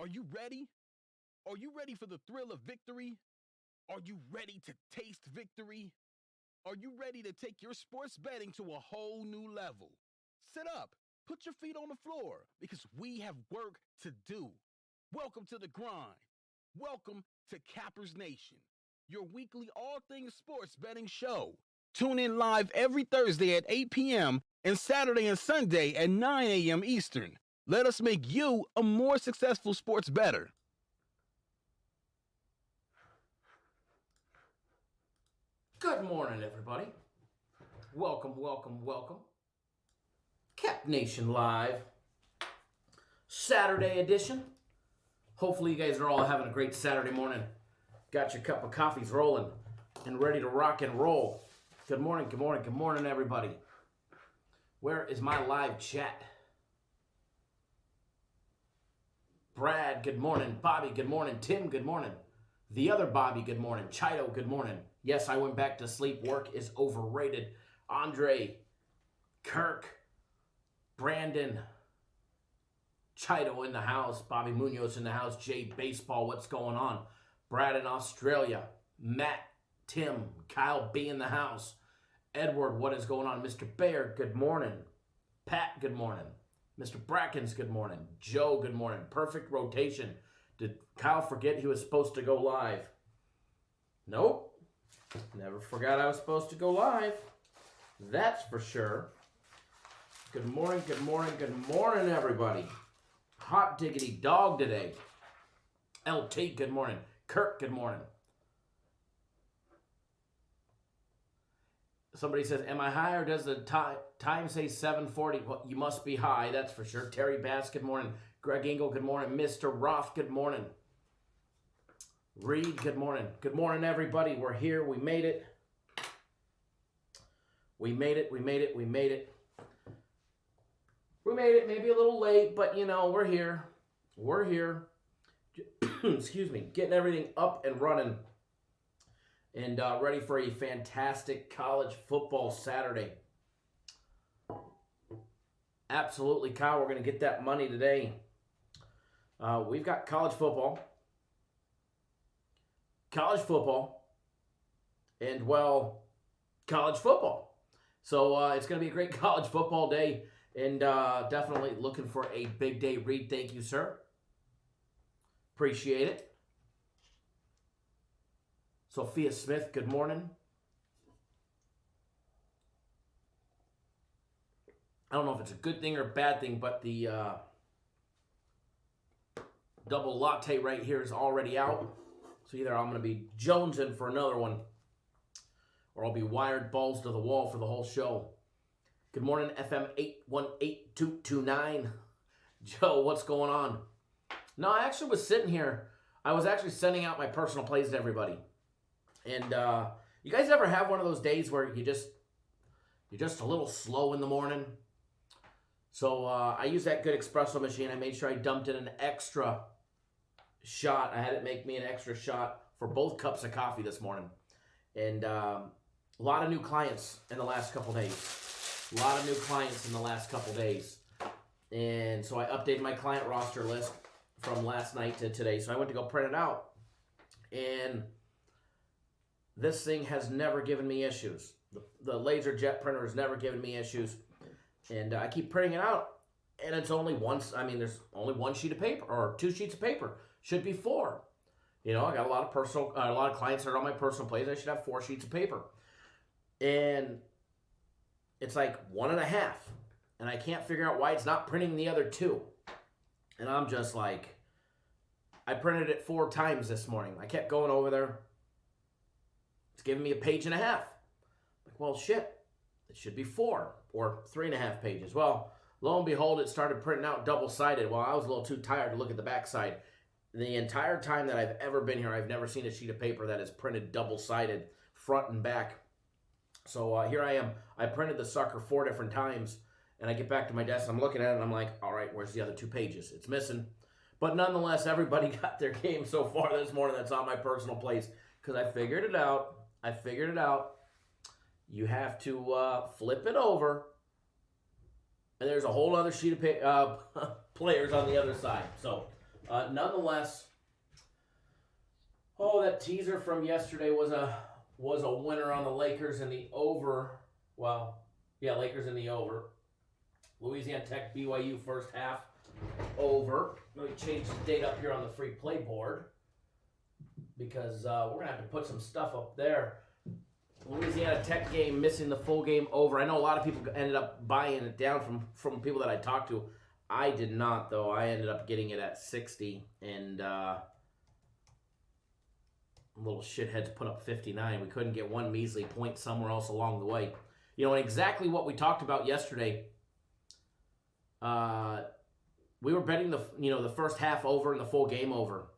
Are you ready? Are you ready for the thrill of victory? Are you ready to taste victory? Are you ready to take your sports betting to a whole new level? Sit up, put your feet on the floor, because we have work to do. Welcome to the grind. Welcome to Cappers Nation, your weekly all things sports betting show. Tune in live every Thursday at 8 p.m. and Saturday and Sunday at 9 a.m. Eastern. Let us make you a more successful sports bettor. Good morning, everybody. Welcome, welcome, welcome. Cap Nation Live, Saturday edition. Hopefully you guys are all having a great Saturday morning. Got your cup of coffees rolling and ready to rock and roll. Good morning, good morning, good morning, everybody. Where is my live chat? Brad, good morning. Bobby, good morning. Tim, good morning. The other Bobby, good morning. Chido, good morning. Yes, I went back to sleep. Work is overrated. Andre, Kirk, Brandon, Chido in the house. Bobby Munoz in the house. Jay Baseball, what's going on? Brad in Australia. Matt, Tim, Kyle B in the house. Edward, what is going on? Mr. Baird, good morning. Pat, good morning. Mr. Brackens, good morning. Joe, good morning. Perfect rotation. Did Kyle forget he was supposed to go live? Nope. Never forgot I was supposed to go live. That's for sure. Good morning, good morning, good morning, everybody. Hot diggity dog today. LT, good morning. Kirk, good morning. Somebody says, am I high or does the time say 7:40? Well, you must be high, that's for sure. Terry Bass, good morning. Greg Engel, good morning. Mr. Roth, good morning. Reed, good morning. Good morning, everybody. We're here. We made it. We made it. We made it. We made it. We made it maybe a little late, but, you know, we're here. We're here. Excuse me. Getting everything up and running. And ready for a fantastic college football Saturday. Absolutely, Kyle. We're going to get that money today. We've got college football. College football. And, well, college football. So it's going to be a great college football day. And definitely looking for a big day. Reed, thank you, sir. Appreciate it. Sophia Smith, good morning. I don't know if it's a good thing or a bad thing, but the double latte right here is already out. So either I'm going to be jonesing for another one, or I'll be wired balls to the wall for the whole show. Good morning, FM 818229. Joe, what's going on? No, I actually was sitting here. I was actually sending out my personal plays to everybody. And you guys ever have one of those days where you're just a little slow in the morning? So I used that good espresso machine. I made sure I dumped in an extra shot. I had it make me an extra shot for both cups of coffee this morning. And a lot of new clients in the last couple days. A lot of new clients in the last couple days. And so I updated my client roster list from last night to today. So I went to go print it out. And this thing has never given me issues. The laser jet printer has never given me issues. And I keep printing it out. And it's only once, I mean, there's only one sheet of paper, or 2 sheets of paper. Should be 4. You know, I got a lot of clients that are on my personal plays. I should have 4 sheets of paper. And it's like 1.5. And I can't figure out why it's not printing the other 2. And I'm just like, I printed it 4 times this morning. I kept going over there. It's giving me a 1.5 pages. Like, well, shit. It should be 4 or 3.5 pages. Well, lo and behold, it started printing out double-sided. Well, I was a little too tired to look at the backside. The entire time that I've ever been here, I've never seen a sheet of paper that is printed double-sided, front and back. So here I am. I printed the sucker 4 different times, and I get back to my desk. I'm looking at it, and I'm like, all right, where's the other 2 pages? It's missing. But nonetheless, everybody got their game so far this morning that's on my personal plays, because I figured it out. You have to flip it over, and there's a whole other sheet of players on the other side. So Nonetheless, that teaser from yesterday was a winner on the Lakers in the over. Well, yeah, Lakers in the over. Louisiana Tech BYU first half over. Let me change the date up here on the free play board because we're going to have to put some stuff up there. Louisiana Tech game missing the full game over. I know a lot of people ended up buying it down from people that I talked to. I did not, though. I ended up getting it at 60, and little shitheads put up 59. We couldn't get one measly point somewhere else along the way. You know, and exactly what we talked about yesterday. We were betting the first half over and the full game over.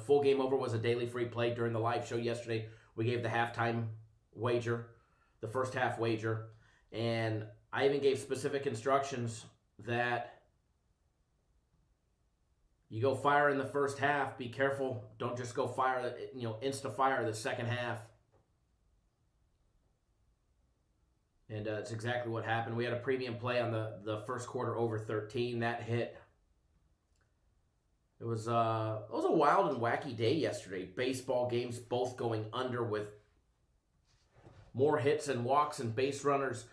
Full game over was a daily free play during the live show yesterday. We gave the halftime wager, the first half wager, and I even gave specific instructions that you go fire in the first half. Be careful. Don't just go fire, insta-fire the second half. And it's exactly what happened. We had a premium play on the first quarter over 13. That hit. It was a wild and wacky day yesterday. Baseball games both going under with more hits and walks and base runners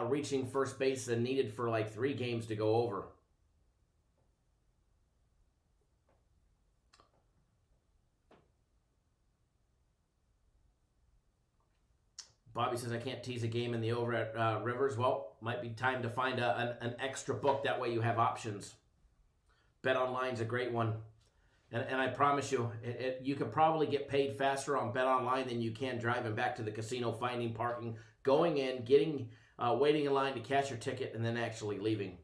reaching first base than needed for like 3 games to go over. Bobby says, I can't tease a game in the over at Rivers. Well, might be time to find an extra book. That way you have options. Bet Online's a great one. And I promise you, you can probably get paid faster on Bet Online than you can driving back to the casino, finding parking, going in, getting waiting in line to cash your ticket, and then actually leaving.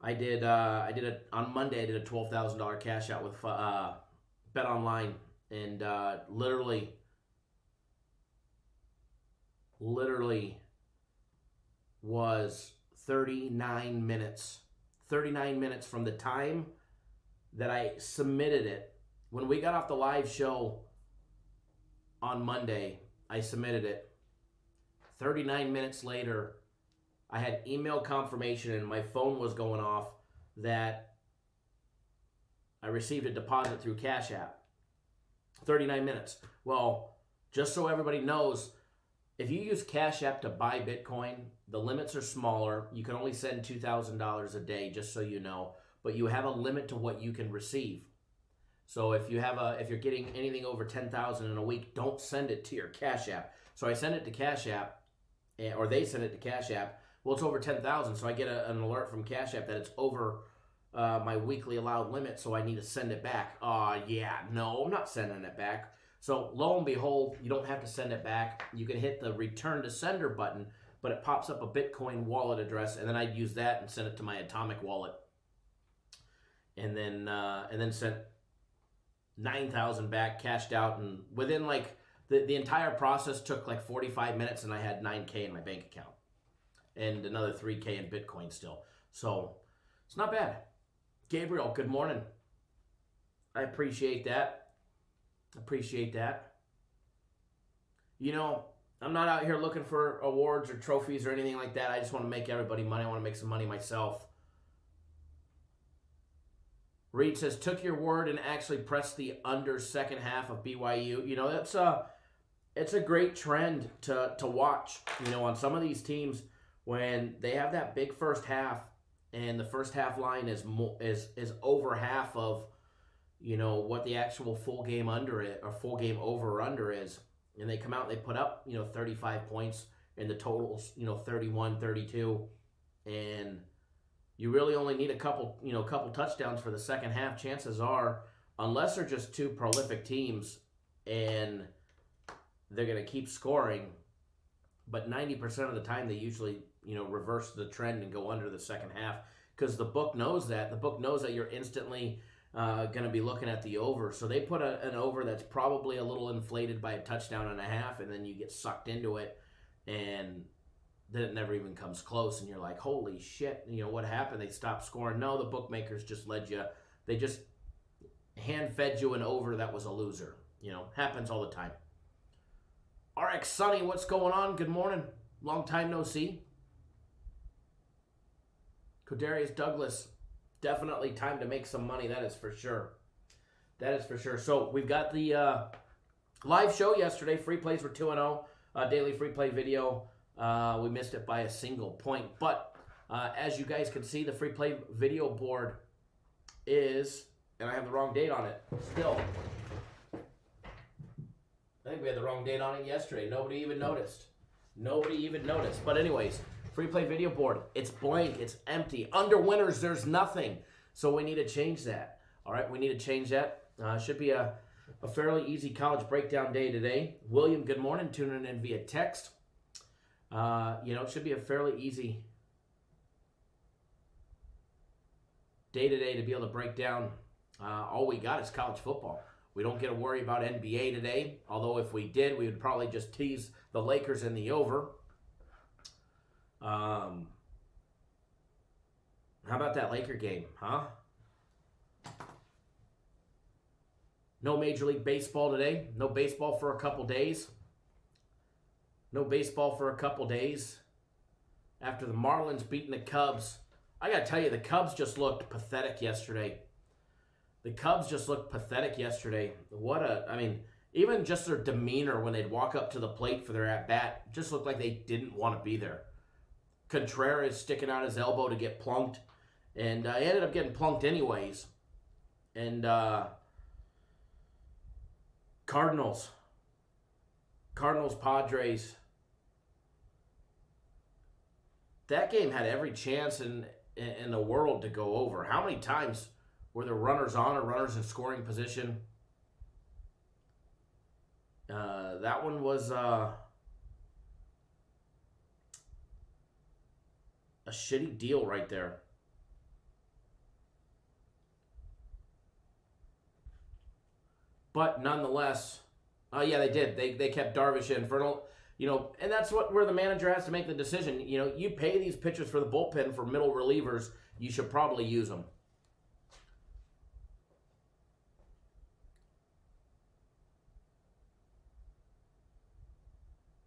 On Monday, I did a $12,000 cash out with Bet Online, and literally was 39 minutes. 39 minutes from the time that I submitted it. When we got off the live show on Monday, I submitted it. 39 minutes later, I had email confirmation and my phone was going off that I received a deposit through Cash App. 39 minutes. Well, just so everybody knows, if you use Cash App to buy Bitcoin, the limits are smaller. You can only send $2,000 a day, just so you know. But you have a limit to what you can receive. So if you're getting anything over $10,000 in a week, don't send it to your Cash App. So I send it to Cash App, or they send it to Cash App. Well, it's over $10,000, so I get an alert from Cash App that it's over my weekly allowed limit, so I need to send it back. No, I'm not sending it back. So lo and behold, you don't have to send it back. You can hit the return to sender button, but it pops up a Bitcoin wallet address, and then I'd use that and send it to my Atomic wallet. And then sent 9,000 back, cashed out, and within like the entire process took like 45 minutes, and I had $9K in my bank account and another $3K in Bitcoin still. So it's not bad. Gabriel, good morning. I appreciate that. You know, I'm not out here looking for awards or trophies or anything like that. I just want to make everybody money. I want to make some money myself. Reed says, took your word and actually pressed the under second half of BYU. You know, it's a great trend to watch, you know, on some of these teams when they have that big first half and the first half line is over half of, you know, what the actual full game under it or full game over or under is. And they come out and they put up, 35 points and the totals, 31, 32. And you really only need a couple touchdowns for the second half. Chances are, unless they're just two prolific teams and they're going to keep scoring, but 90% of the time they usually, reverse the trend and go under the second half because the book knows that. The book knows that you're instantly going to be looking at the over. So they put an over that's probably a little inflated by a touchdown and a half, and then you get sucked into it, and then it never even comes close, and you're like, holy shit, what happened? They stopped scoring. No, the bookmakers just led you. They just hand-fed you an over that was a loser. Happens all the time. RX Sonny, what's going on? Good morning. Long time no see. Codarius Douglas, Definitely time to make some money, that is for sure. That is for sure. So we've got the live show yesterday. Free plays were 2-0. Daily free play video. We missed it by a single point. But as you guys can see, the free play video board is, and I have the wrong date on it still. I think we had the wrong date on it yesterday. Nobody even noticed. But anyways, free play video board. It's blank. It's empty. Under winners, there's nothing. So we need to change that. All right, we need to change that. Should be a fairly easy college breakdown day today. William, good morning. Tuning in via text. It should be a fairly easy day today to be able to break down. All we got is college football. We don't get to worry about NBA today, although if we did, we would probably just tease the Lakers in the over. How about that Laker game, huh? No Major League Baseball today. No baseball for a couple days. After the Marlins beating the Cubs. I got to tell you, the Cubs just looked pathetic yesterday. Even just their demeanor when they'd walk up to the plate for their at-bat just looked like they didn't want to be there. Contreras sticking out his elbow to get plunked, and he ended up getting plunked anyways. And Cardinals, Padres. That game had every chance in the world to go over. How many times were there runners on or runners in scoring position? That one was a shitty deal right there. But nonetheless, they did. They kept Darvish in for and that's where the manager has to make the decision. You pay these pitchers for the bullpen for middle relievers, you should probably use them.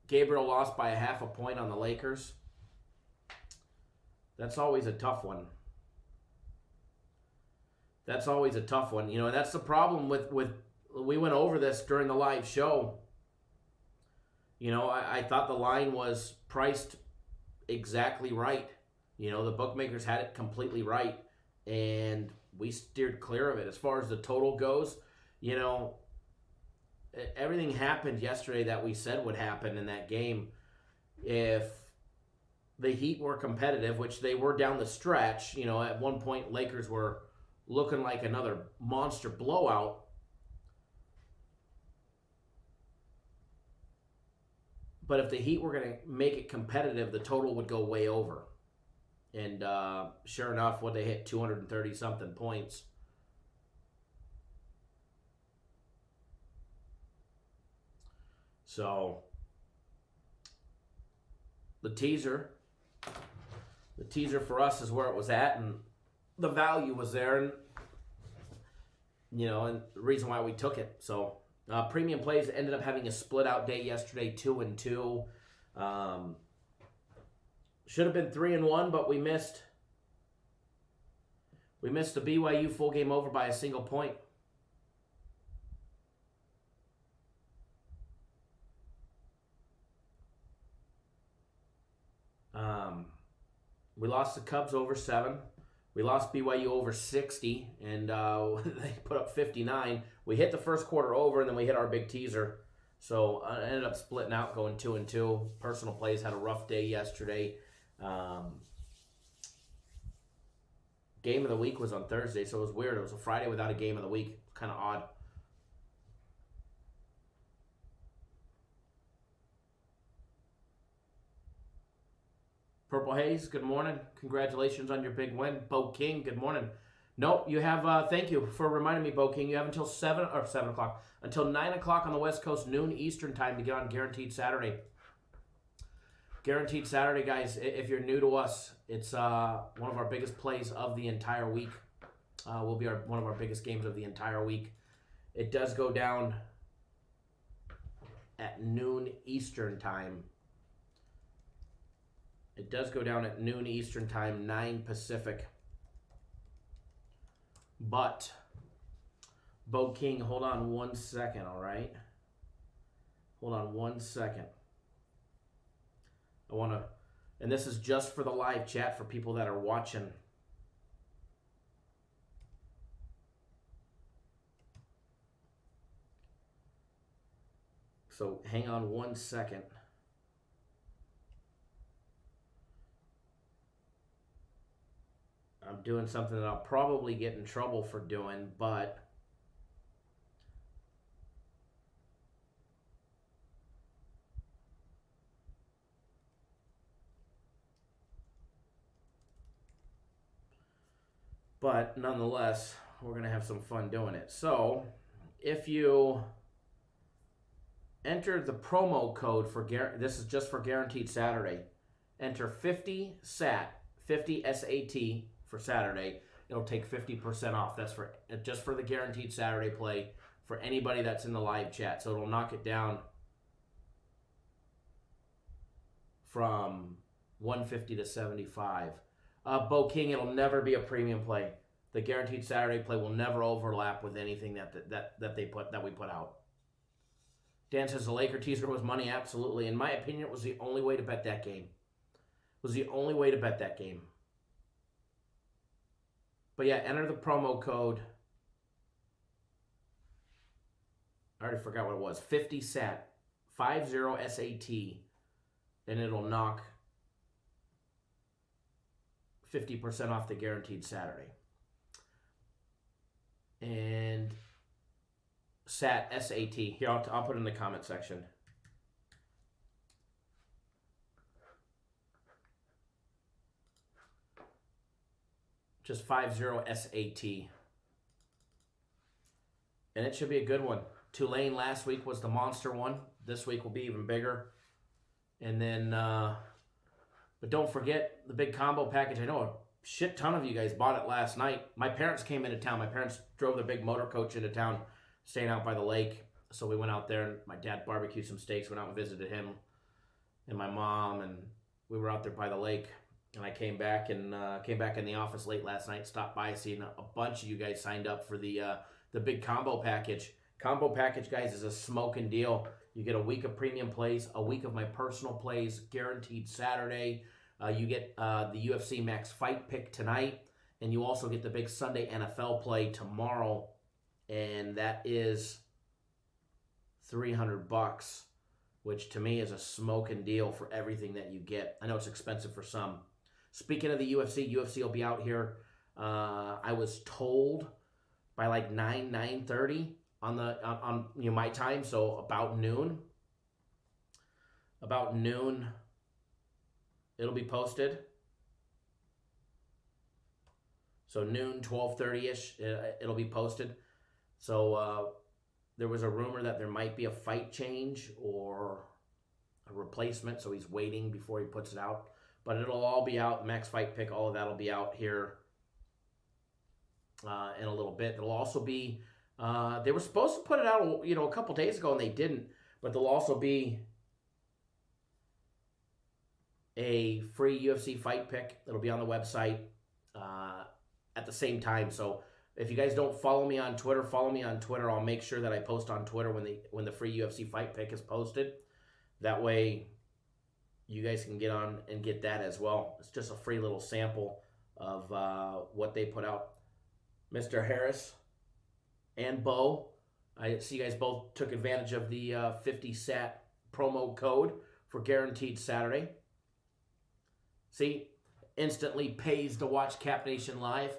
Gabriel lost by 0.5 point on the Lakers. That's always a tough one. And that's the problem with we went over this during the live show. I thought the line was priced exactly right. The bookmakers had it completely right, and we steered clear of it. As far as the total goes, everything happened yesterday that we said would happen in that game. If the Heat were competitive, which they were down the stretch, at one point Lakers were looking like another monster blowout. But if the Heat were going to make it competitive, the total would go way over. And sure enough, when they hit 230-something points. So, the teaser for us is where it was at, and the value was there, and and the reason why we took it. So, premium plays ended up having a split out day yesterday, 2-2. Should have been 3-1, but we missed the BYU full game over by a single point. We lost the Cubs over 7. We lost BYU over 60, and they put up 59. We hit the first quarter over, and then we hit our big teaser. So I ended up splitting out, going 2-2. Personal plays had a rough day yesterday. Game of the week was on Thursday, so it was weird. It was a Friday without a game of the week. Kind of odd. Purple Haze, good morning. Congratulations on your big win. Bo King, good morning. Nope, you have, thank you for reminding me, Bo King. You have until 7 o'clock, until 9 o'clock on the West Coast, noon Eastern time to get on Guaranteed Saturday. Guaranteed Saturday, guys, if you're new to us, it's one of our biggest plays of the entire week. Will be one of our biggest games of the entire week. It does go down at noon Eastern time. It does go down at noon Eastern time, 9 Pacific. But, Bo King, hold on 1 second, all right? Hold on 1 second. I want to, and this is just for the live chat for people that are watching. So hang on 1 second. I'm doing something that I'll probably get in trouble for doing, but nonetheless, we're going to have some fun doing it. So if you enter the promo code for, this is just for Guaranteed Saturday, enter 50 SAT, 50 SAT for Saturday. It'll take 50% off. That's for just for the Guaranteed Saturday play for anybody that's in the live chat. So it'll knock it down from 150 to 75. Bo King, it'll never be a premium play. The Guaranteed Saturday play will never overlap with anything that we put out. Dan says the Laker teaser was money. Absolutely. In my opinion, it was the only way to bet that game. It was the only way to bet that game. But yeah, enter the promo code. I already forgot what it was. 50 SAT. 50 SAT. And it'll knock 50% off the Guaranteed Saturday. And SAT, SAT. Here, I'll put it in the comment section. Just 50 SAT. And it should be a good one. Tulane last week was the monster one. This week will be even bigger. And then, but don't forget the big combo package. I know a shit ton of you guys bought it last night. My parents came into town. My parents drove their big motor coach into town, staying out by the lake. So we went out there, and my dad barbecued some steaks, went out and visited him and my mom, and we were out there by the lake. And I came back in the office late last night, stopped by, seeing a bunch of you guys signed up for the big combo package. Combo package, guys, is a smoking deal. You get a week of premium plays, a week of my personal plays, Guaranteed Saturday. You get the UFC Max Fight Pick tonight, and you also get the big Sunday NFL play tomorrow, and that is $300, which to me is a smoking deal for everything that you get. I know it's expensive for some. Speaking of the UFC will be out here. I was told by like 9:30 on my time, so about noon. About noon, it'll be posted. So noon, 12:30ish, it'll be posted. So there was a rumor that there might be a fight change or a replacement, so he's waiting before he puts it out. But it'll all be out. Max Fight Pick, all of that will be out here in a little bit. There'll also be, they were supposed to put it out, a couple days ago, and they didn't. But there'll also be a free UFC Fight Pick that'll be on the website at the same time. So if you guys don't follow me on Twitter, follow me on Twitter. I'll make sure that I post on Twitter when the free UFC Fight Pick is posted. That way, you guys can get on and get that as well. It's just a free little sample of what they put out. Mr. Harris and Bo, I see you guys both took advantage of the 50 SAT promo code for Guaranteed Saturday. See, instantly pays to watch Cap Nation live.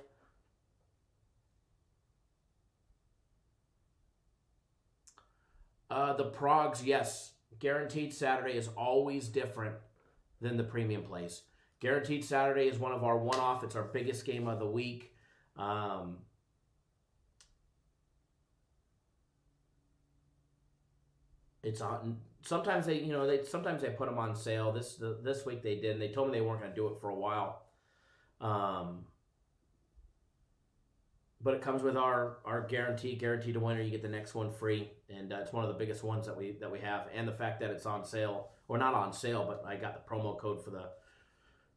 The Progs, yes. Guaranteed Saturday is always different than the premium plays. Guaranteed Saturday is one of our one-off. It's our biggest game of the week. It's on. Sometimes they put them on sale. This week they did, and they told me they weren't going to do it for a while. But it comes with our guarantee to winner. You get the next one free, and it's one of the biggest ones that we have. And the fact that it's on sale, or not on sale, but I got the promo code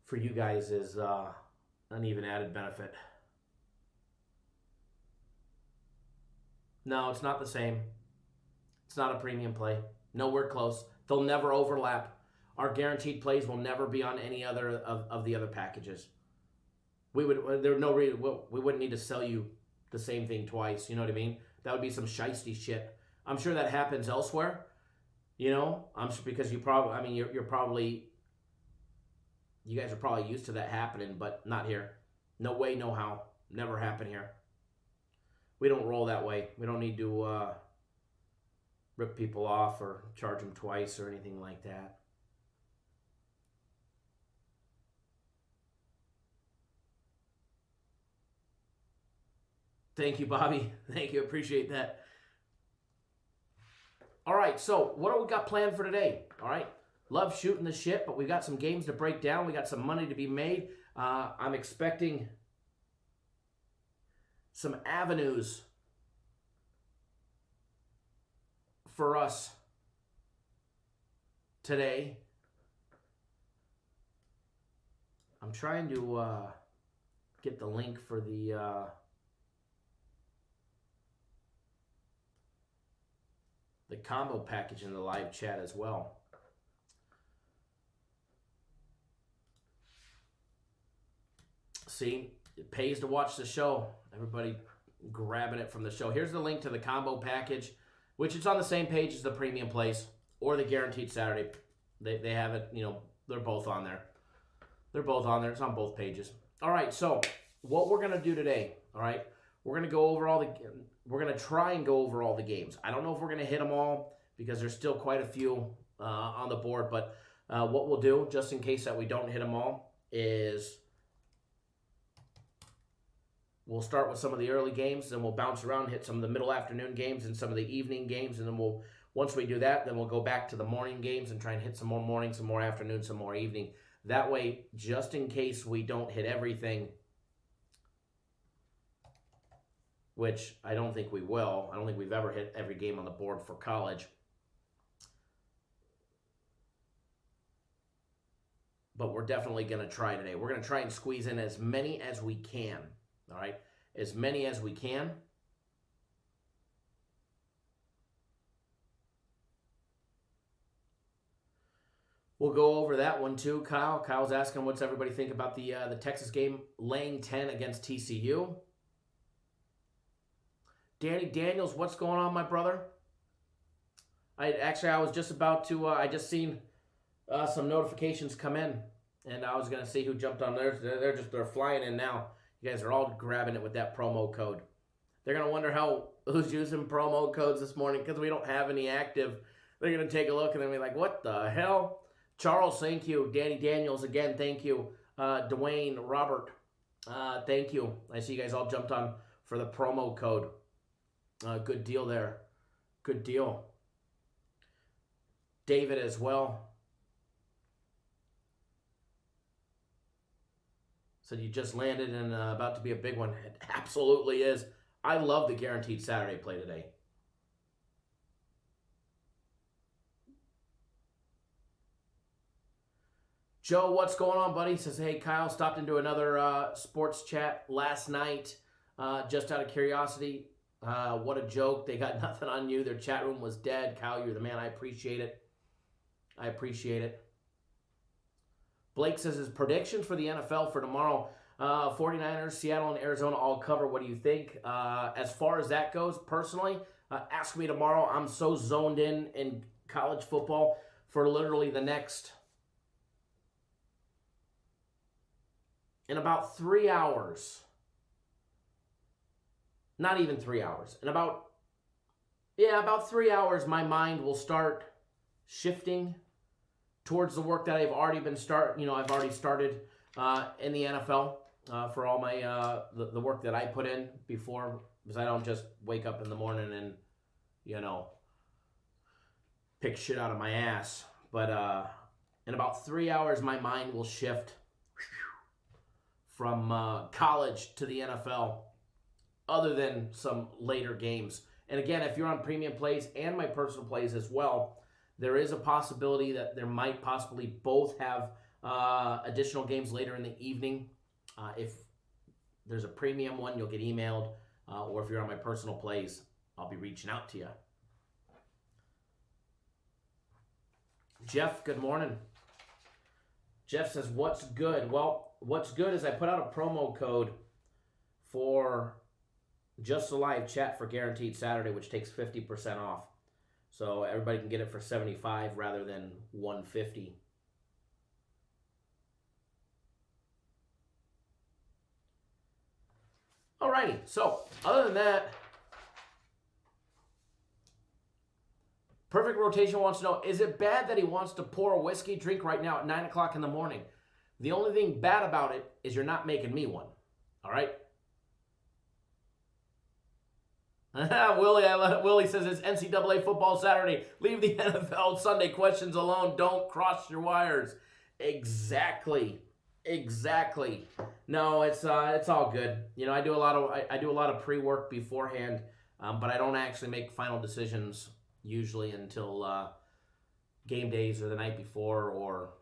for you guys is an even added benefit. No, it's not the same. It's not a premium play. Nowhere close. They'll never overlap. Our guaranteed plays will never be on any other of the other packages. There's no reason, we wouldn't need to sell you the same thing twice. You know what I mean? That would be some shiesty shit. I'm sure that happens elsewhere. You know, I'm sure because you probably, I mean, you're probably, you guys are probably used to that happening, but not here. No way, no how. Never happen here. We don't roll that way. We don't need to rip people off or charge them twice or anything like that. Thank you, Bobby. Thank you. Appreciate that. All right, so what do we got planned for today? All right, love shooting the shit, but we got some games to break down. We got some money to be made. I'm expecting some avenues for us today. I'm trying to get the link for the combo package in the live chat as well. See, it pays to watch the show. Everybody grabbing it from the show. Here's the link to the combo package, which is on the same page as the premium plays or the guaranteed Saturday. They have it, you know, they're both on there. They're both on there. It's on both pages. All right, so what we're going to do today, all right, we're going to go over we're going to try and go over all the games. I don't know if we're going to hit them all because there's still quite a few on the board, but what we'll do, just in case that we don't hit them all, is we'll start with some of the early games, then we'll bounce around, hit some of the middle afternoon games and some of the evening games, and then once we do that, then we'll go back to the morning games and try and hit some more morning, some more afternoon, some more evening. That way, just in case we don't hit everything, which I don't think we will. I don't think we've ever hit every game on the board for college. But we're definitely going to try today. We're going to try and squeeze in as many as we can. All right? As many as we can. We'll go over that one too, Kyle. Kyle's asking what's everybody think about the Texas game laying 10 against TCU. Danny Daniels, what's going on, my brother? I was just about to, I just seen some notifications come in, and I was going to see who jumped on theirs. They're flying in now. You guys are all grabbing it with that promo code. They're going to wonder who's using promo codes this morning because we don't have any active. They're going to take a look and then be like, what the hell? Charles, thank you. Danny Daniels, again, thank you. Dwayne, Robert, thank you. I see you guys all jumped on for the promo code. Good deal there. Good deal. David as well. Said you just landed and about to be a big one. It absolutely is. I love the guaranteed Saturday play today. Joe, what's going on, buddy? Says, hey, Kyle, stopped into another sports chat last night. Just out of curiosity. What a joke. They got nothing on you. Their chat room was dead. Kyle, you're the man. I appreciate it. I appreciate it. Blake says his predictions for the NFL for tomorrow. 49ers, Seattle, and Arizona all cover. What do you think? As far as that goes, personally, ask me tomorrow. I'm so zoned in college football for literally the next, in about 3 hours. Not even 3 hours. In about 3 hours, my mind will start shifting towards the work that I've already I've already started in the NFL for all my the work that I put in before, because I don't just wake up in the morning and pick shit out of my ass. But in about 3 hours, my mind will shift from college to the NFL, other than some later games. And again, if you're on premium plays and my personal plays as well, there is a possibility that there might possibly both have additional games later in the evening. If there's a premium one, you'll get emailed, or if you're on my personal plays, I'll be reaching out to you. Jeff, good morning. Jeff says, what's good? Well, what's good is I put out a promo code for just the live chat for Guaranteed Saturday, which takes 50% off. So everybody can get it for $75 rather than $150. Alrighty, so other than that, Perfect Rotation wants to know, is it bad that he wants to pour a whiskey drink right now at 9 o'clock in the morning? The only thing bad about it is you're not making me one. All right? Willie says it's NCAA football Saturday. Leave the NFL Sunday questions alone. Don't cross your wires. Exactly. No, it's all good. You know, I do a lot of pre-work beforehand, but I don't actually make final decisions usually until game days or the night before, or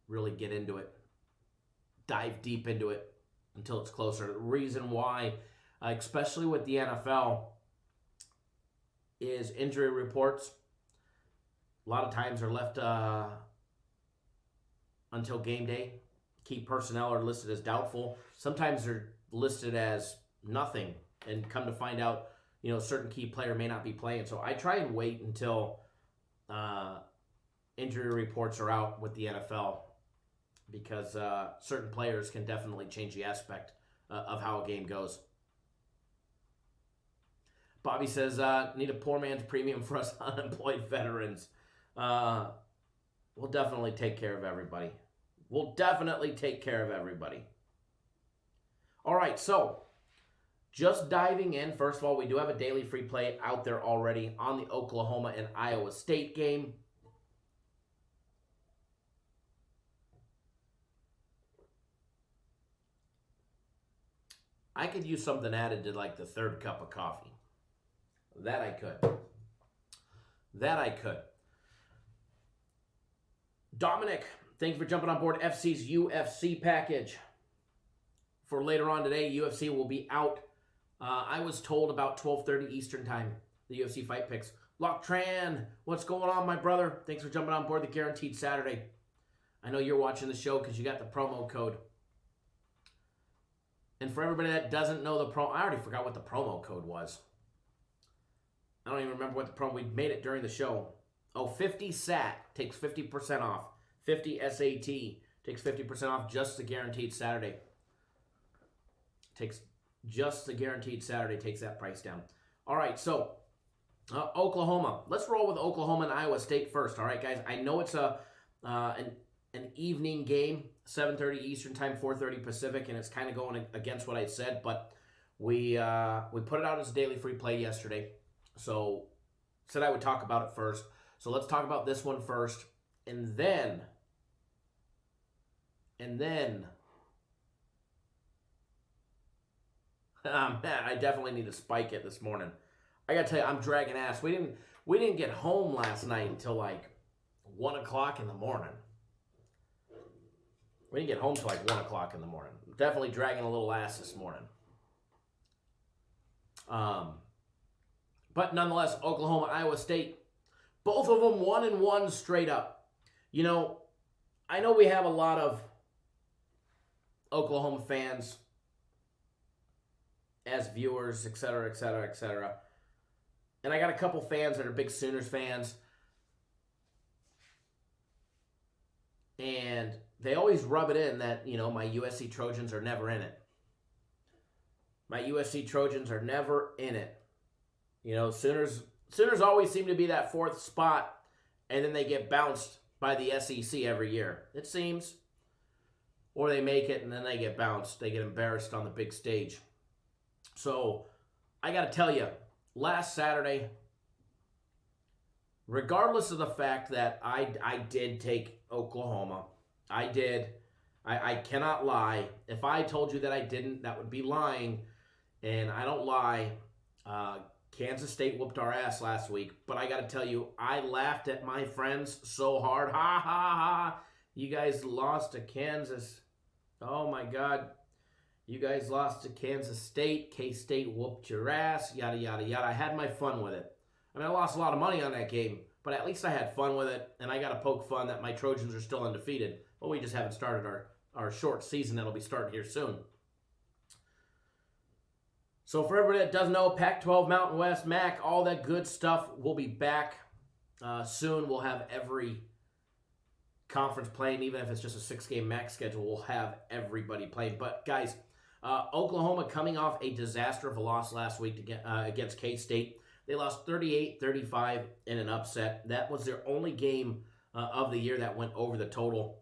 really get into it, dive deep into it until it's closer. The reason why, especially with the NFL, is injury reports a lot of times are left until game day. Key personnel are listed as doubtful. Sometimes they're listed as nothing, and come to find out, you know, a certain key player may not be playing. So I try and wait until injury reports are out with the NFL, because certain players can definitely change the aspect of how a game goes. Bobby says, need a poor man's premium for us unemployed veterans. We'll definitely take care of everybody. All right, so just diving in. First of all, we do have a daily free play out there already on the Oklahoma and Iowa State game. I could use something added to like the third cup of coffee. That I could. Dominic, thank you for jumping on board FC's UFC package. For later on today, UFC will be out. I was told about 12:30 Eastern time, the UFC fight picks. Lock Tran, what's going on, my brother? Thanks for jumping on board the Guaranteed Saturday. I know you're watching the show because you got the promo code. And for everybody that doesn't know I already forgot what the promo code was. I don't even remember what the promo, we made it during the show. Oh, 50 SAT takes 50% off. 50 SAT takes 50% off just the Guaranteed Saturday. Takes that price down. All right, so Oklahoma. Let's roll with Oklahoma and Iowa State first. All right, guys. I know it's an evening game, 7:30 Eastern time, 4:30 Pacific, and it's kind of going against what I said, but we put it out as a daily free play yesterday, so said I would talk about it first. So let's talk about this one first, and then man, I definitely need to spike it this morning. I gotta tell you, I'm dragging ass. We didn't get home last night until like 1 o'clock in the morning. We didn't get home till like 1 o'clock in the morning. Definitely dragging a little ass this morning. But nonetheless, Oklahoma, Iowa State, both of them 1-1 straight up. You know, I know we have a lot of Oklahoma fans as viewers, etc., etc., etc. And I got a couple fans that are big Sooners fans. And they always rub it in that, you know, my USC Trojans are never in it. My USC Trojans are never in it. You know, Sooners always seem to be that fourth spot, and then they get bounced by the SEC every year, it seems. Or they make it, and then they get bounced. They get embarrassed on the big stage. So, I got to tell you, last Saturday, regardless of the fact that I did take Oklahoma, I did. I cannot lie. If I told you that I didn't, that would be lying. And I don't lie. Kansas State whooped our ass last week. But I got to tell you, I laughed at my friends so hard. Ha, ha, ha. You guys lost to Kansas. Oh, my God. You guys lost to Kansas State. K-State whooped your ass. Yada, yada, yada. I had my fun with it. I mean, I lost a lot of money on that game, but at least I had fun with it, and I got to poke fun that my Trojans are still undefeated. But we just haven't started our short season that'll be starting here soon. So for everybody that doesn't know, Pac-12, Mountain West, MAC, all that good stuff, we'll be back soon. We'll have every conference playing, even if it's just a 6-game MAC schedule, we'll have everybody playing. But guys, Oklahoma coming off a disaster of a loss last week against K-State. They lost 38-35 in an upset. That was their only game of the year that went over the total.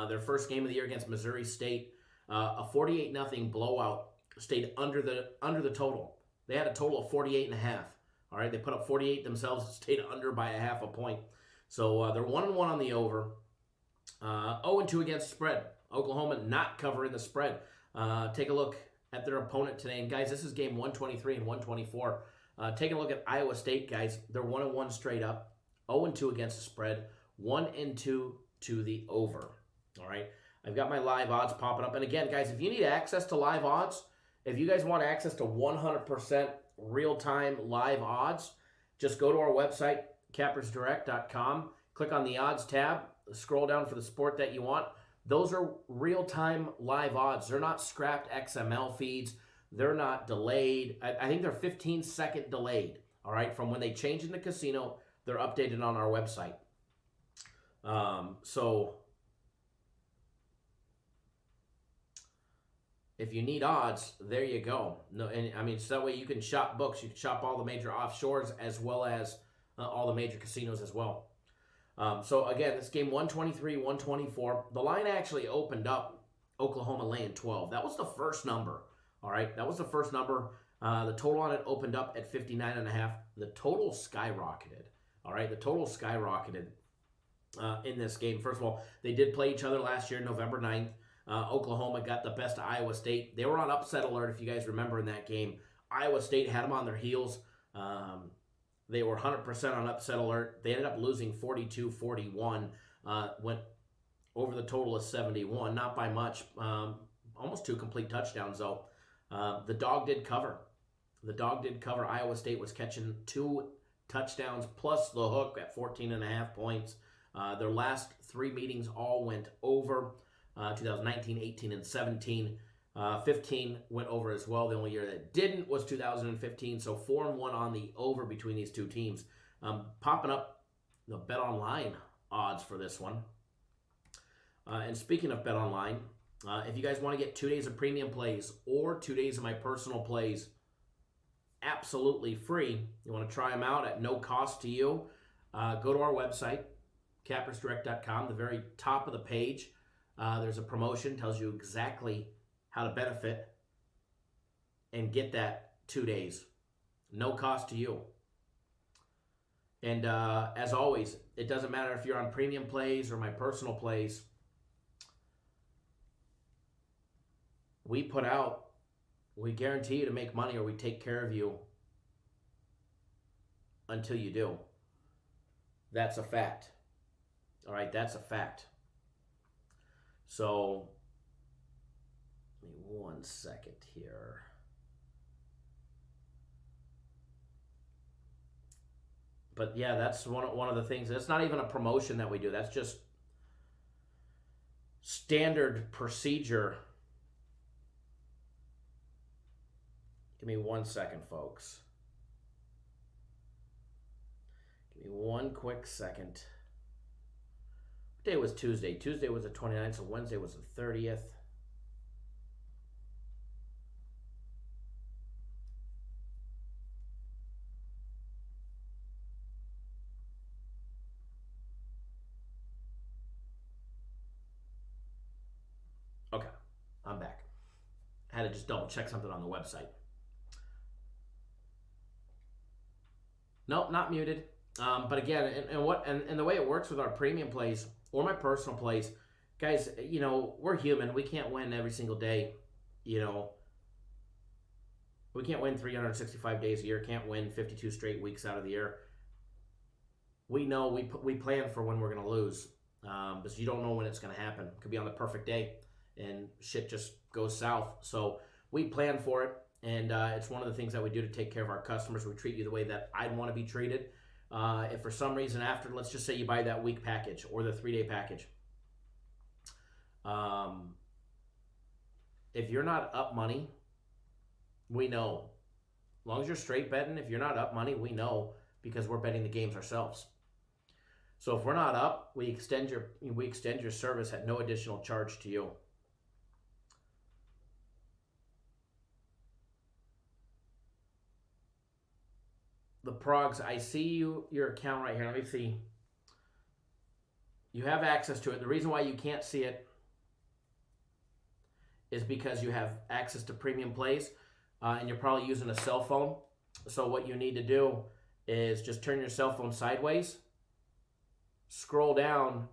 Their first game of the year against Missouri State, a 48-0 blowout, stayed under the total. They had a total of 48.5. All right, they put up 48 themselves, stayed under by a half a point. So they're 1-1 on the over. 0-2 against spread. Oklahoma not covering the spread. Take a look at their opponent today. And guys, this is game 123 and 124. Take a look at Iowa State, guys. They're 1-1 straight up. 0-2 against the spread. 1-2 to the over. All right. I've got my live odds popping up. And again, guys, if you need access to live odds, if you guys want access to 100% real-time live odds, just go to our website, cappersdirect.com. Click on the odds tab. Scroll down for the sport that you want. Those are real-time live odds. They're not scrapped XML feeds. They're not delayed. I think they're 15-second delayed, all right? From when they change in the casino, they're updated on our website. So if you need odds, there you go. No, and I mean, so that way you can shop books. You can shop all the major offshores as well as all the major casinos as well. So again, this game 123, 124. The line actually opened up Oklahoma laying 12. That was the first number. All right, that was the first number. The total on it opened up at 59.5. The total skyrocketed. All right, the total skyrocketed in this game. First of all, they did play each other last year, November 9th. Oklahoma got the best of Iowa State. They were on upset alert, if you guys remember in that game. Iowa State had them on their heels. They were 100% on upset alert. They ended up losing 42-41. Went over the total of 71. Not by much. Almost 2 complete touchdowns, though. The dog did cover. The dog did cover. Iowa State was catching 2 touchdowns plus the hook at 14.5 points. Their last 3 meetings all went over. 2019, 18, and 17. 15 went over as well. The only year that didn't was 2015. So 4-1 on the over between these two teams. Popping up the Bet Online odds for this one. And speaking of Bet Online, if you guys want to get 2 days of premium plays or 2 days of my personal plays absolutely free, you want to try them out at no cost to you, go to our website, cappersdirect.com. The very top of the page, there's a promotion, tells you exactly how to benefit and get that 2 days. No cost to you. And as always, it doesn't matter if you're on premium plays or my personal plays. We put out, we guarantee you to make money or we take care of you until you do. That's a fact. All right, that's a fact. So, give me 1 second here. But yeah, that's one of the things. That's not even a promotion that we do. That's just standard procedure. Give me 1 second, folks. Give me 1 quick second. What day was Tuesday? Tuesday was the 29th, so Wednesday was the 30th. Okay, I'm back. I had to just double check something on the website. Nope, not muted. But again, and the way it works with our premium plays or my personal plays, guys, you know, we're human. We can't win every single day. You know, we can't win 365 days a year. Can't win 52 straight weeks out of the year. We know we plan for when we're going to lose, because you don't know when it's going to happen. It could be on the perfect day. and shit just goes south. So we plan for it, and it's one of the things that we do to take care of our customers. We treat you the way that I'd want to be treated. If for some reason after, let's just say you buy that week package or the 3-day package, if you're not up money, we know. As long as you're straight betting, if you're not up money, we know, because we're betting the games ourselves. So if we're not up, we extend your service at no additional charge to you. The Progs, I see your account right here. Let me see. You have access to it. The reason why you can't see it is because you have access to premium plays, and you're probably using a cell phone. So what you need to do is just turn your cell phone sideways, scroll down,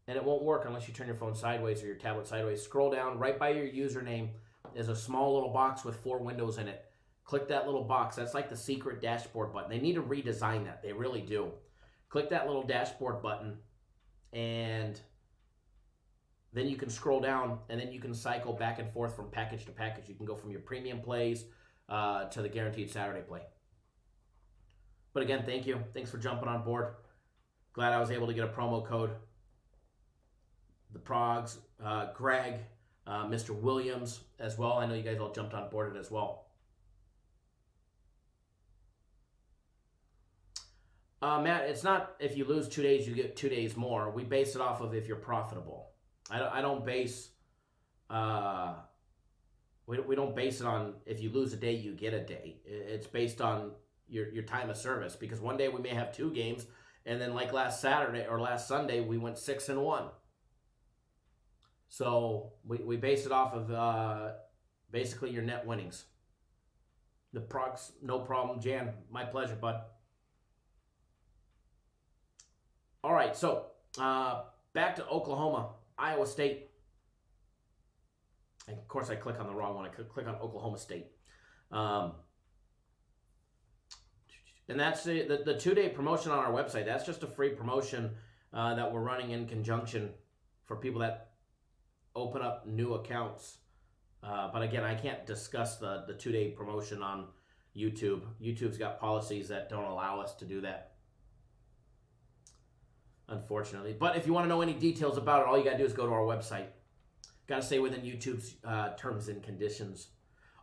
and it won't work unless you turn your phone sideways or your tablet sideways. Scroll down. Right by your username is a small little box with 4 windows in it. Click that little box. That's like the secret dashboard button. They need to redesign that. They really do. Click that little dashboard button, and then you can scroll down, and then you can cycle back and forth from package to package. You can go from your premium plays to the guaranteed Saturday play. But again, thank you. Thanks for jumping on board. Glad I was able to get a promo code. The Progs, Greg, Mr. Williams as well. I know you guys all jumped on board it as well. Matt, it's not if you lose 2 days, you get 2 days more. We base it off of if you're profitable. I don't base, we don't base it on if you lose a day, you get a day. It's based on your time of service, because one day we may have 2 games, and then like last Saturday or last Sunday, we went 6-1. So we base it off of basically your net winnings. The Progs, no problem. Jan, my pleasure, bud. All right, so back to Oklahoma, Iowa State. And of course, I click on the wrong one. I click on Oklahoma State. And that's the 2-day promotion on our website. That's just a free promotion that we're running in conjunction for people that open up new accounts. But again, I can't discuss the 2-day promotion on YouTube. YouTube's got policies that don't allow us to do that, unfortunately. But if you want to know any details about it, all you got to do is go to our website. Got to stay within YouTube's terms and conditions.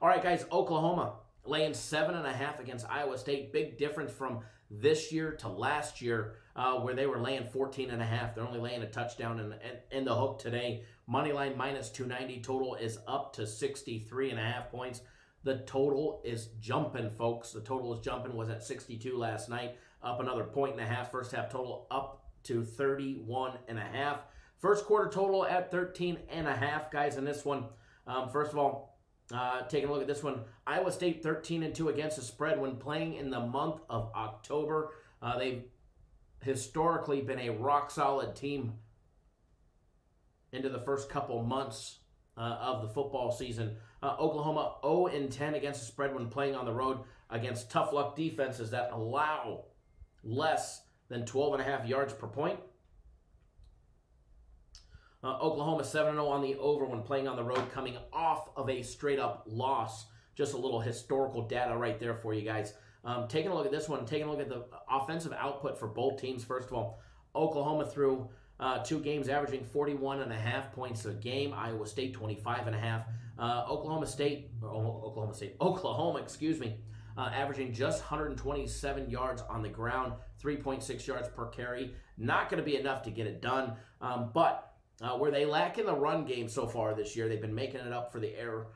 All right, guys, Oklahoma laying 7.5 against Iowa State. Big difference from this year to last year, where they were laying 14.5. They're only laying a touchdown in the hook today. Moneyline minus 290. Total is up to 63.5 points. The total is jumping, folks. The total is jumping. Was at 62 last night. Up another 1.5. First half total up to 31.5. First quarter total at 13.5, guys, in this one. First of all, taking a look at this one, Iowa State 13-2 against the spread when playing in the month of October. They've historically been a rock-solid team into the first couple months of the football season. Oklahoma 0-10 against the spread when playing on the road against tough luck defenses that allow less than 12.5 yards per point. Oklahoma 7-0 on the over when playing on the road, coming off of a straight-up loss. Just a little historical data right there for you guys. Taking a look at this one, taking a look at the offensive output for both teams. First of all, Oklahoma through 2 games averaging 41.5 points a game. Iowa State 25.5. Oklahoma, excuse me, averaging just 127 yards on the ground, 3.6 yards per carry. Not going to be enough to get it done, but where they lack in the run game so far this year, they've been making it up for the air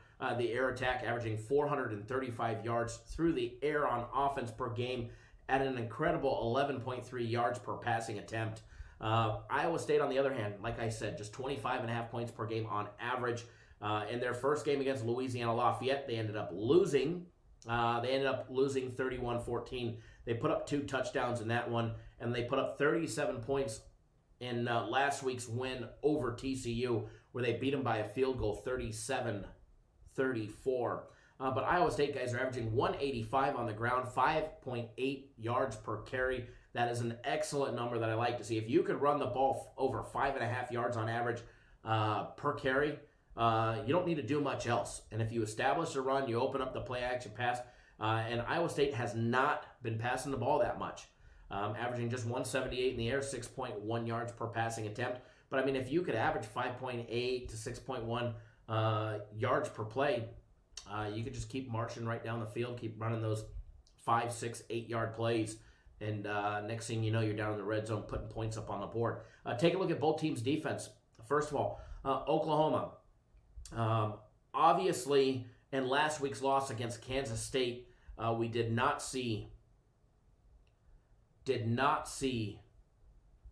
attack, averaging 435 yards through the air on offense per game at an incredible 11.3 yards per passing attempt. Iowa State, on the other hand, like I said, just 25.5 points per game on average. In their first game against Louisiana Lafayette, they ended up losing. They ended up losing 31-14. They put up 2 touchdowns in that one, and they put up 37 points in last week's win over TCU, where they beat them by a field goal, 37-34. But Iowa State guys are averaging 185 on the ground, 5.8 yards per carry. That is an excellent number that I like to see. If you could run the ball over 5.5 yards on average per carry, you don't need to do much else. And if you establish a run, you open up the play action pass, and Iowa State has not been passing the ball that much, averaging just 178 in the air, 6.1 yards per passing attempt. But I mean, if you could average 5.8 to 6.1 yards per play, you could just keep marching right down the field, keep running those 5, 6, 8-yard plays, and next thing you know, you're down in the red zone putting points up on the board. Take a look at both teams' defense. First of all, Oklahoma. Obviously, in last week's loss against Kansas State, we did not see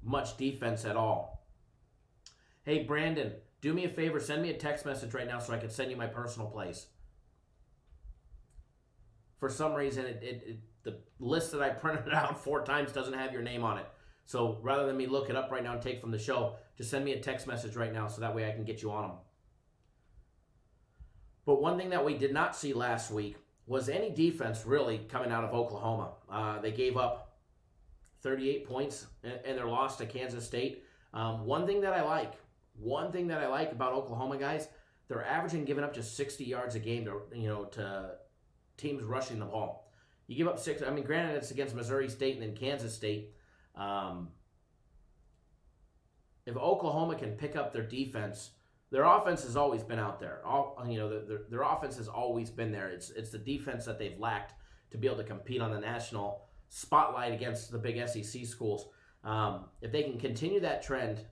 much defense at all. Hey, Brandon, do me a favor. Send me a text message right now so I can send you my personal plays. For some reason, the list that I printed out 4 times doesn't have your name on it. So rather than me look it up right now and take from the show, just send me a text message right now so that way I can get you on them. But one thing that we did not see last week was any defense really coming out of Oklahoma. They gave up 38 points in their loss to Kansas State. One thing that I like about Oklahoma, guys, they're averaging giving up just 60 yards a game to teams rushing the ball. You give up 6. I mean, granted, it's against Missouri State and then Kansas State. If Oklahoma can pick up their defense, their offense has always been out there. Their offense has always been there. It's the defense that they've lacked to be able to compete on the national spotlight against the big SEC schools. If they can continue that trend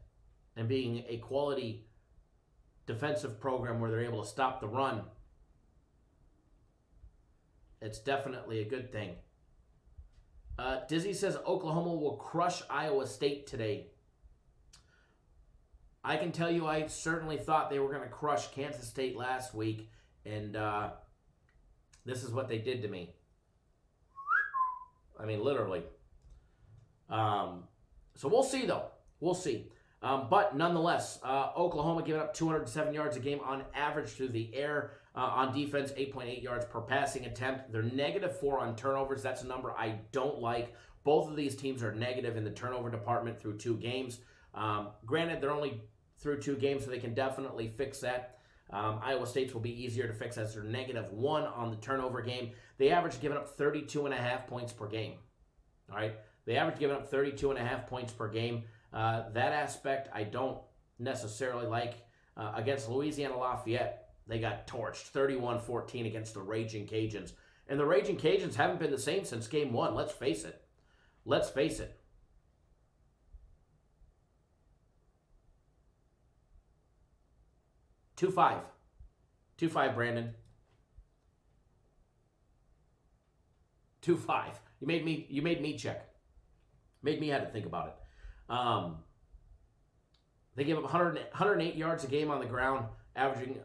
and being a quality defensive program where they're able to stop the run, it's definitely a good thing. Dizzy says Oklahoma will crush Iowa State today. I can tell you I certainly thought they were going to crush Kansas State last week, and this is what they did to me. I mean, literally. So we'll see, though. We'll see. But nonetheless, Oklahoma giving up 207 yards a game on average through the air. On defense, 8.8 yards per passing attempt. They're -4 on turnovers. That's a number I don't like. Both of these teams are negative in the turnover department through 2 games. Granted, they're only through 2 games, so they can definitely fix that. Iowa State's will be easier to fix as they're -1 on the turnover game. They average giving up 32.5 points per game. All right? They average giving up 32.5 points per game. That aspect I don't necessarily like. Against Louisiana Lafayette, they got torched 31-14 against the Raging Cajuns. And the Raging Cajuns haven't been the same since game 1. Let's face it. Let's face it. 2-5. 2-5, Brandon. 2-5. You made me check. Made me have to think about it. They give up 108 yards a game on the ground,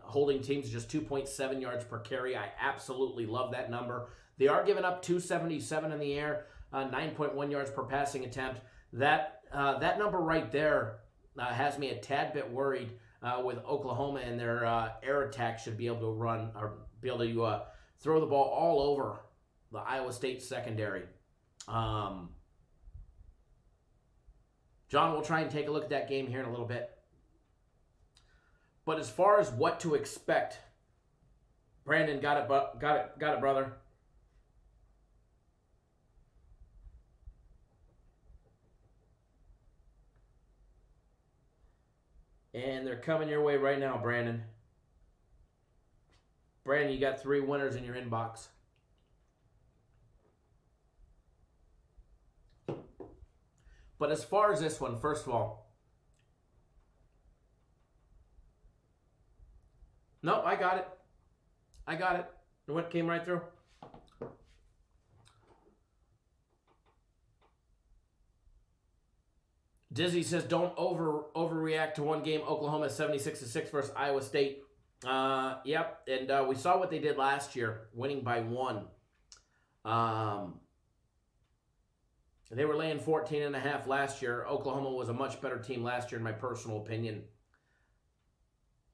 holding teams just 2.7 yards per carry. I absolutely love that number. They are giving up 277 in the air, 9.1 yards per passing attempt. That number right there has me a tad bit worried with Oklahoma, and their air attack should be able to run or be able to throw the ball all over the Iowa State secondary. John, we'll try and take a look at that game here in a little bit. But as far as what to expect, Brandon, got it, brother. And they're coming your way right now, Brandon. Brandon, you got 3 winners in your inbox. But as far as this one, first of all, no, I got it. What came right through? Dizzy says, don't overreact to one game. Oklahoma 76-6 versus Iowa State. Yep, and we saw what they did last year, winning by 1. They were laying 14.5 last year. Oklahoma was a much better team last year, in my personal opinion.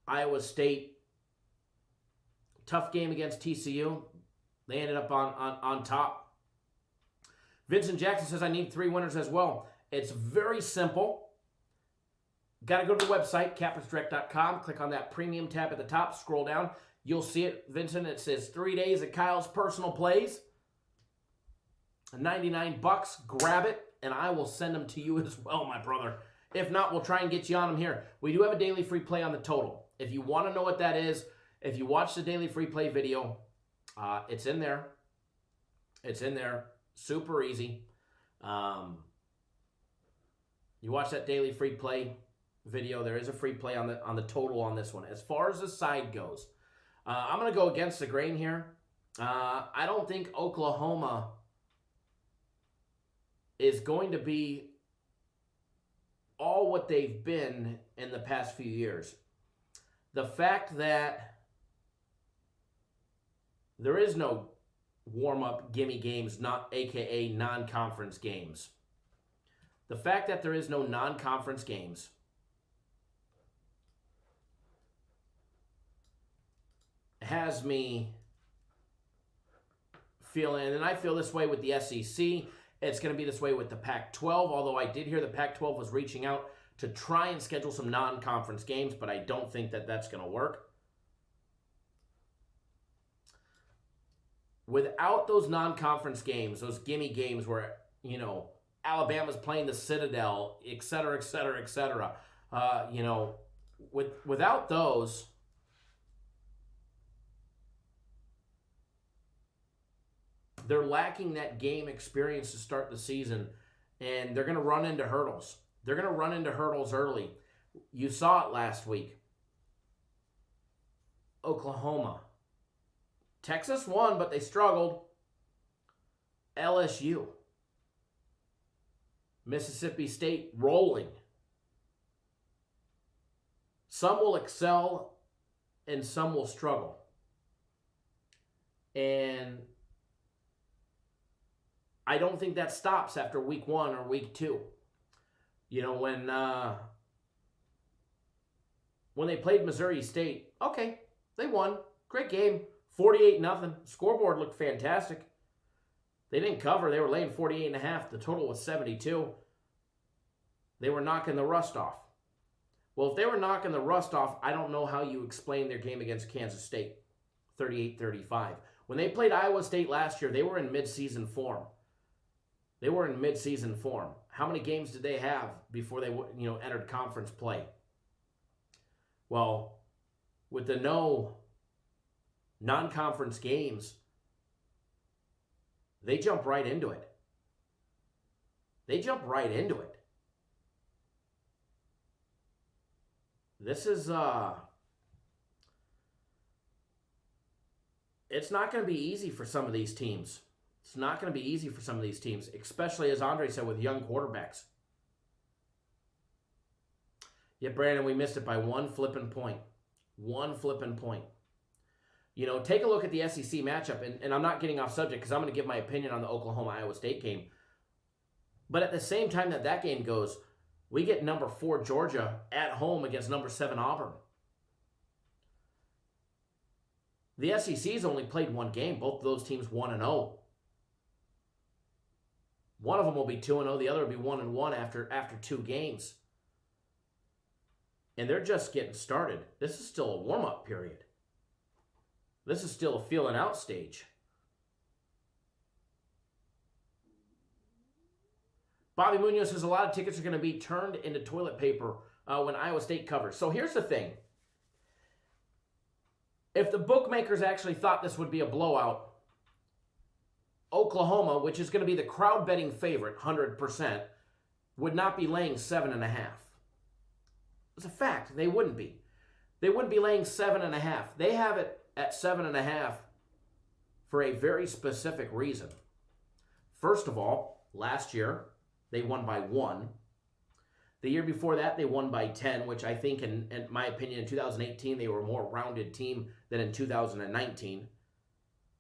Iowa State, tough game against TCU. They ended up on top. Vincent Jackson says, I need 3 winners as well. It's very simple. got to go to the website, cappersdirect.com. Click on that premium tab at the top. Scroll down. You'll see it, Vincent. It says 3 days of Kyle's personal plays. $99. Grab it, and I will send them to you as well, my brother. If not, we'll try and get you on them here. We do have a daily free play on the total. If you want to know what that is, if you watch the daily free play video, it's in there. It's in there. Super easy. You watch that daily free play video. There is a free play on the total on this one. As far as the side goes, I'm going to go against the grain here. I don't think Oklahoma is going to be all what they've been in the past few years. The fact that there is no warm-up gimme games, not AKA non-conference games. The fact that there is no non-conference games has me feeling, and I feel this way with the SEC. It's going to be this way with the Pac-12, although I did hear the Pac-12 was reaching out to try and schedule some non-conference games, but I don't think that that's going to work. Without those non-conference games, those gimme games where, Alabama's playing the Citadel, et cetera, et cetera, et cetera, without those, they're lacking that game experience to start the season, and they're going to run into hurdles. They're going to run into hurdles early. You saw it last week. Oklahoma. Texas won, but they struggled. LSU. Mississippi State rolling. Some will excel, and some will struggle. And I don't think that stops after week 1 or week 2. When they played Missouri State, okay, they won. Great game. 48-0. Scoreboard looked fantastic. They didn't cover. They were laying 48.5. The total was 72. They were knocking the rust off. Well, if they were knocking the rust off, I don't know how you explain their game against Kansas State, 38-35. When they played Iowa State last year, they were in midseason form. How many games did they have before they entered conference play? Well, with the no non-conference games, they jump right into it. This is, it's not going to be easy for some of these teams. Especially, as Andre said, with young quarterbacks. Yeah, Brandon, we missed it by one flipping point. Take a look at the SEC matchup, and I'm not getting off subject because I'm going to give my opinion on the Oklahoma-Iowa State game. But at the same time that game goes, we get number 4 Georgia at home against number 7 Auburn. The SEC's only played one game. Both of those teams 1-0. One of them will be 2-0. The other will be 1-1 after 2 games. And they're just getting started. This is still a warm-up period. This is still a feeling out stage. Bobby Munoz says a lot of tickets are going to be turned into toilet paper when Iowa State covers. So here's the thing. If the bookmakers actually thought this would be a blowout, Oklahoma, which is going to be the crowd betting favorite, 100%, would not be laying 7.5. It's a fact. They wouldn't be. They wouldn't be laying 7.5. They have it at 7.5 for a very specific reason. First of all, last year, they won by 1. The year before that, they won by 10, which I think, in my opinion, in 2018, they were a more rounded team than in 2019.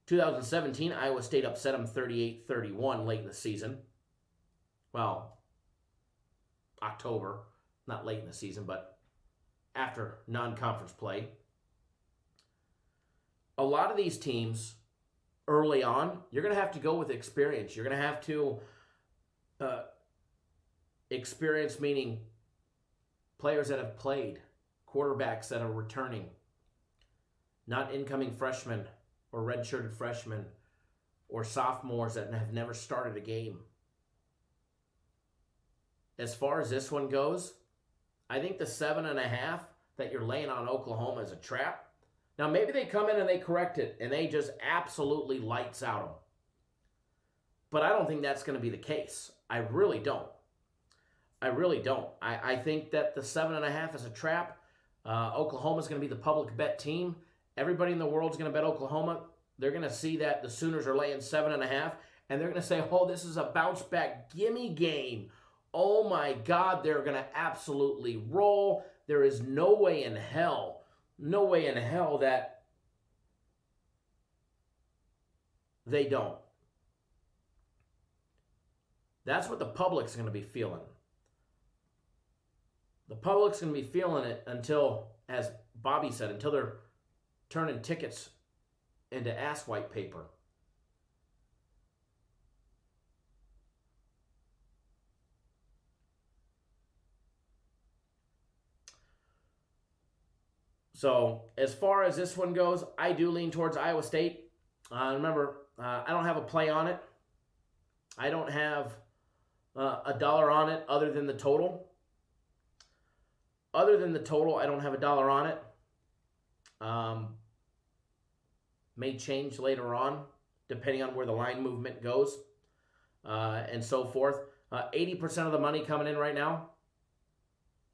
2017, Iowa State upset them 38-31 late in the season. Well, October, not late in the season, but after non-conference play. A lot of these teams, early on, you're going to have to go with experience. You're going to have to experience, meaning players that have played, quarterbacks that are returning, not incoming freshmen or redshirted freshmen or sophomores that have never started a game. As far as this one goes, I think the 7.5 that you're laying on Oklahoma is a trap. Now, maybe they come in and they correct it and they just absolutely lights out them. But I don't think that's going to be the case. I really don't. I think that the 7.5 is a trap. Oklahoma's going to be the public bet team. Everybody in the world's going to bet Oklahoma. They're going to see that the Sooners are laying 7.5, and they're going to say, oh, this is a bounce back gimme game. Oh my God, they're going to absolutely roll. There is no way in hell that they don't. That's what the public's going to be feeling. The public's going to be feeling it until, as Bobby said, until they're turning tickets into ass white paper. So, as far as this one goes, I do lean towards Iowa State. Remember, I don't have a play on it. I don't have $1 on it other than the total. Other than the total, I don't have $1 on it. May change later on, depending on where the line movement goes, and so forth. 80% of the money coming in right now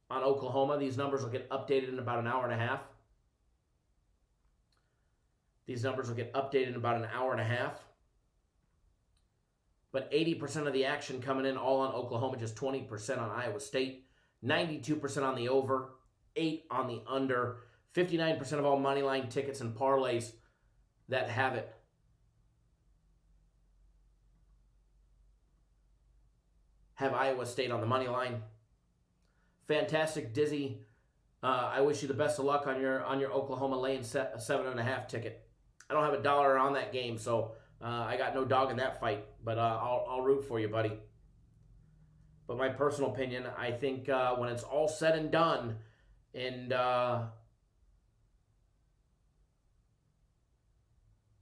on Oklahoma. These numbers will get updated in about an hour and a half. But 80% of the action coming in all on Oklahoma, just 20% on Iowa State. 92% on the over, 8 on the under. 59% of all money line tickets and parlays that have it have Iowa State on the money line. Fantastic, Dizzy. I wish you the best of luck on your Oklahoma laying 7.5 ticket. I don't have $1 on that game, so I got no dog in that fight. But I'll root for you, buddy. But my personal opinion, I think when it's all said and done, and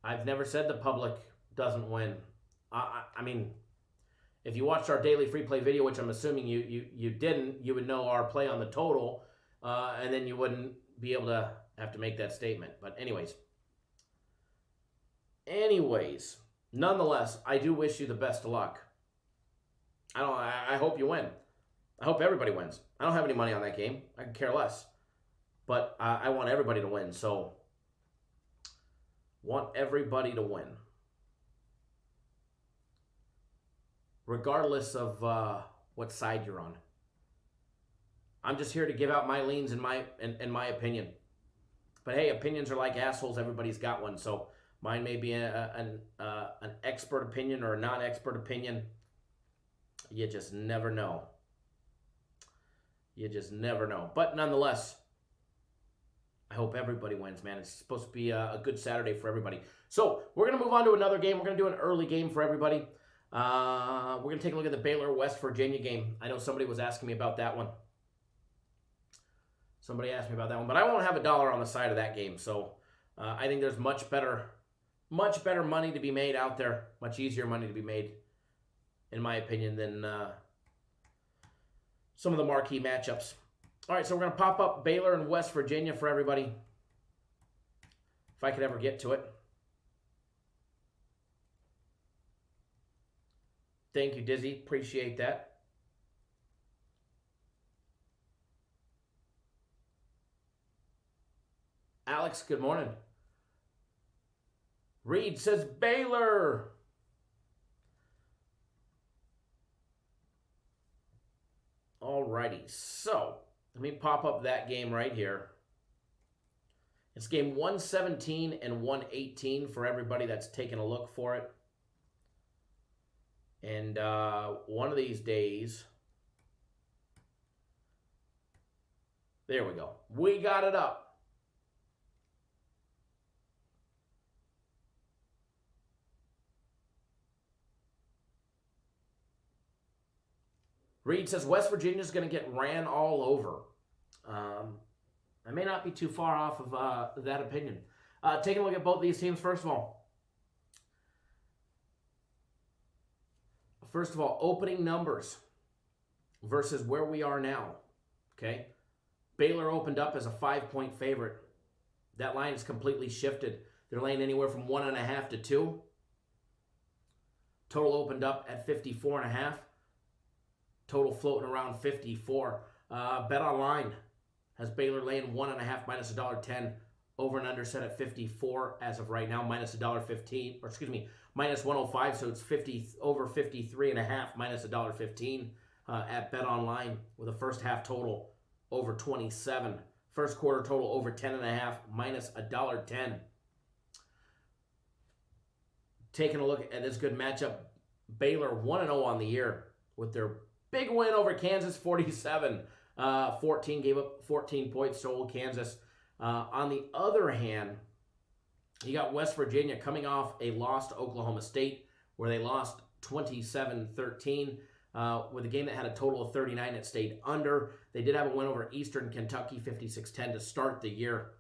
I've never said the public doesn't win. I mean, if you watched our daily free play video, which I'm assuming you didn't, you would know our play on the total, and then you wouldn't be able to have to make that statement. But anyways, nonetheless, I do wish you the best of luck. I hope you win. I hope everybody wins. I don't have any money on that game. I could care less. But I want everybody to win. So, want everybody to win. Regardless of what side you're on. I'm just here to give out my leans and my opinion. But hey, opinions are like assholes. Everybody's got one. So mine may be an expert opinion or a non-expert opinion. You just never know. But nonetheless, I hope everybody wins, man. It's supposed to be a good Saturday for everybody. So we're going to move on to another game. We're going to do an early game for everybody. We're going to take a look at the Baylor West Virginia game. I know somebody was asking me about that one. But I won't have $1 on the side of that game. So I think there's much better money to be made out there. Much easier money to be made, in my opinion, than some of the marquee matchups. All right, so we're going to pop up Baylor and West Virginia for everybody, if I could ever get to it. Thank you, Dizzy. Appreciate that. Alex, good morning. Reed says Baylor. Alrighty, so let me pop up that game right here. It's game 117 and 118 for everybody that's taking a look for it. And one of these days, there we go. We got it up. Reed says West Virginia's going to get ran all over. I may not be too far off of that opinion. Taking a look at both these teams, first of all, opening numbers versus where we are now. Okay, Baylor opened up as a 5-point favorite. That line is completely shifted. They're laying anywhere from 1.5 to 2. Total opened up at 54.5. Total floating around 54. Bet online has Baylor laying 1.5 minus $1.10. Over and under set at 54 as of right now, minus $1.15, or excuse me, minus 105. So it's 50 over 53.5 minus $1.15 at Bet Online with a first half total over 27. First quarter total over 10.5 minus $1.10. Taking a look at this good matchup, Baylor 1-0 on the year with their big win over Kansas, 47-14, gave up 14 points to old Kansas. On the other hand, you got West Virginia coming off a loss to Oklahoma State, where they lost 27-13 with a game that had a total of 39 that stayed under. They did have a win over Eastern Kentucky, 56-10 to start the year.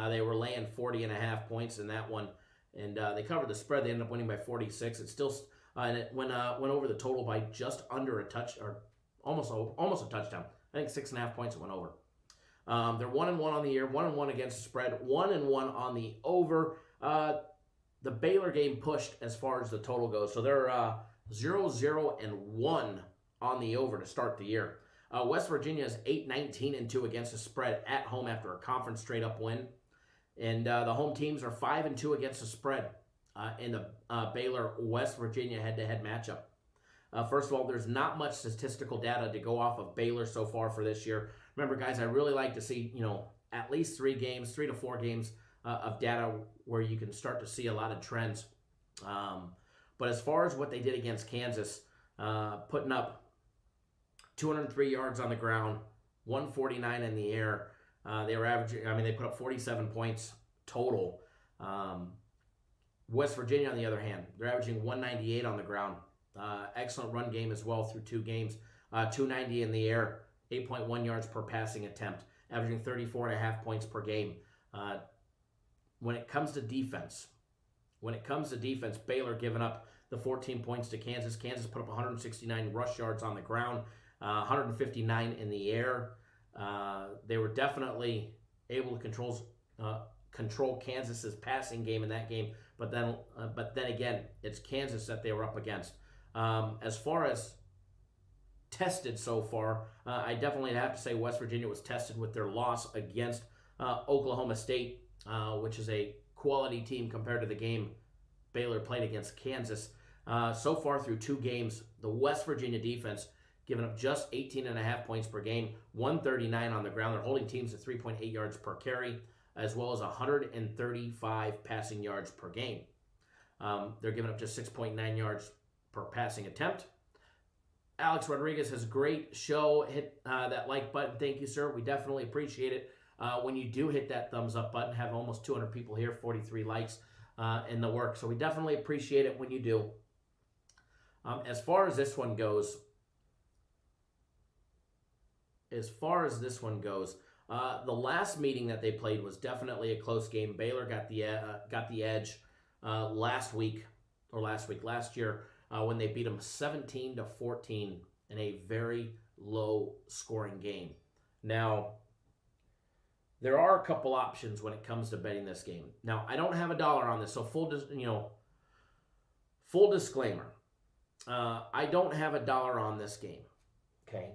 They were laying 40.5 points in that one, and they covered the spread. They ended up winning by 46. It still and it went over the total by just under a touch, or almost a touchdown. I think 6.5 points it went over. They're 1-1 on the year, 1-1 against the spread, 1-1 on the over. The Baylor game pushed as far as the total goes, so they're 0-0-1 on the over to start the year. West Virginia is 8-19-2 against the spread at home after a conference straight-up win, and the home teams are 5-2 against the spread in the Baylor-West Virginia head-to-head matchup. First of all, there's not much statistical data to go off of Baylor so far for this year. Remember, guys, I really like to see, at least 3 to 4 games of data where you can start to see a lot of trends. But as far as what they did against Kansas, putting up 203 yards on the ground, 149 in the air, they were averaging, they put up 47 points total. West Virginia, on the other hand, they're averaging 198 on the ground. Excellent run game as well through 2 games. 290 in the air, 8.1 yards per passing attempt, averaging 34.5 points per game. When it comes to defense, Baylor giving up the 14 points to Kansas. Kansas put up 169 rush yards on the ground, 159 in the air. They were definitely able to control Kansas's passing game in that game, but then again, it's Kansas that they were up against. As far as tested so far, I definitely have to say West Virginia was tested with their loss against Oklahoma State, which is a quality team compared to the game Baylor played against Kansas. So far through 2 games, the West Virginia defense giving up just 18.5 points per game, 139 on the ground. They're holding teams to 3.8 yards per carry, as well as 135 passing yards per game. They're giving up just 6.9 yards per passing attempt. Alex Rodriguez has a great show. Hit that like button. Thank you, sir. We definitely appreciate it. When you do hit that thumbs up button, have almost 200 people here, 43 likes in the work. So we definitely appreciate it when you do. As far as this one goes, the last meeting that they played was definitely a close game. Baylor got the edge last year when they beat them 17-14 in a very low scoring game. Now, there are a couple options when it comes to betting this game. Now, I don't have a dollar on this, so full disclaimer. I don't have a dollar on this game. Okay.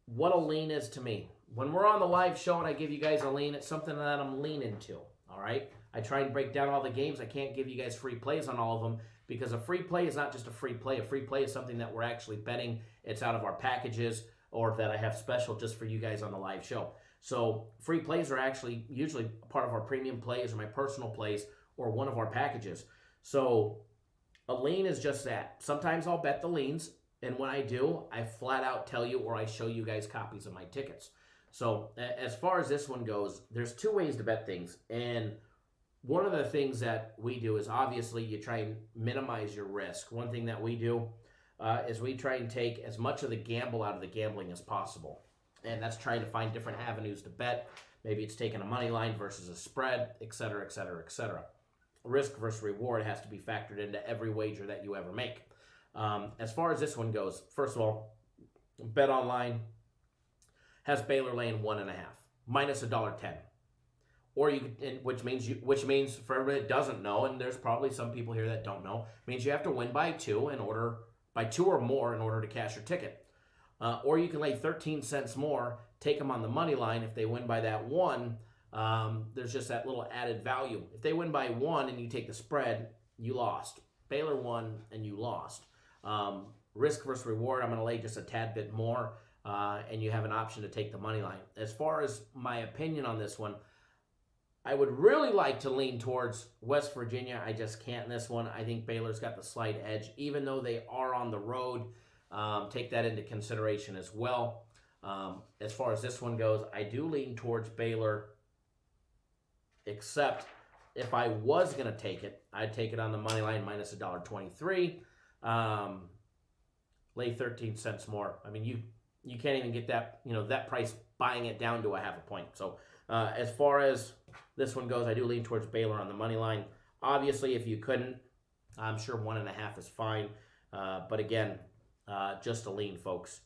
What a lean is to me. When we're on the live show and I give you guys a lean, it's something that I'm leaning to. All right. I try and break down all the games. I can't give you guys free plays on all of them because a free play is not just a free play. A free play is something that we're actually betting. It's out of our packages or that I have special just for you guys on the live show. So free plays are actually usually part of our premium plays or my personal plays or one of our packages. So a lean is just that. Sometimes I'll bet the leans, and when I do, I flat out tell you or I show you guys copies of my tickets. So as far as this one goes, there's 2 ways to bet things. And one of the things that we do is obviously you try and minimize your risk. One thing that we do is we try and take as much of the gamble out of the gambling as possible. And that's trying to find different avenues to bet. Maybe it's taking a money line versus a spread, et cetera, et cetera, et cetera. Risk versus reward has to be factored into every wager that you ever make. As far as this one goes, first of all, Bet Online has Baylor laying 1.5, minus $1.10. Or you could, which means for everybody that doesn't know, and there's probably some people here that don't know, means you have to win by two or more in order to cash your ticket. Or you can lay 13 cents more, take them on the money line. If they win by that one, there's just that little added value. If they win by one and you take the spread, you lost. Baylor won and you lost. Risk versus reward, I'm going to lay just a tad bit more, and you have an option to take the money line. As far as my opinion on this one, I would really like to lean towards West Virginia. I just can't in this one. I think Baylor's got the slight edge, even though they are on the road. Take that into consideration as well. As far as this one goes, I do lean towards Baylor, except if I was going to take it, I'd take it on the money line minus $1.23. Lay 13 cents more. I mean, you can't even get that, that price buying it down to a half a point. So as far as this one goes, I do lean towards Baylor on the money line. Obviously, if you couldn't, I'm sure 1.5 is fine. But again, just a lean, folks.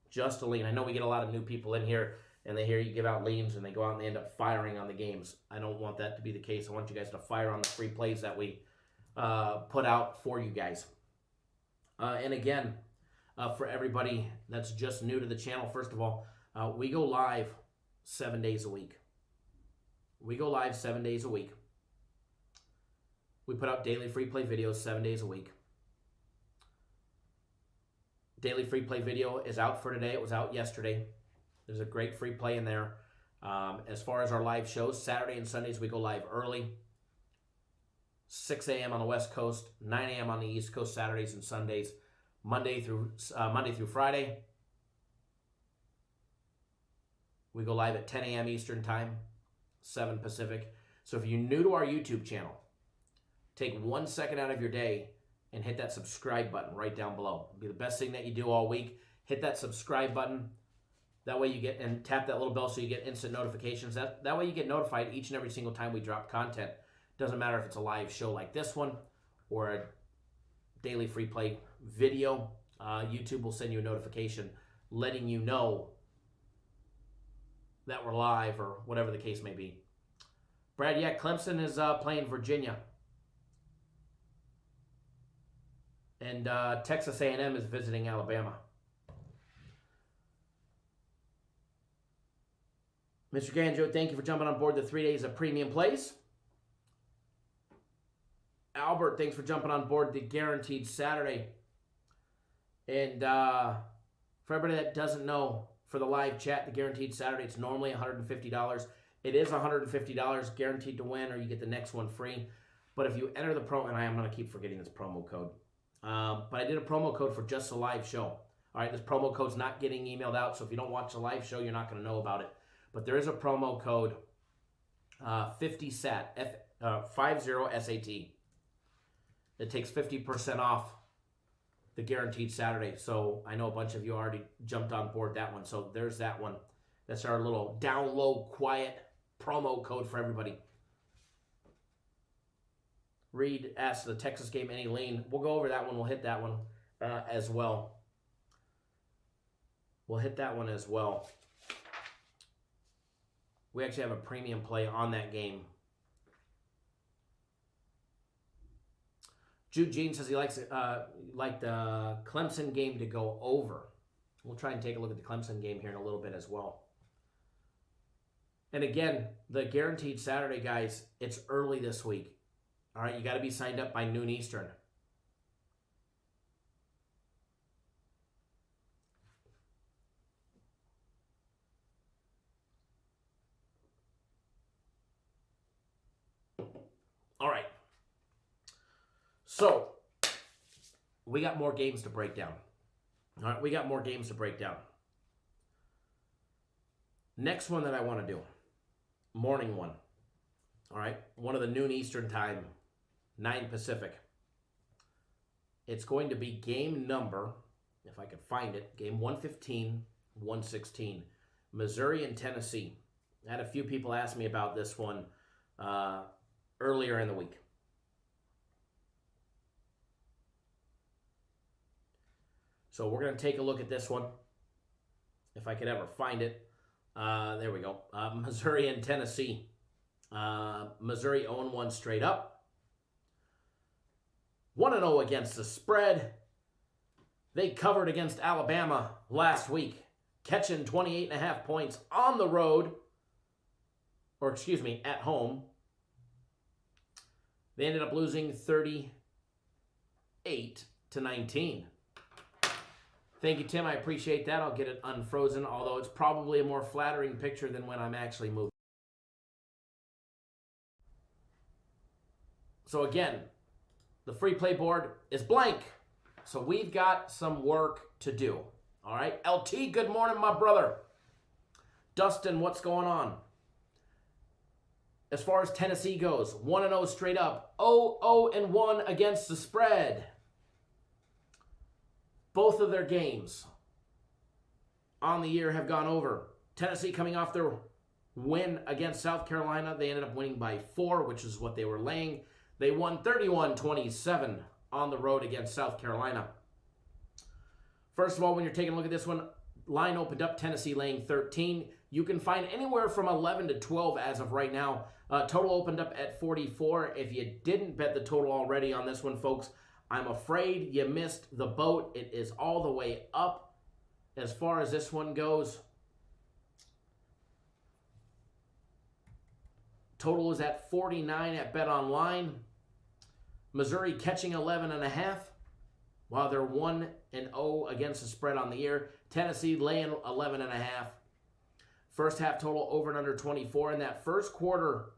Just a lean. I know we get a lot of new people in here, and they hear you give out leans, and they go out and they end up firing on the games. I don't want that to be the case. I want you guys to fire on the free plays that we put out for you guys. And again, for everybody that's just new to the channel, first of all, we go live 7 days a week. We go live 7 days a week. We put out daily free play videos 7 days a week. Daily free play video is out for today. It was out yesterday. There's a great free play in there. As far as our live shows, Saturday and Sundays we go live early. 6 a.m. on the West Coast, 9 a.m. on the East Coast, Saturdays and Sundays. Monday through Friday, we go live at 10 a.m. Eastern Time, 7 Pacific. So if you're new to our YouTube channel, take 1 second out of your day and hit that subscribe button right down below. It'll be the best thing that you do all week. Hit that subscribe button. That way you get, and tap that little bell so you get instant notifications. That way you get notified each and every single time we drop content. Doesn't matter if it's a live show like this one or a daily free play video. YouTube will send you a notification letting you know that we're live or whatever the case may be. Brad, yeah, Clemson is playing Virginia. And Texas A&M is visiting Alabama. Mr. Ganjo, thank you for jumping on board the 3 days of premium plays. Albert, thanks for jumping on board the Guaranteed Saturday. And for everybody that doesn't know, for the live chat, the Guaranteed Saturday, it's normally $150. It is $150 guaranteed to win, or you get the next one free. But if you enter the promo, and I am going to keep forgetting this promo code, but I did a promo code for just the live show. All right, this promo code's not getting emailed out, so if you don't watch the live show, you're not going to know about it. But there is a promo code, 50SAT, 50SAT. It takes 50% off the Guaranteed Saturday. So I know a bunch of you already jumped on board that one. So there's that one. That's our little down low, quiet promo code for everybody. Reed asks the Texas game any lean. We'll go over that one. We'll hit that one as well. We'll hit that one as well. We actually have a premium play on that game. Jude Jean says he likes like the Clemson game to go over. We'll try and take a look at the Clemson game here in a little bit as well. And again, the Guaranteed Saturday, guys, it's early this week. All right, you got to be signed up by noon Eastern. All right. So, we got more games to break down. All right, we got more games to break down. Next one that I want to do, morning one. All right, one of the noon Eastern time, 9 Pacific. It's going to be game number, if I could find it, game 115, 116. Missouri and Tennessee. I had a few people ask me about this one earlier in the week. So we're going to take a look at this one, if I could ever find it. There we go. Missouri and Tennessee. Missouri 0-1 straight up. 1-0 against the spread. They covered against Alabama last week, catching 28.5 points on the road, or excuse me, at home. They ended up losing 38-19. Thank you, Tim. I appreciate that. I'll get it unfrozen, although it's probably a more flattering picture than when I'm actually moving. So again, the free play board is blank. So we've got some work to do. All right. LT, good morning, my brother. Dustin, what's going on? As far as Tennessee goes, 1-0 straight up. 0-1 against the spread. Both of their games on the year have gone over. Tennessee coming off their win against South Carolina. They ended up winning by 4, which is what they were laying. They won 31-27 on the road against South Carolina. First of all, when you're taking a look at this one, line opened up Tennessee laying 13. You can find anywhere from 11 to 12 as of right now. Total opened up at 44. If you didn't bet the total already on this one, folks, I'm afraid you missed the boat. It is all the way up as far as this one goes. Total is at 49 at Bet Online. Missouri catching 11.5, while they're 1-0 against the spread on the year. Tennessee laying 11.5. First half total over and under 24, and that first quarter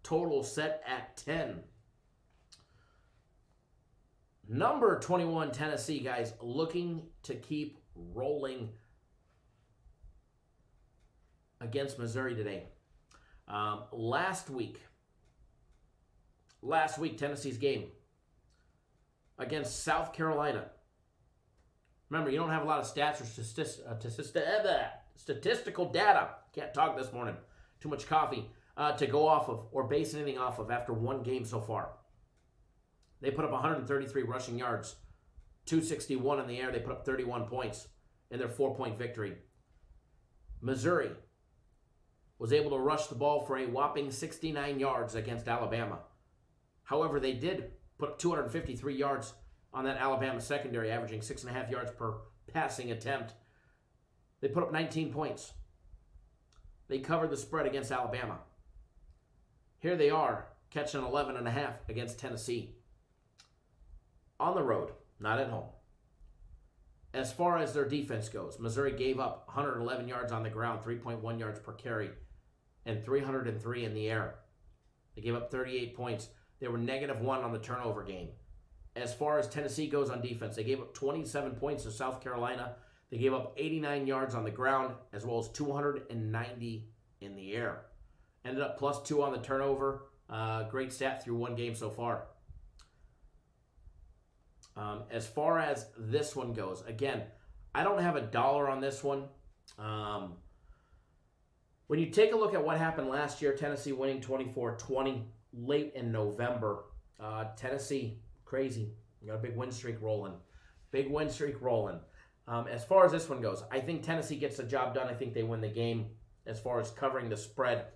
total set at 10. Number 21 Tennessee, guys, looking to keep rolling against Missouri today. Last week, Tennessee's game against South Carolina. Remember, you don't have a lot of stats or statistical data. Can't talk this morning. Too much coffee to go off of or base anything off of after one game so far. They put up 133 rushing yards, 261 in the air. They put up 31 points in their 4-point victory. Missouri was able to rush the ball for a whopping 69 yards against Alabama. However, they did put up 253 yards on that Alabama secondary, averaging 6.5 yards per passing attempt. They put up 19 points. They covered the spread against Alabama. Here they are, catching 11.5 against Tennessee. On the road, not at home. As far as their defense goes, Missouri gave up 111 yards on the ground, 3.1 yards per carry, and 303 in the air. They gave up 38 points. They were -1 on the turnover game. As far as Tennessee goes on defense, they gave up 27 points to South Carolina. They gave up 89 yards on the ground, as well as 290 in the air. Ended up +2 on the turnover. Great stat through one game so far. As far as this one goes, again, I don't have a dollar on this one. When you take a look at what happened last year, Tennessee winning 24-20 late in November. Tennessee, crazy. You got a big win streak rolling. As far as this one goes, I think Tennessee gets the job done. I think they win the game as far as covering the spread.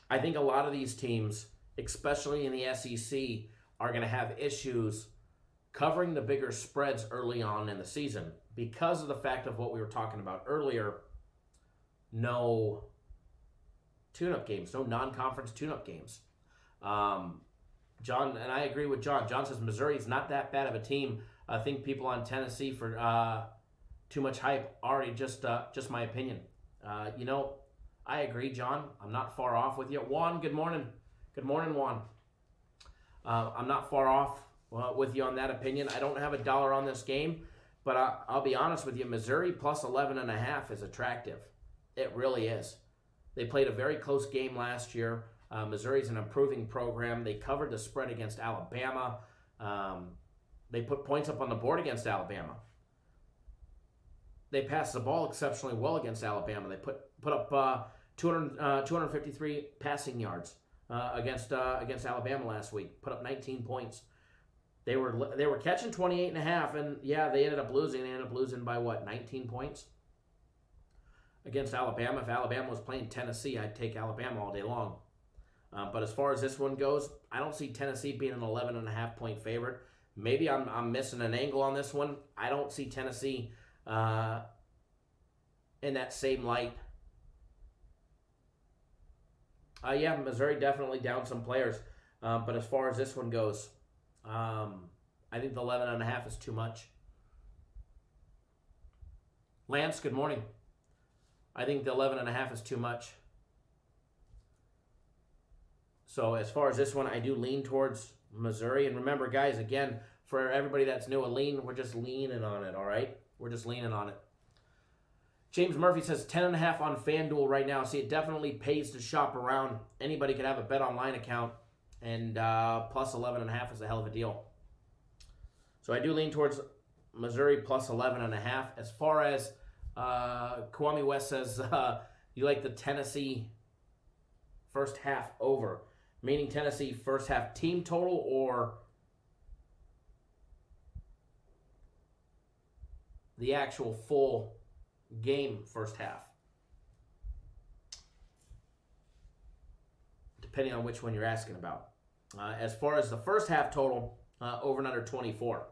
I think a lot of these teams, especially in the SEC, are going to have issues covering the bigger spreads early on in the season because of the fact of what we were talking about earlier. No tune-up games, no non-conference tune-up games. John, and I agree with John. John says Missouri is not that bad of a team. I think people on Tennessee for too much hype. Already just my opinion. I agree, John. I'm not far off with you. Juan, good morning. Good morning, Juan. I'm not far off with you on that opinion. I don't have a dollar on this game, but I'll be honest with you. Missouri plus 11.5 is attractive. It really is. They played a very close game last year. Missouri's an improving program. They covered the spread against Alabama. They put points up on the board against Alabama. they passed the ball exceptionally well against Alabama. They put up 253 passing yards against Alabama last week. Put up 19 points. They were catching 28.5, and yeah, they ended up losing. They ended up losing by what, 19 points against Alabama. If Alabama was playing Tennessee, I'd take Alabama all day long. But as far as this one goes, I don't see Tennessee being an 11.5 point favorite. Maybe I'm missing an angle on this one. I don't see Tennessee in that same light. Yeah, Missouri definitely down some players. But as far as this one goes, I think the 11.5 is too much. Lance, good morning. I think the 11.5 is too much. So as far as this one, I do lean towards Missouri. And remember, guys, again, for everybody that's new, we're just leaning on it, all right? We're just leaning on it. James Murphy says 10.5 on FanDuel right now. See, it definitely pays to shop around. Anybody could have a Bet Online account, and plus 11.5 is a hell of a deal. So I do lean towards Missouri plus 11.5. As far as Kwame West says, you like the Tennessee first half over, meaning Tennessee first half team total or the actual full game first half, depending on which one you're asking about. As far as the first half total, over and under 24.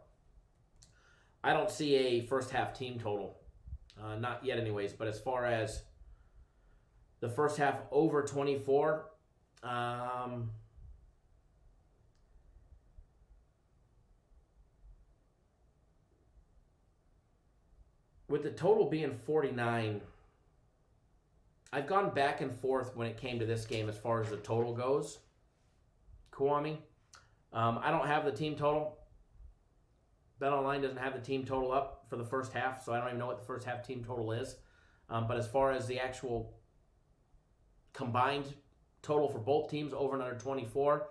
I don't see a first half team total, not yet anyways, but as far as the first half over 24, with the total being 49, I've gone back and forth when it came to this game as far as the total goes. Kwame, I don't have the team total. BetOnline doesn't have the team total up for the first half, so I don't even know what the first half team total is. But as far as the actual combined total for both teams, over and under 24,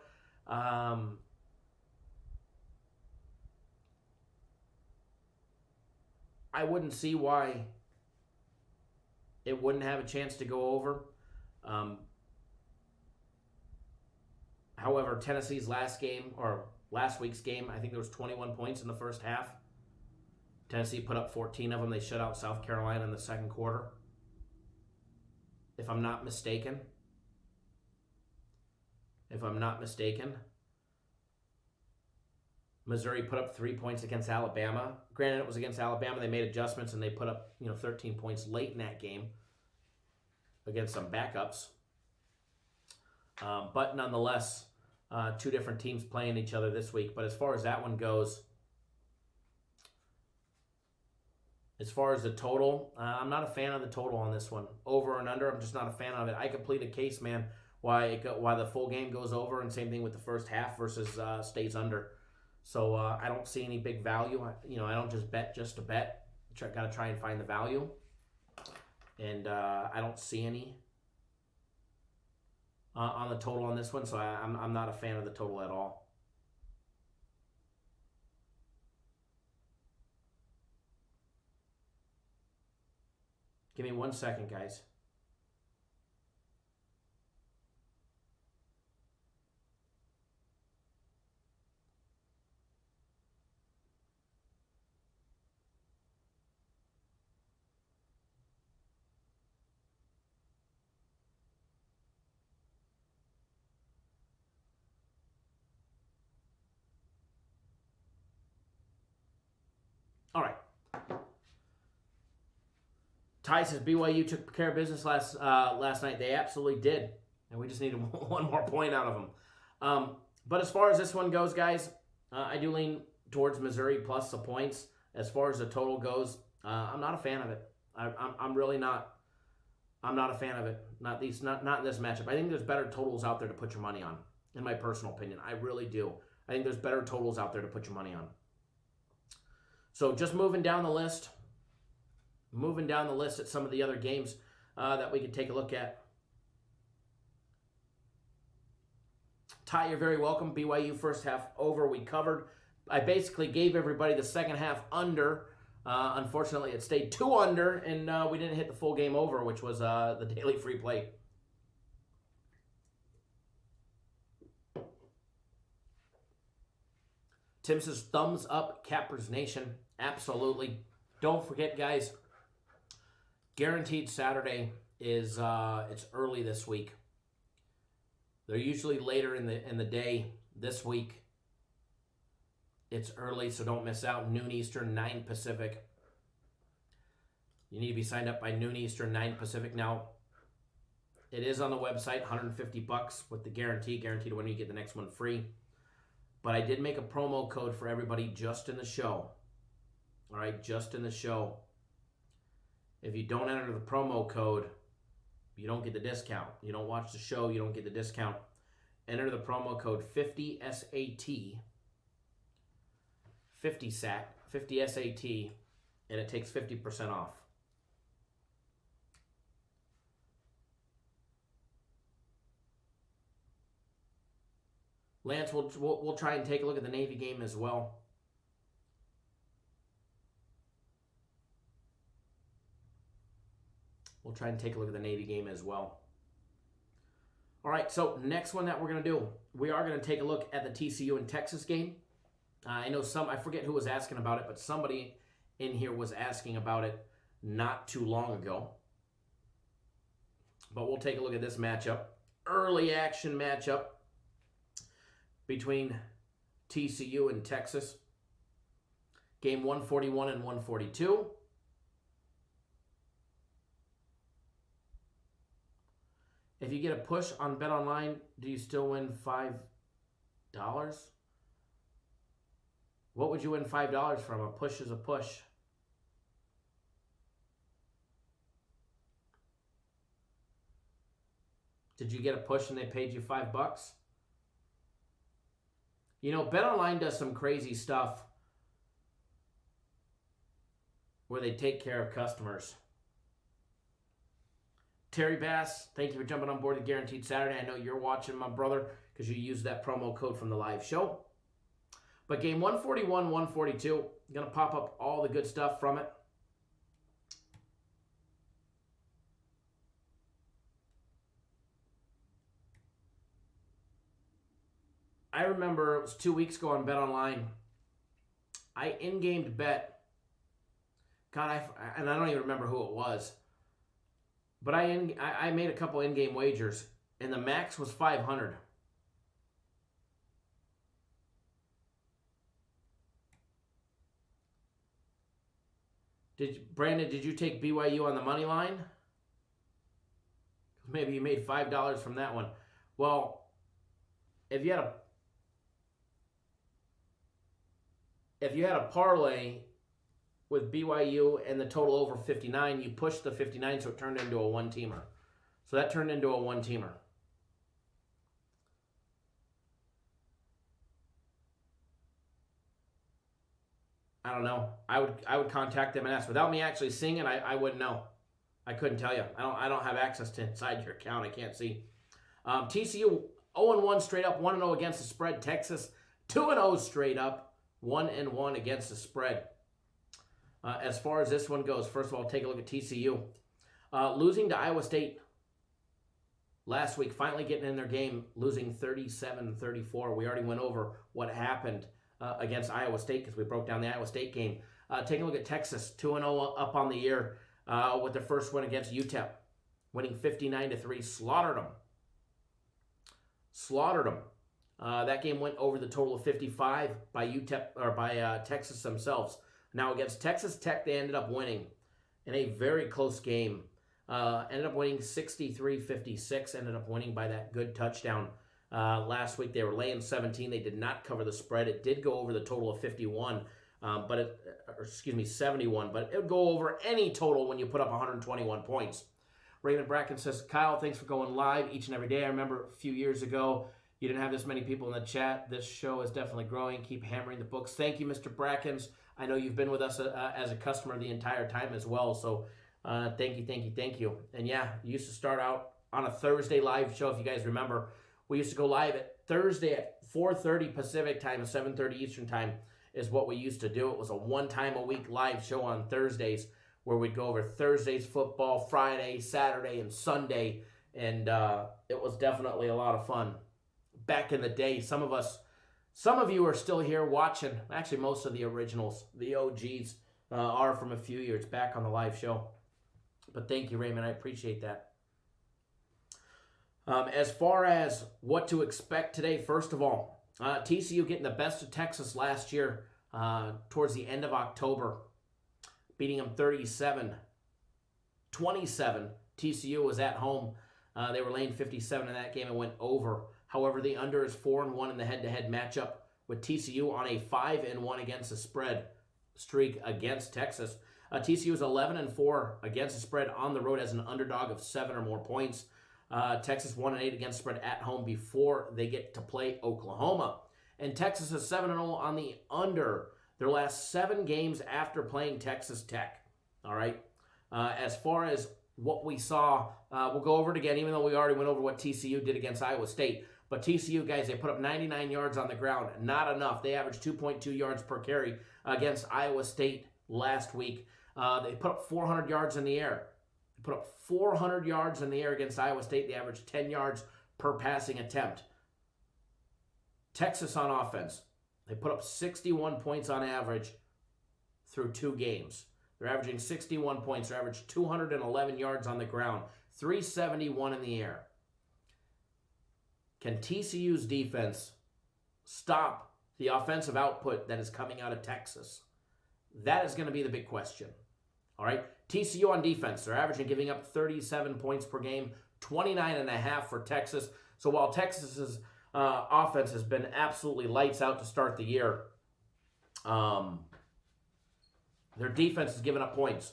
I wouldn't see why it wouldn't have a chance to go over. However, Tennessee's last week's game, I think there was 21 points in the first half. Tennessee put up 14 of them. They shut out South Carolina in the second quarter, if I'm not mistaken. Missouri put up 3 points against Alabama. Granted, it was against Alabama. They made adjustments, and they put up 13 points late in that game against some backups. But nonetheless, two different teams playing each other this week. But as far as that one goes, as far as the total, I'm not a fan of the total on this one. Over and under, I'm just not a fan of it. I could plead a case, man, why the full game goes over, and same thing with the first half versus stays under. So I don't see any big value. I don't just bet just to bet. Got to try and find the value. And I don't see any on the total on this one, so I'm not a fan of the total at all. Give me 1 second, guys. All right. Ty says BYU took care of business last night. They absolutely did, and we just needed one more point out of them. But as far as this one goes, guys, I do lean towards Missouri plus the points. As far as the total goes, I'm not a fan of it. I'm really not. I'm not a fan of it. Not in this matchup. I think there's better totals out there to put your money on, in my personal opinion. I really do. I think there's better totals out there to put your money on. So just moving down the list at some of the other games that we could take a look at. Ty, you're very welcome. BYU first half over, we covered. I basically gave everybody the second half under Unfortunately, it stayed 2 under, and we didn't hit the full game over, which was the daily free play. Tim says, thumbs up, Cappers Nation. Absolutely. Don't forget, guys, Guaranteed Saturday is it's early this week. They're usually later in the day. This week, it's early, so don't miss out. Noon Eastern, 9 Pacific. You need to be signed up by noon Eastern, 9 Pacific. Now, it is on the website, $150 with the guarantee. Guaranteed to win, you get the next one free. But I did make a promo code for everybody just in the show. All right, just in the show. If you don't enter the promo code, you don't get the discount. You don't watch the show, you don't get the discount. Enter the promo code 50SAT, 50SAT, and it takes 50% off. Lance, we'll try and take a look at the Navy game as well. We'll try and take a look at the Navy game as well. All right, so next one that we're going to do, we are going to take a look at the TCU and Texas game. I know I forget who was asking about it, but somebody in here was asking about it not too long ago. But we'll take a look at this matchup. Early action matchup between TCU and Texas. Game 141 and 142. If you get a push on BetOnline, do you still win $5? What would you win $5 from? A push is a push. Did you get a push and they paid you $5? You know, BetOnline does some crazy stuff where they take care of customers. Terry Bass, thank you for jumping on board the Guaranteed Saturday. I know you're watching, my brother, because you used that promo code from the live show. But game 141, 142, going to pop up all the good stuff from it. I remember it was 2 weeks ago on BetOnline. I in-gamed bet. God, and I don't even remember who it was. But I made a couple in-game wagers, and the max was 500. Brandon, did you take BYU on the money line? Maybe you made $5 from that one. Well, if you had a parlay with BYU and the total over 59, you pushed the 59, so it turned into a one-teamer. So that turned into a one-teamer. I don't know. I would contact them and ask. Without me actually seeing it, I wouldn't know. I couldn't tell you. I don't have access to inside your account. I can't see. TCU 0-1 straight up, 1-0 against the spread. Texas 2-0 straight up, 1-1 against the spread. As far as this one goes, first of all, take a look at TCU. Losing to Iowa State last week, finally getting in their game, losing 37-34. We already went over what happened against Iowa State because we broke down the Iowa State game. Take a look at Texas, 2-0 up on the year with their first win against UTEP, winning 59-3, slaughtered them. That game went over the total of 55 by UTEP or by Texas themselves. Now against Texas Tech, they ended up winning in a very close game. Ended up winning 63-56. Ended up winning by that good touchdown. Last week they were laying 17. They did not cover the spread. It did go over the total of 71, 71. But it would go over any total when you put up 121 points. Raymond Bracken says, Kyle, thanks for going live each and every day. I remember a few years ago, you didn't have this many people in the chat. This show is definitely growing. Keep hammering the books. Thank you, Mr. Brackens. I know you've been with us as a customer the entire time as well. So thank you. And yeah, you used to start out on a Thursday live show, if you guys remember. We used to go live at Thursday at 4:30 Pacific time and 7:30 Eastern time. is what we used to do. It was a one-time-a-week live show on Thursdays where we'd go over Thursday's football, Friday, Saturday, and Sunday, and it was definitely a lot of fun. Back in the day, some of you are still here watching. Actually, most of the originals, the OGs, are from a few years back on the live show. But thank you, Raymond. I appreciate that. As far as what to expect today, first of all, TCU getting the best of Texas last year towards the end of October, beating them 37-27. TCU was at home. They were laying 57 in that game and went over. However, the under is 4-1 in the head-to-head matchup with TCU on a 5-1 against the spread streak against Texas. TCU is 11-4 against the spread on the road as an underdog of 7 or more points. Texas 1-8 against the spread at home before they get to play Oklahoma. And Texas is 7-0 on the under their last 7 games after playing Texas Tech. All right. As far as what we saw, we'll go over it again, even though we already went over what TCU did against Iowa State. But TCU, guys, they put up 99 yards on the ground. Not enough. They averaged 2.2 yards per carry against Iowa State last week. They put up 400 yards in the air. They put up 400 yards in the air against Iowa State. They averaged 10 yards per passing attempt. Texas on offense, they put up 61 points on average through 2 games. They're averaging 61 points. They're averaging 211 yards on the ground, 371 in the air. Can TCU's defense stop the offensive output that is coming out of Texas? That is going to be the big question. All right, TCU on defense, they're averaging giving up 37 points per game, 29.5 for Texas. So while Texas's offense has been absolutely lights out to start the year, their defense is giving up points,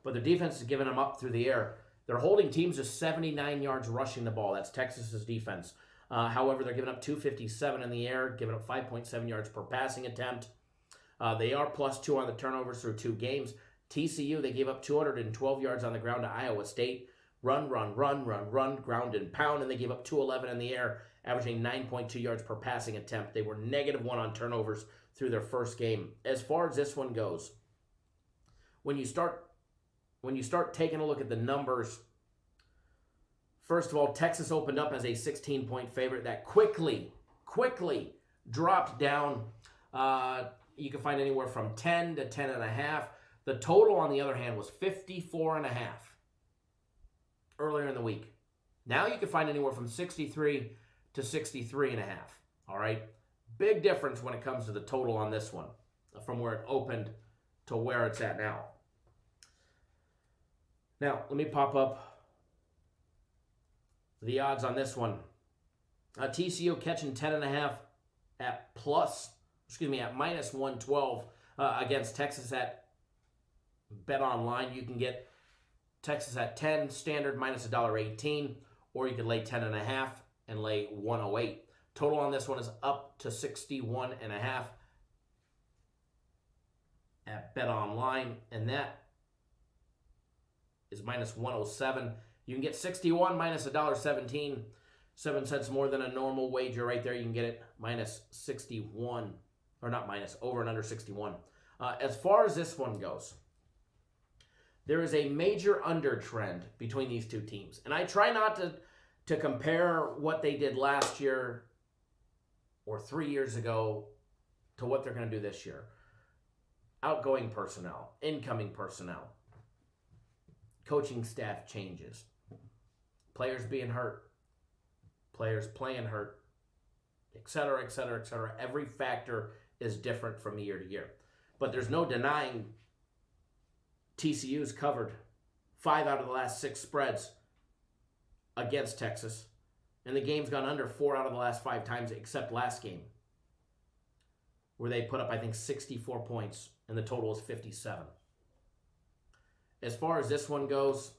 but their defense is giving them up through the air. They're holding teams to 79 yards rushing the ball. That's Texas's defense. However, they're giving up 257 in the air, giving up 5.7 yards per passing attempt. They are +2 on the turnovers through 2 games. TCU, they gave up 212 yards on the ground to Iowa State. Run, ground and pound, and they gave up 211 in the air, averaging 9.2 yards per passing attempt. They were -1 on turnovers through their first game. As far as this one goes, when you start taking a look at the numbers, first of all, Texas opened up as a 16-point favorite that quickly dropped down. You can find anywhere from 10 to 10.5. The total, on the other hand, was 54.5 earlier in the week. Now you can find anywhere from 63 to 63.5. All right? Big difference when it comes to the total on this one from where it opened to where it's at now. Now, let me pop up the odds on this one. TCU catching 10.5 at -112 against Texas at Bet Online. You can get Texas at 10 standard -$1.18, or you could lay 10.5 and lay 108. Total on this one is up to 61.5 at Bet Online, and that is -107. You can get 61 -$1.17, 7 cents more than a normal wager right there. You can get it -61, or not minus, over and under 61. As far as this one goes, there is a major under trend between these two teams. And I try not to compare what they did last year or 3 years ago to what they're going to do this year. Outgoing personnel, incoming personnel, coaching staff changes, players being hurt, players playing hurt, etc., etc., etc. Every factor is different from year to year. But there's no denying TCU's covered 5 out of the last 6 spreads against Texas. And the game's gone under 4 out of the last 5 times, except last game, where they put up, I think, 64 points, and the total is 57. As far as this one goes,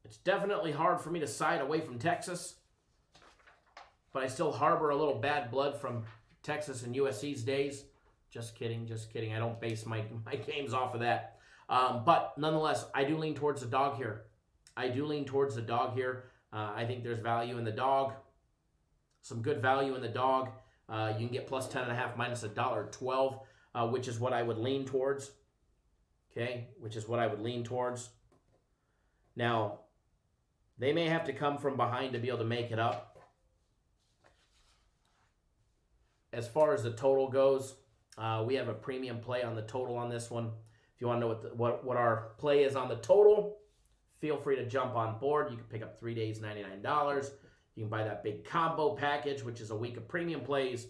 it's definitely hard for me to side away from Texas, but I still harbor a little bad blood from Texas and USC's days. Just kidding. I don't base my games off of that. But nonetheless, I do lean towards the dog here. I think there's value in the dog. Some good value in the dog. You can get plus 10.5 minus $1.12, which is what I would lean towards. Okay, which is what I would lean towards. Now, they may have to come from behind to be able to make it up. As far as the total goes, we have a premium play on the total on this one. If you want to know what our play is on the total, feel free to jump on board. You can pick up 3 days, $99. You can buy that big combo package, which is a week of premium plays,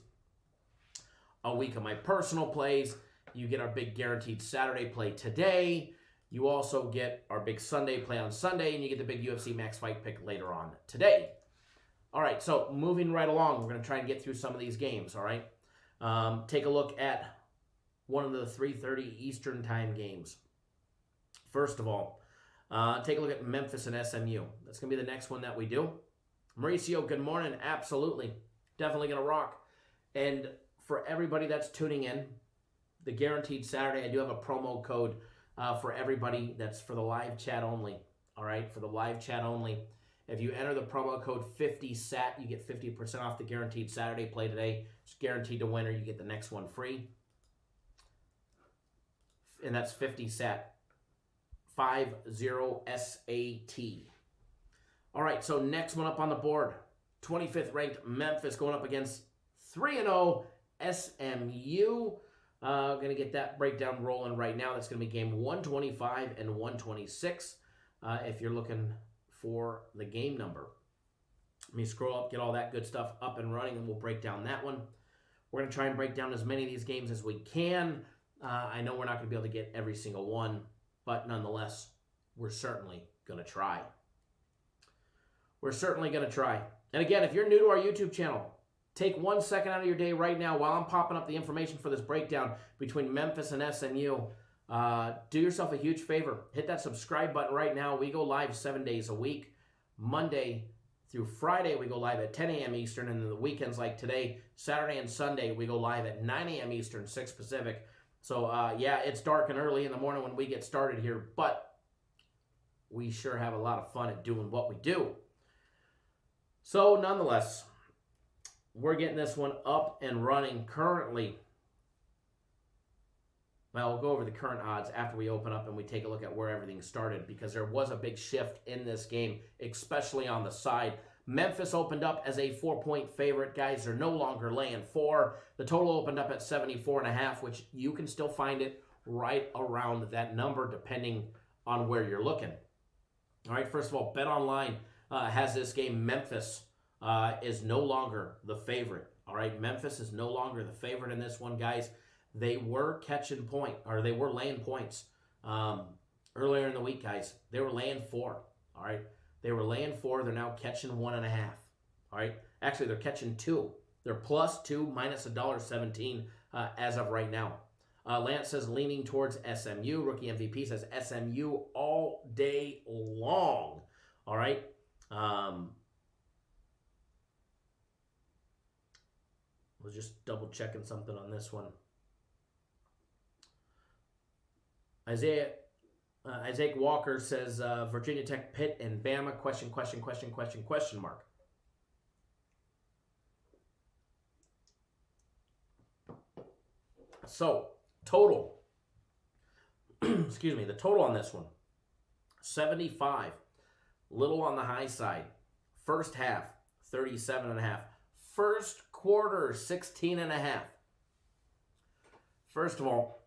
a week of my personal plays. You get our big guaranteed Saturday play today. You also get our big Sunday play on Sunday, and you get the big UFC Max Fight pick later on today. All right, so moving right along, we're going to try and get through some of these games, all right? Take a look at one of the 3:30 Eastern time games. First of all, take a look at Memphis and SMU. That's going to be the next one that we do. Mauricio, good morning. Absolutely. Definitely going to rock. And for everybody that's tuning in, the guaranteed Saturday, I do have a promo code for everybody that's for the live chat only. All right, for the live chat only. If you enter the promo code 50SAT, you get 50% off the guaranteed Saturday play today. It's guaranteed to win, or you get the next one free. And that's 50SAT. 50SAT. All right, so next one up on the board. 25th ranked Memphis going up against 3-0 SMU. Going to get that breakdown rolling right now. That's going to be game 125 and 126 if you're looking for the game number. Let me scroll up, get all that good stuff up and running, and we'll break down that one. We're going to try and break down as many of these games as we can. I know we're not going to be able to get every single one, but nonetheless, we're certainly going to try. We're certainly going to try. And again, if you're new to our YouTube channel, take 1 second out of your day right now while I'm popping up the information for this breakdown between Memphis and SMU. Do yourself a huge favor. Hit that subscribe button right now. We go live 7 days a week. Monday through Friday, we go live at 10 a.m. Eastern. And then the weekends like today, Saturday and Sunday, we go live at 9 a.m. Eastern, 6 Pacific. So, yeah, it's dark and early in the morning when we get started here. But we sure have a lot of fun at doing what we do. So, nonetheless, we're getting this one up and running currently. Well, we'll go over the current odds after we open up and we take a look at where everything started, because there was a big shift in this game, especially on the side. Memphis opened up as a 4-point favorite. Guys, they're no longer laying 4. The total opened up at 74.5, which you can still find it right around that number depending on where you're looking. All right, first of all, BetOnline has this game. Memphis is no longer the favorite. All right, Memphis is no longer the favorite in this one, guys. They were catching point, or they were laying points earlier in the week, guys. They were laying 4. All right, they were laying 4. They're now catching 1.5. All right, actually they're catching 2. They're +2 minus $1.17 as of right now. Lance says leaning towards SMU. Rookie MVP says SMU all day long. All right. We're just double checking something on this one. Isaiah Walker says Virginia Tech, Pitt, and Bama, question mark. So, total. Excuse me, the total on this one, 75. Little on the high side. First half, 37.5. First quarter, 16.5. First of all,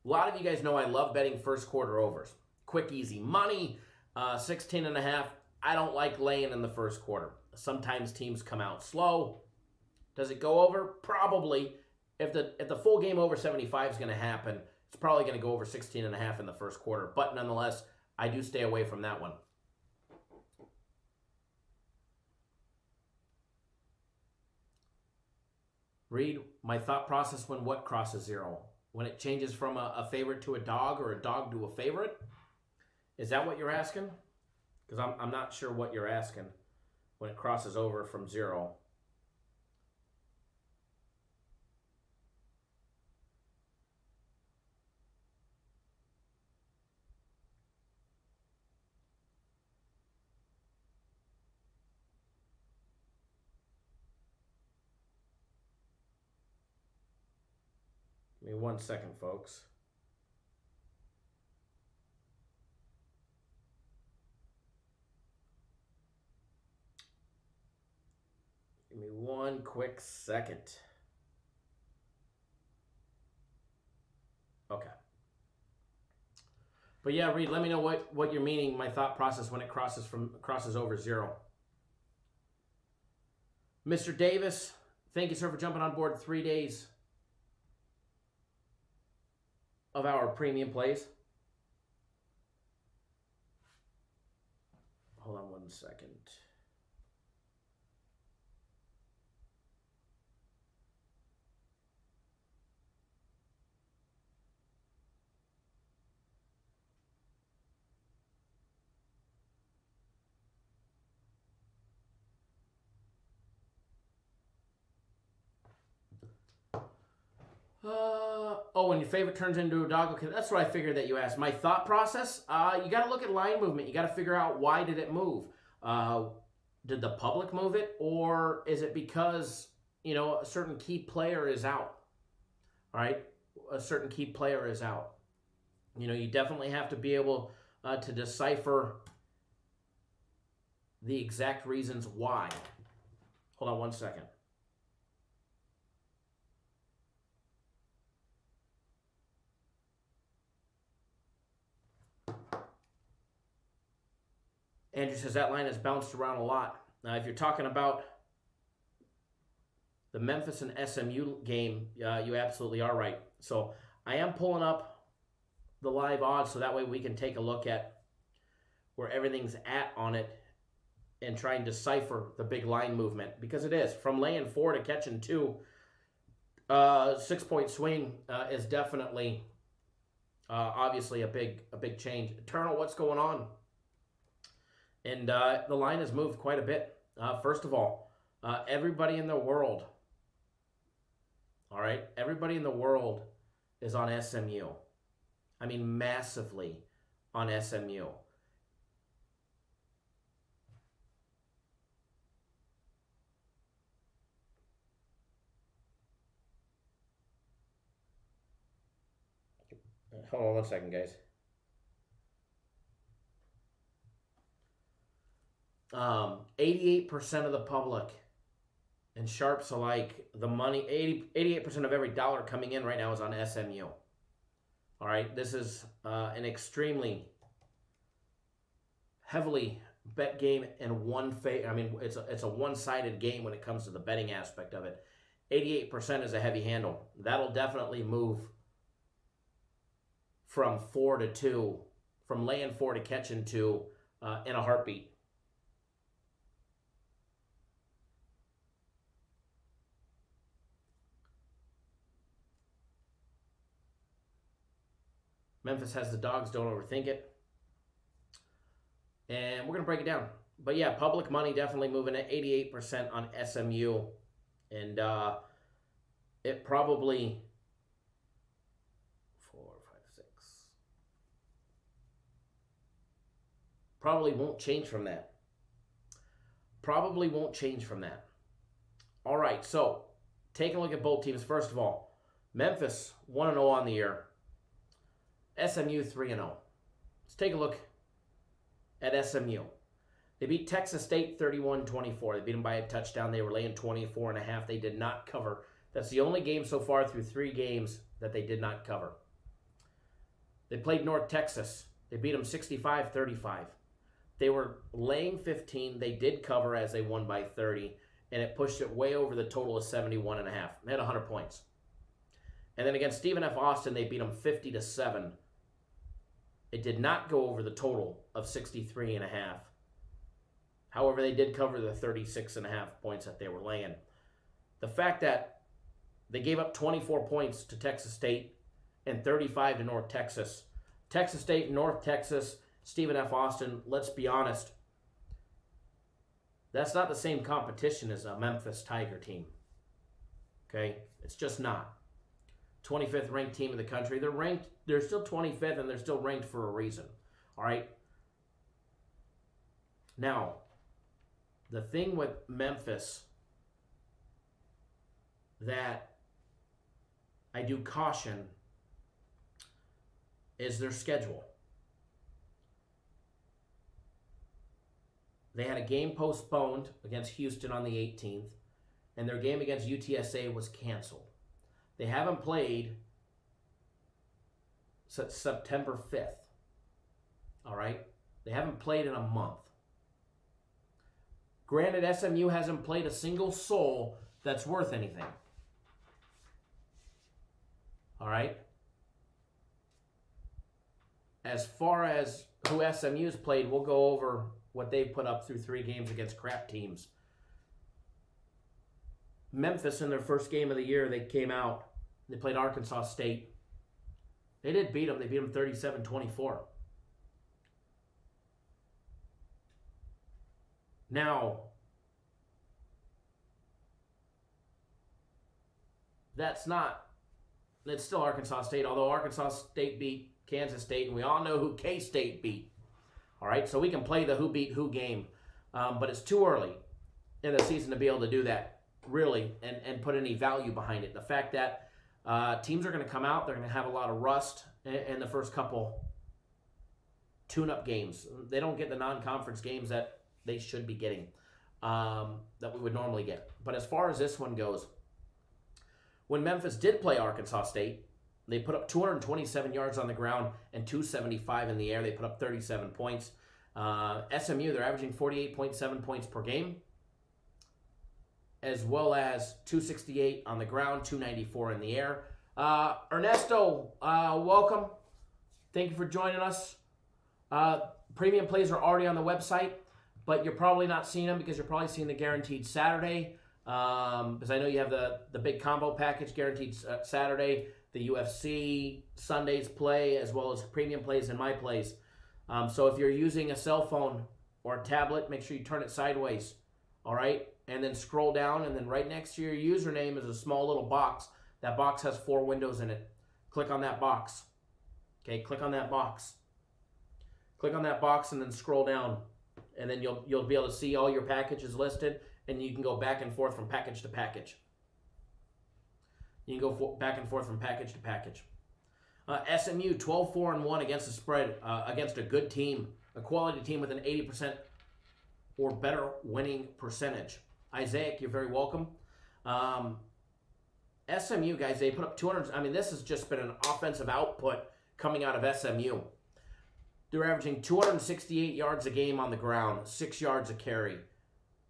a lot of you guys know I love betting first quarter overs. Quick, easy money. 16.5. I don't like laying in the first quarter. Sometimes teams come out slow. Does it go over? Probably. If the full game over 75 is going to happen, it's probably going to go over 16.5 in the first quarter. But nonetheless, I do stay away from that one. Read my thought process when what crosses 0? When it changes from a favorite to a dog, or a dog to a favorite? Is that what you're asking? Because I'm not sure what you're asking when it crosses over from 0. Give me 1 second, folks. Give me 1 quick second. Okay. But yeah, Reed, let me know what you're meaning, my thought process when it crosses over 0. Mr. Davis, thank you, sir, for jumping on board 3 days of our premium plays. Hold on 1 second. When your favorite turns into a dog. Okay, that's what I figured that you asked. My thought process, you got to look at line movement. You got to figure out, why did it move? Did the public move it? Or is it because, a certain key player is out? All right? A certain key player is out. You definitely have to be able to decipher the exact reasons why. Hold on 1 second. Andrew says that line has bounced around a lot. Now, if you're talking about the Memphis and SMU game, you absolutely are right. So I am pulling up the live odds so that way we can take a look at where everything's at on it and try and decipher the big line movement, because it is. From laying 4 to catching 2, 6-point swing is definitely, obviously, a big change. Eternal, what's going on? And the line has moved quite a bit. First of all, everybody in the world, all right, everybody in the world is on SMU. I mean, massively on SMU. Hold on 1 second, guys. 88% of the public and sharps alike, the money, 88% of every dollar coming in right now is on SMU. All right, this is an extremely heavily bet game and it's a one-sided game when it comes to the betting aspect of it. 88% is a heavy handle. That'll definitely move from 4 to 2, from laying 4 to catching 2 in a heartbeat. Memphis has the dogs, don't overthink it. And we're going to break it down. But yeah, public money definitely moving at 88% on SMU. And it probably, 4, 5, 6, probably won't change from that. Probably won't change from that. All right, so taking a look at both teams. First of all, Memphis 1-0 on the year. SMU 3-0. Let's take a look at SMU. They beat Texas State 31-24. They beat them by a touchdown. They were laying 24.5. They did not cover. That's the only game so far through 3 games that they did not cover. They played North Texas. They beat them 65-35. They were laying 15. They did cover as they won by 30, and it pushed it way over the total of 71.5. They had 100 points. And then against Stephen F. Austin, they beat them 50-7. It did not go over the total of 63.5. However, they did cover the 36.5 points that they were laying. The fact that they gave up 24 points to Texas State and 35 to North Texas. Texas State, North Texas, Stephen F. Austin, let's be honest, that's not the same competition as a Memphis Tiger team. Okay? It's just not. 25th ranked team in the country. They're still 25th, and they're still ranked for a reason. All right? Now, the thing with Memphis that I do caution is their schedule. They had a game postponed against Houston on the 18th, and their game against UTSA was canceled. They haven't played since September 5th. All right? They haven't played in a month. Granted, SMU hasn't played a single soul that's worth anything. All right? As far as who SMU's played, we'll go over what they've put up through 3 games against crap teams. Memphis, in their first game of the year, they came out. They played Arkansas State. They did beat them. They beat them 37-24. Now, it's still Arkansas State, although Arkansas State beat Kansas State, and we all know who K-State beat. All right, so we can play the who beat who game, but it's too early in the season to be able to do that, really, and put any value behind it. The fact that teams are going to come out, they're going to have a lot of rust in the first couple tune-up games. They don't get the non-conference games that they should be getting, that we would normally get. But as far as this one goes, when Memphis did play Arkansas State, they put up 227 yards on the ground and 275 in the air. They put up 37 points. SMU, they're averaging 48.7 points per game, as well as 268 on the ground, 294 in the air. Ernesto, welcome. Thank you for joining us. Premium plays are already on the website, but you're probably not seeing them because you're probably seeing the guaranteed Saturday. Because I know you have the big combo package guaranteed Saturday, the UFC Sundays play, as well as premium plays and my plays. So if you're using a cell phone or a tablet, make sure you turn it sideways, all right? And then scroll down, and then right next to your username is a small little box. That box has 4 windows in it. Click on that box. Okay, click on that box. Click on that box and then scroll down. And then you'll be able to see all your packages listed, and you can go back and forth from package to package. You can go back and forth from package to package. SMU 12-4-1 against the spread, against a good team, a quality team with an 80% or better winning percentage. Isaiah, you're very welcome. SMU, guys, they put up 200. I mean, this has just been an offensive output coming out of SMU. They're averaging 268 yards a game on the ground, 6 yards a carry,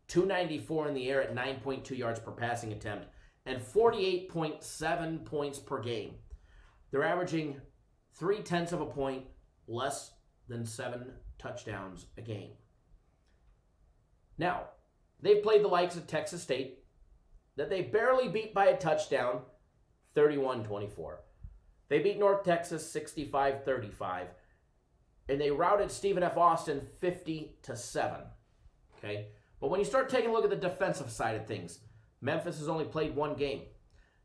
294 in the air at 9.2 yards per passing attempt, and 48.7 points per game. They're averaging 0.3 of a point, less than 7 touchdowns a game. Now, they've played the likes of Texas State, that they barely beat by a touchdown, 31-24. They beat North Texas 65-35. And they routed Stephen F. Austin 50-7. Okay? But when you start taking a look at the defensive side of things, Memphis has only played 1 game.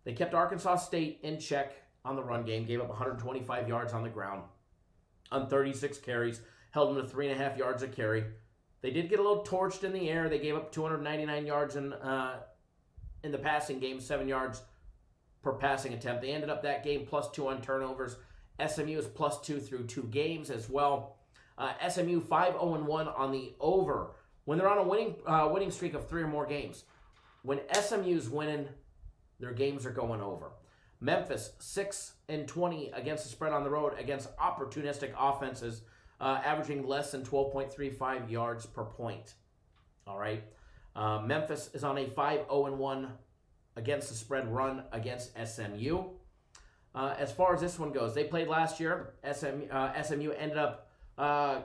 They kept Arkansas State in check on the run game, gave up 125 yards on the ground on 36 carries, held them to 3.5 yards a carry. They did get a little torched in the air. They gave up 299 yards in the passing game, 7 yards per passing attempt. They ended up that game +2 on turnovers. SMU is +2 through 2 games as well. SMU 5-0-1 on the over when they're on a winning streak of 3 or more games. When SMU's winning, their games are going over. Memphis 6-20 against the spread on the road against opportunistic offenses, averaging less than 12.35 yards per point. All right. Memphis is on a 5-0-1 against the spread run against SMU. As far as this one goes, they played last year. SMU ended up, I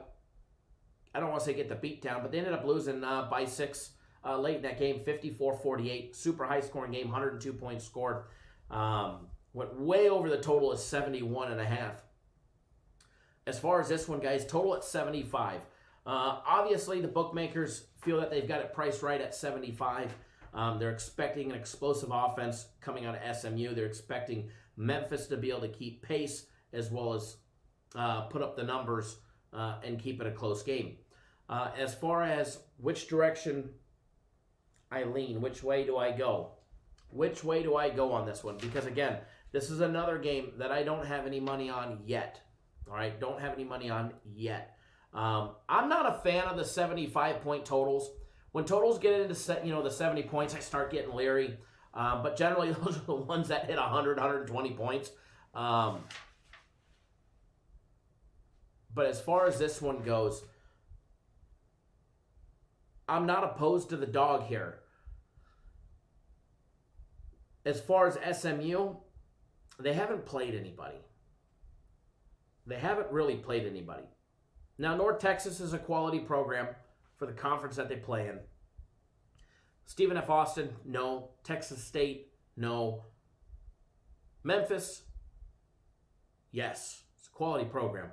don't want to say get the beat down, but they ended up losing by 6 late in that game, 54-48. Super high-scoring game, 102 points scored. Went way over the total of 71.5. As far as this one, guys, total at 75. Obviously, the bookmakers feel that they've got it priced right at 75. They're expecting an explosive offense coming out of SMU. They're expecting Memphis to be able to keep pace as well as put up the numbers and keep it a close game. As far as which direction I lean, which way do I go? Which way do I go on this one? Because, again, This is another game that I don't have any money on yet. All right, don't have any money on yet. I'm not a fan of the 75-point totals. When totals get into the 70 points, I start getting leery. But generally, those are the ones that hit 100, 120 points. But as far as this one goes, I'm not opposed to the dog here. As far as SMU, they haven't played anybody. They haven't really played anybody. Now, North Texas is a quality program for the conference that they play in. Stephen F. Austin, no. Texas State, no. Memphis, yes. It's a quality program.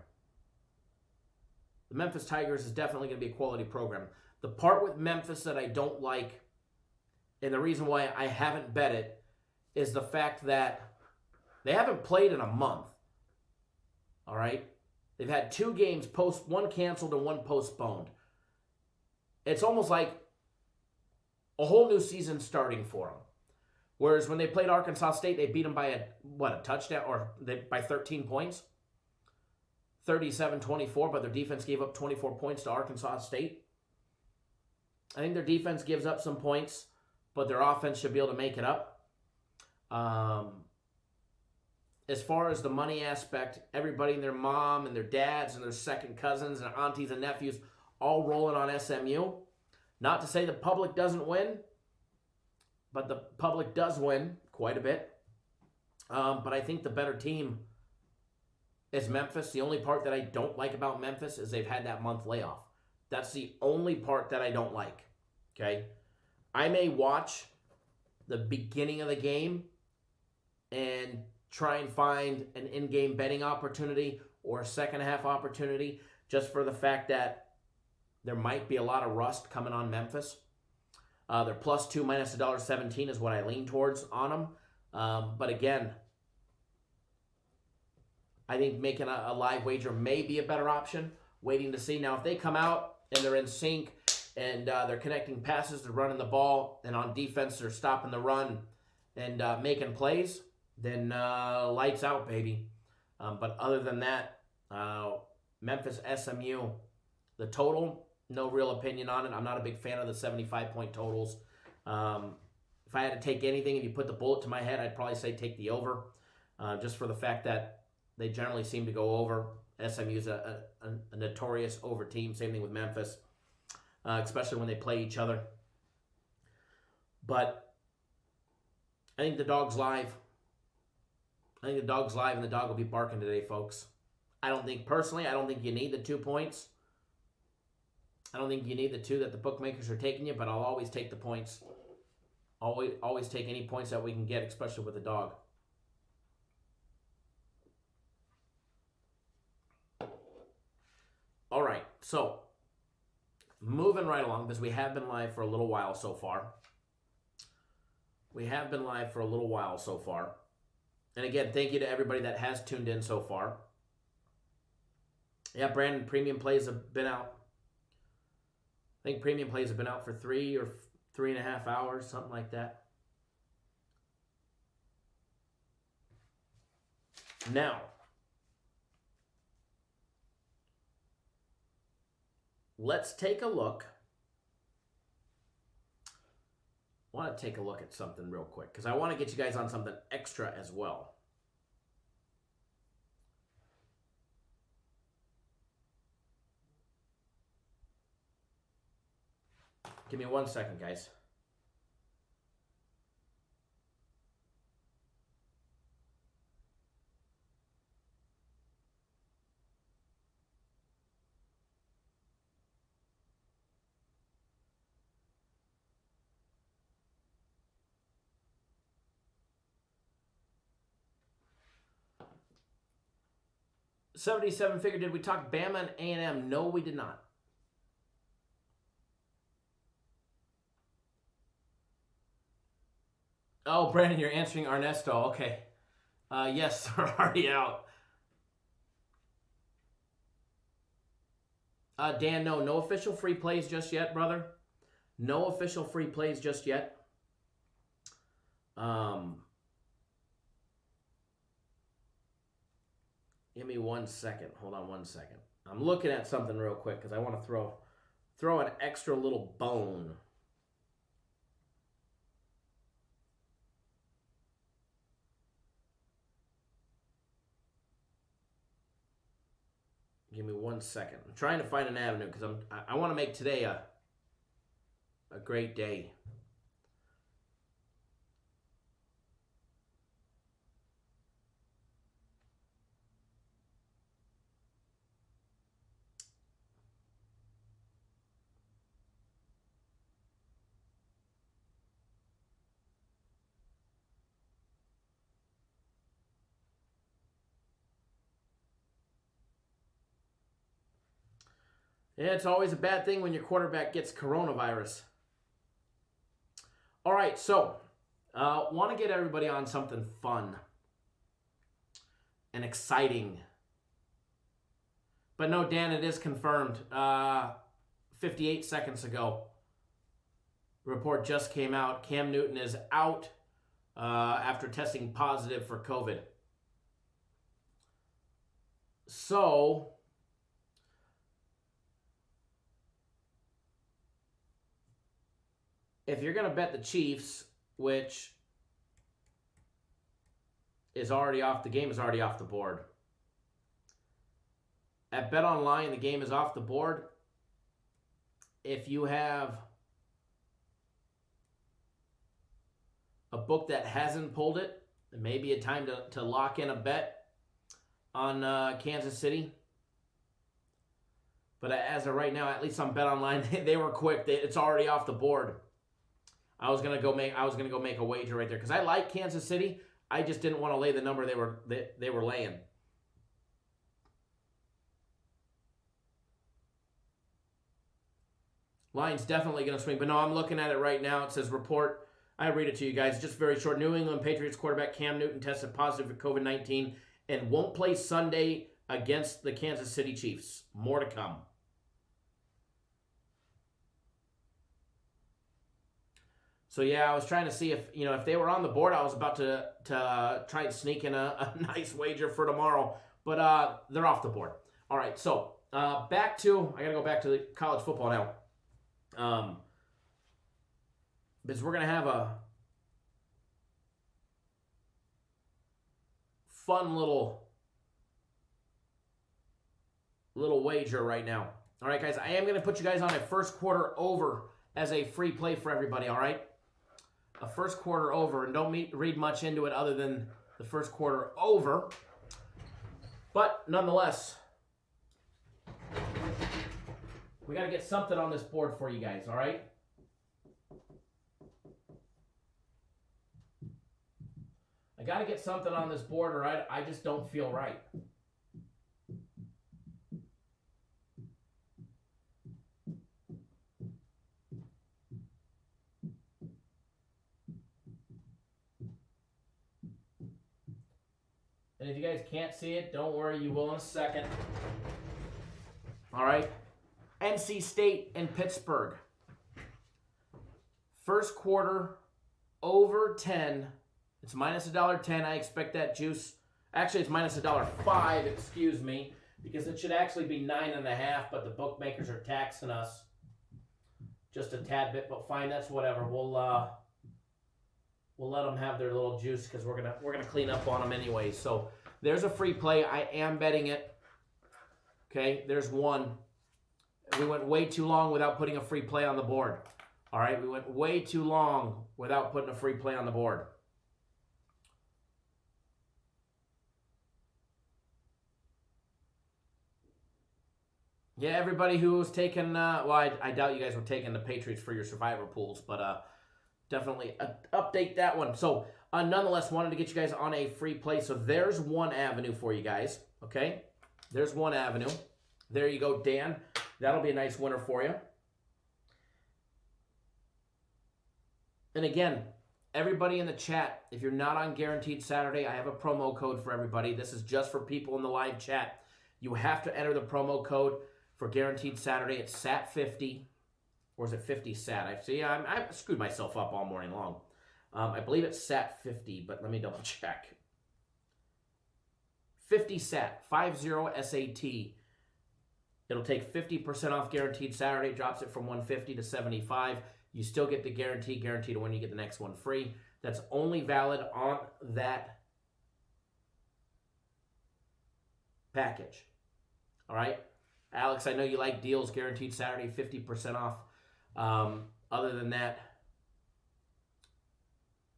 The Memphis Tigers is definitely going to be a quality program. The part with Memphis that I don't like, and the reason why I haven't bet it, is the fact that they haven't played in a month. All right? They've had 2 games, one canceled and one postponed. It's almost like a whole new season starting for them. Whereas when they played Arkansas State, they beat them by a touchdown, or by 13 points. 37-24, but their defense gave up 24 points to Arkansas State. I think their defense gives up some points, but their offense should be able to make it up. As far as the money aspect, everybody and their mom and their dads and their second cousins and aunties and nephews all rolling on SMU. Not to say the public doesn't win, but the public does win quite a bit. But I think the better team is Memphis. The only part that I don't like about Memphis is they've had that month layoff. That's the only part that I don't like. Okay? I may watch the beginning of the game and try and find an in-game betting opportunity or a second half opportunity just for the fact that there might be a lot of rust coming on Memphis. They're +2 minus $1.17 is what I lean towards on them. But again, I think making a live wager may be a better option. Waiting to see. Now, if they come out and they're in sync and they're connecting passes, they're running the ball, and on defense they're stopping the run and making plays, then lights out, baby. But other than that, Memphis, SMU, the total, no real opinion on it. I'm not a big fan of the 75-point totals. If I had to take anything, if you put the bullet to my head, I'd probably say take the over, just for the fact that they generally seem to go over. SMU's a notorious over team. Same thing with Memphis, especially when they play each other. But I think the dog's live. I think the dog's live, and the dog will be barking today, folks. I don't think you need the 2 points. I don't think you need the 2 that the bookmakers are taking you, but I'll always take the points. Always take any points that we can get, especially with the dog. All right, so moving right along, because we have been live for a little while so far. And again, thank you to everybody that has tuned in so far. Yeah, Brandon, premium plays have been out. I think premium plays have been out for 3 or 3.5 hours, something like that. Now, let's take a look. I want to take a look at something real quick because I want to get you guys on something extra as well. Give me 1 second, guys. $77 figure. Did we talk Bama and A&M? No, we did not. Oh, Brandon, you're answering Ernesto. Okay. Yes, they're already out. Dan, no official free plays just yet, brother. No official free plays just yet. Give me 1 second. Hold on 1 second. I'm looking at something real quick because I want to throw an extra little bone. Give me 1 second. I'm trying to find an avenue because I want to make today a great day. Yeah, it's always a bad thing when your quarterback gets coronavirus. All right, so want to get everybody on something fun and exciting. But no, Dan, it is confirmed. 58 seconds ago, report just came out. Cam Newton is out after testing positive for COVID. So if you're going to bet the Chiefs, which is already off, the game is already off the board. At BetOnline, the game is off the board. If you have a book that hasn't pulled it, it may be a time to lock in a bet on Kansas City. But as of right now, at least on BetOnline, they were quick. It's already off the board. I was gonna go make a wager right there because I like Kansas City. I just didn't want to lay the number they were laying. Line's definitely gonna swing, but no, I'm looking at it right now. It says report. I read it to you guys. Just very short. New England Patriots quarterback Cam Newton tested positive for COVID-19 and won't play Sunday against the Kansas City Chiefs. More to come. So yeah, I was trying to see if they were on the board. I was about to try and sneak in a nice wager for tomorrow, but they're off the board. All right, so I got to go back to the college football now, because we're gonna have a fun little wager right now. All right, guys, I am gonna put you guys on a first quarter over as a free play for everybody. All right. A first quarter over, and don't read much into it other than the first quarter over. But nonetheless, we got to get something on this board for you guys, all right? I got to get something on this board, or I just don't feel right. And if you guys can't see it, don't worry, you will in a second. All right. NC State and Pittsburgh. First quarter, over 10. It's minus $1.10. I expect that juice. Actually, it's minus $1.05, excuse me, because it should actually be 9.5, but the bookmakers are taxing us just a tad bit. But fine, that's whatever. We'll let them have their little juice because we're gonna clean up on them anyway. So there's a free play. I am betting it. Okay, there's one. We went way too long without putting a free play on the board. All right, we went way too long without putting a free play on the board. Yeah, everybody who was taking, I doubt you guys were taking the Patriots for your survivor pools, but definitely update that one. So, nonetheless, wanted to get you guys on a free play. So, there's one avenue for you guys, okay? There's one avenue. There you go, Dan. That'll be a nice winner for you. And again, everybody in the chat, if you're not on Guaranteed Saturday, I have a promo code for everybody. This is just for people in the live chat. You have to enter the promo code for Guaranteed Saturday. It's SAT50. Or is it 50 SAT? I screwed myself up all morning long. I believe it's SAT50, but let me double check. 50 SAT, 50 SAT. It'll take 50% off guaranteed Saturday, drops it from 150 to 75. You still get the guarantee to win. You get the next one free. That's only valid on that package. All right? Alex, I know you like deals. Guaranteed Saturday, 50% off. Other than that,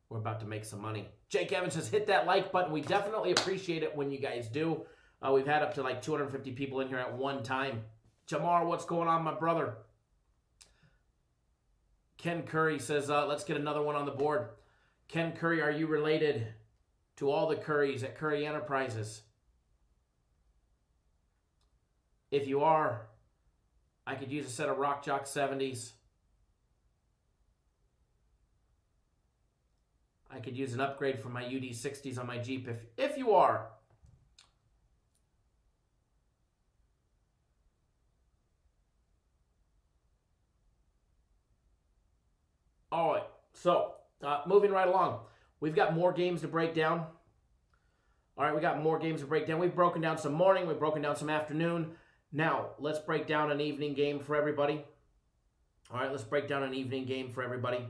we're about to make some money. Jake Evans says, hit that like button. We definitely appreciate it when you guys do. We've had up to like 250 people in here at one time. Jamar, what's going on, my brother? Ken Curry says, let's get another one on the board. Ken Curry, are you related to all the Currys at Curry Enterprises? If you are, I could use a set of Rock Jock 70s. I could use an upgrade for my UD 60s on my Jeep if you are. All right, so moving right along. We've got more games to break down. All right, we got more games to break down. We've broken down some morning. We've broken down some afternoon. Now, let's break down an evening game for everybody. All right, let's break down an evening game for everybody.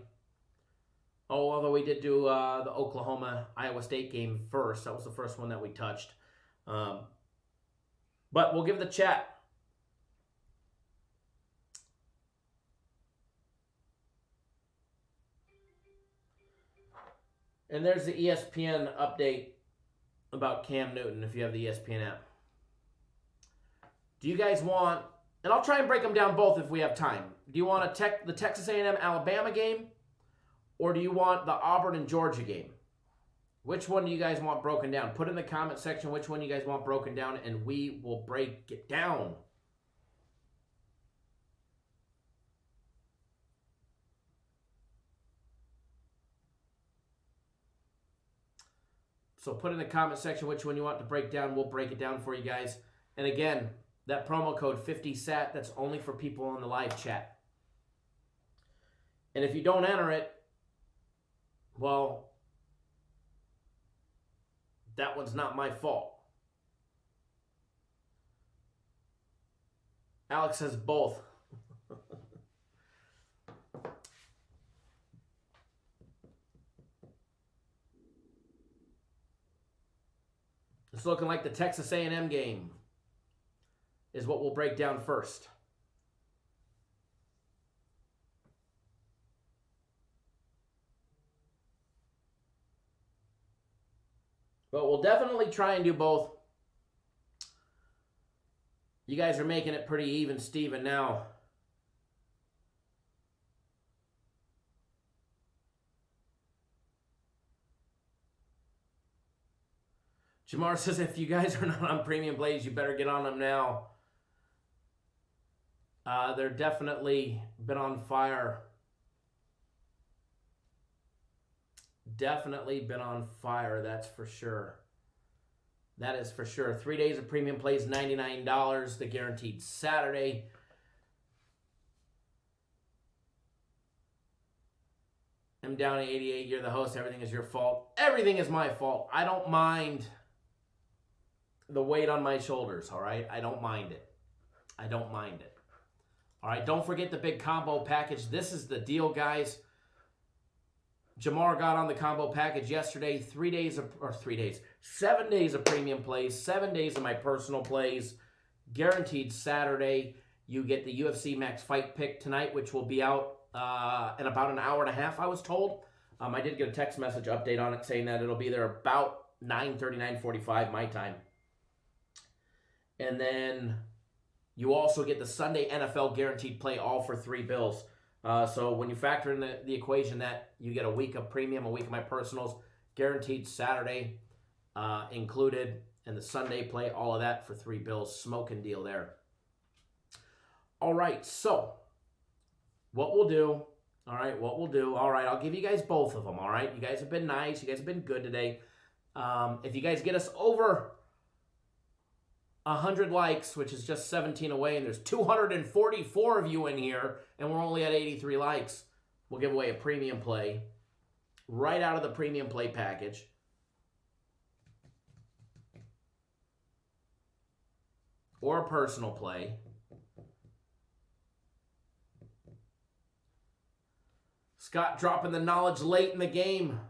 Oh, although we did do the Oklahoma-Iowa State game first. That was the first one that we touched. But we'll give the chat. And there's the ESPN update about Cam Newton, if you have the ESPN app. Do you guys want, and I'll try and break them down both if we have time. Do you want the Texas A&M Alabama game, or do you want the Auburn and Georgia game? Which one do you guys want broken down? Put in the comment section which one you guys want broken down, and we will break it down. So put in the comment section which one you want to break down. We'll break it down for you guys. And again, that promo code 50SAT, that's only for people on the live chat. And if you don't enter it, well, that one's not my fault. Alex says both. It's looking like the Texas A&M game is what we'll break down first. But we'll definitely try and do both. You guys are making it pretty even, Steven, now. Jamar says, if you guys are not on Premium Plays, you better get on them now. They're definitely been on fire. Definitely been on fire, that's for sure. That is for sure. 3 days of Premium Plays, $99. The guaranteed Saturday. I'm down at 88. You're the host. Everything is your fault. Everything is my fault. I don't mind the weight on my shoulders, all right? I don't mind it. I don't mind it. All right, don't forget the big combo package. This is the deal, guys. Jamar got on the combo package yesterday. 7 days of premium plays, 7 days of my personal plays. Guaranteed Saturday. You get the UFC Max Fight Pick tonight, which will be out in about an hour and a half, I was told. I did get a text message update on it saying that it'll be there about 9:30, 9:45 my time. And then you also get the Sunday NFL Guaranteed Play, all for $3. So when you factor in the equation that you get a week of premium, a week of my personals, guaranteed Saturday included, and the Sunday play, all of that for $3. Smoking deal there. All right, so what we'll do, all right, I'll give you guys both of them, all right? You guys have been nice. You guys have been good today. If you guys get us over 100 likes, which is just 17 away, and there's 244 of you in here, and we're only at 83 likes, we'll give away a premium play right out of the premium play package. or a personal play. Scott dropping the knowledge late in the game.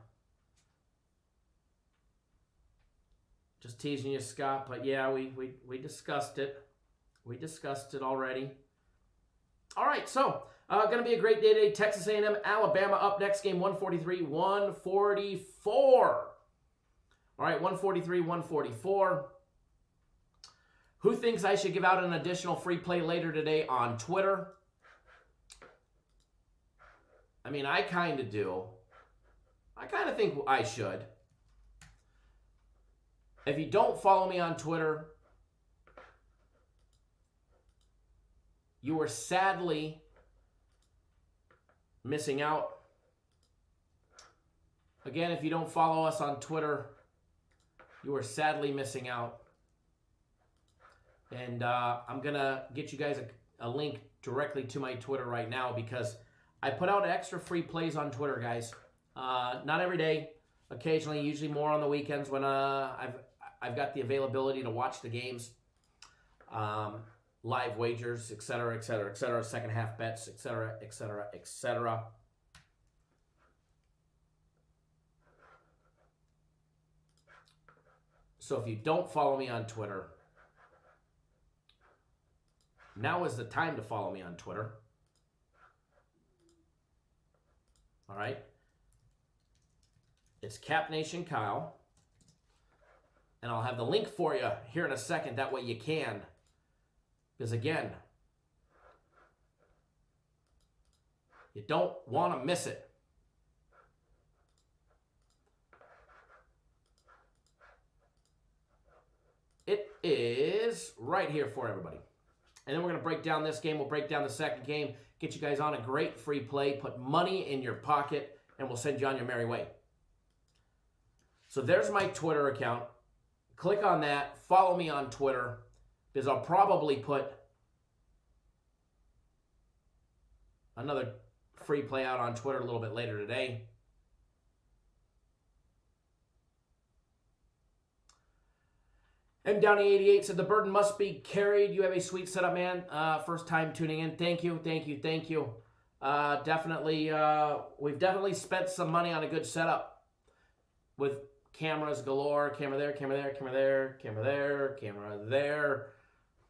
Just teasing you, Scott, but yeah, we discussed it. We discussed it already. All right, so going to be a great day today. Texas A&M, Alabama up next, game 143-144. All right, 143-144. Who thinks I should give out an additional free play later today on Twitter? I mean, I kind of do. I kind of think I should. If you don't follow me on Twitter, you are sadly missing out. Again, if you don't follow us on Twitter, you are sadly missing out. And I'm going to get you guys a link directly to my Twitter right now because I put out extra free plays on Twitter, guys. Not every day. Occasionally, usually more on the weekends when I've got the availability to watch the games. Live wagers, etc., etc., etc., second half bets, etc., etc., etc. So if you don't follow me on Twitter, now is the time to follow me on Twitter. All right. It's Cap Nation Kyle. And I'll have the link for you here in a second. That way you can. Because again, you don't want to miss it. It is right here for everybody. And then we're going to break down this game. We'll break down the second game. Get you guys on a great free play. Put money in your pocket. And we'll send you on your merry way. So there's my Twitter account. Click on that. Follow me on Twitter. Because I'll probably put another free play out on Twitter a little bit later today. M Downey88 said the burden must be carried. You have a sweet setup, man. First time tuning in. Thank you, thank you, thank you. Definitely, we've definitely spent some money on a good setup with cameras galore. Camera there, camera there, camera there, camera there, camera there.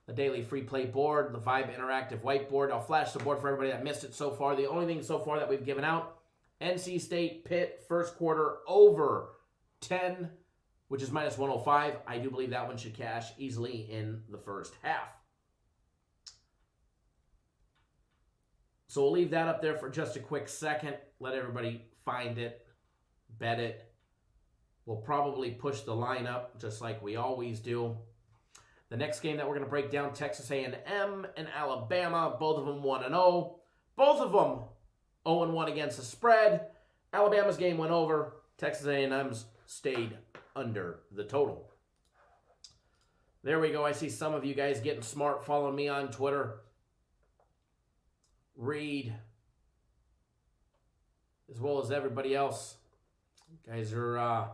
The daily free play board, the Vibe interactive whiteboard. I'll flash the board for everybody that missed it so far. The only thing so far that we've given out, NC State Pitt first quarter over 10, which is minus 105. I do believe that one should cash easily in the first half. So we'll leave that up there for just a quick second. Let everybody find it, bet it. We'll probably push the line up just like we always do. The next game that we're going to break down, Texas A&M and Alabama. Both of them 1-0. Both of them 0-1 against the spread. Alabama's game went over. Texas A&M's stayed under the total. There we go. I see some of you guys getting smart following me on Twitter. Read, as well as everybody else. You guys are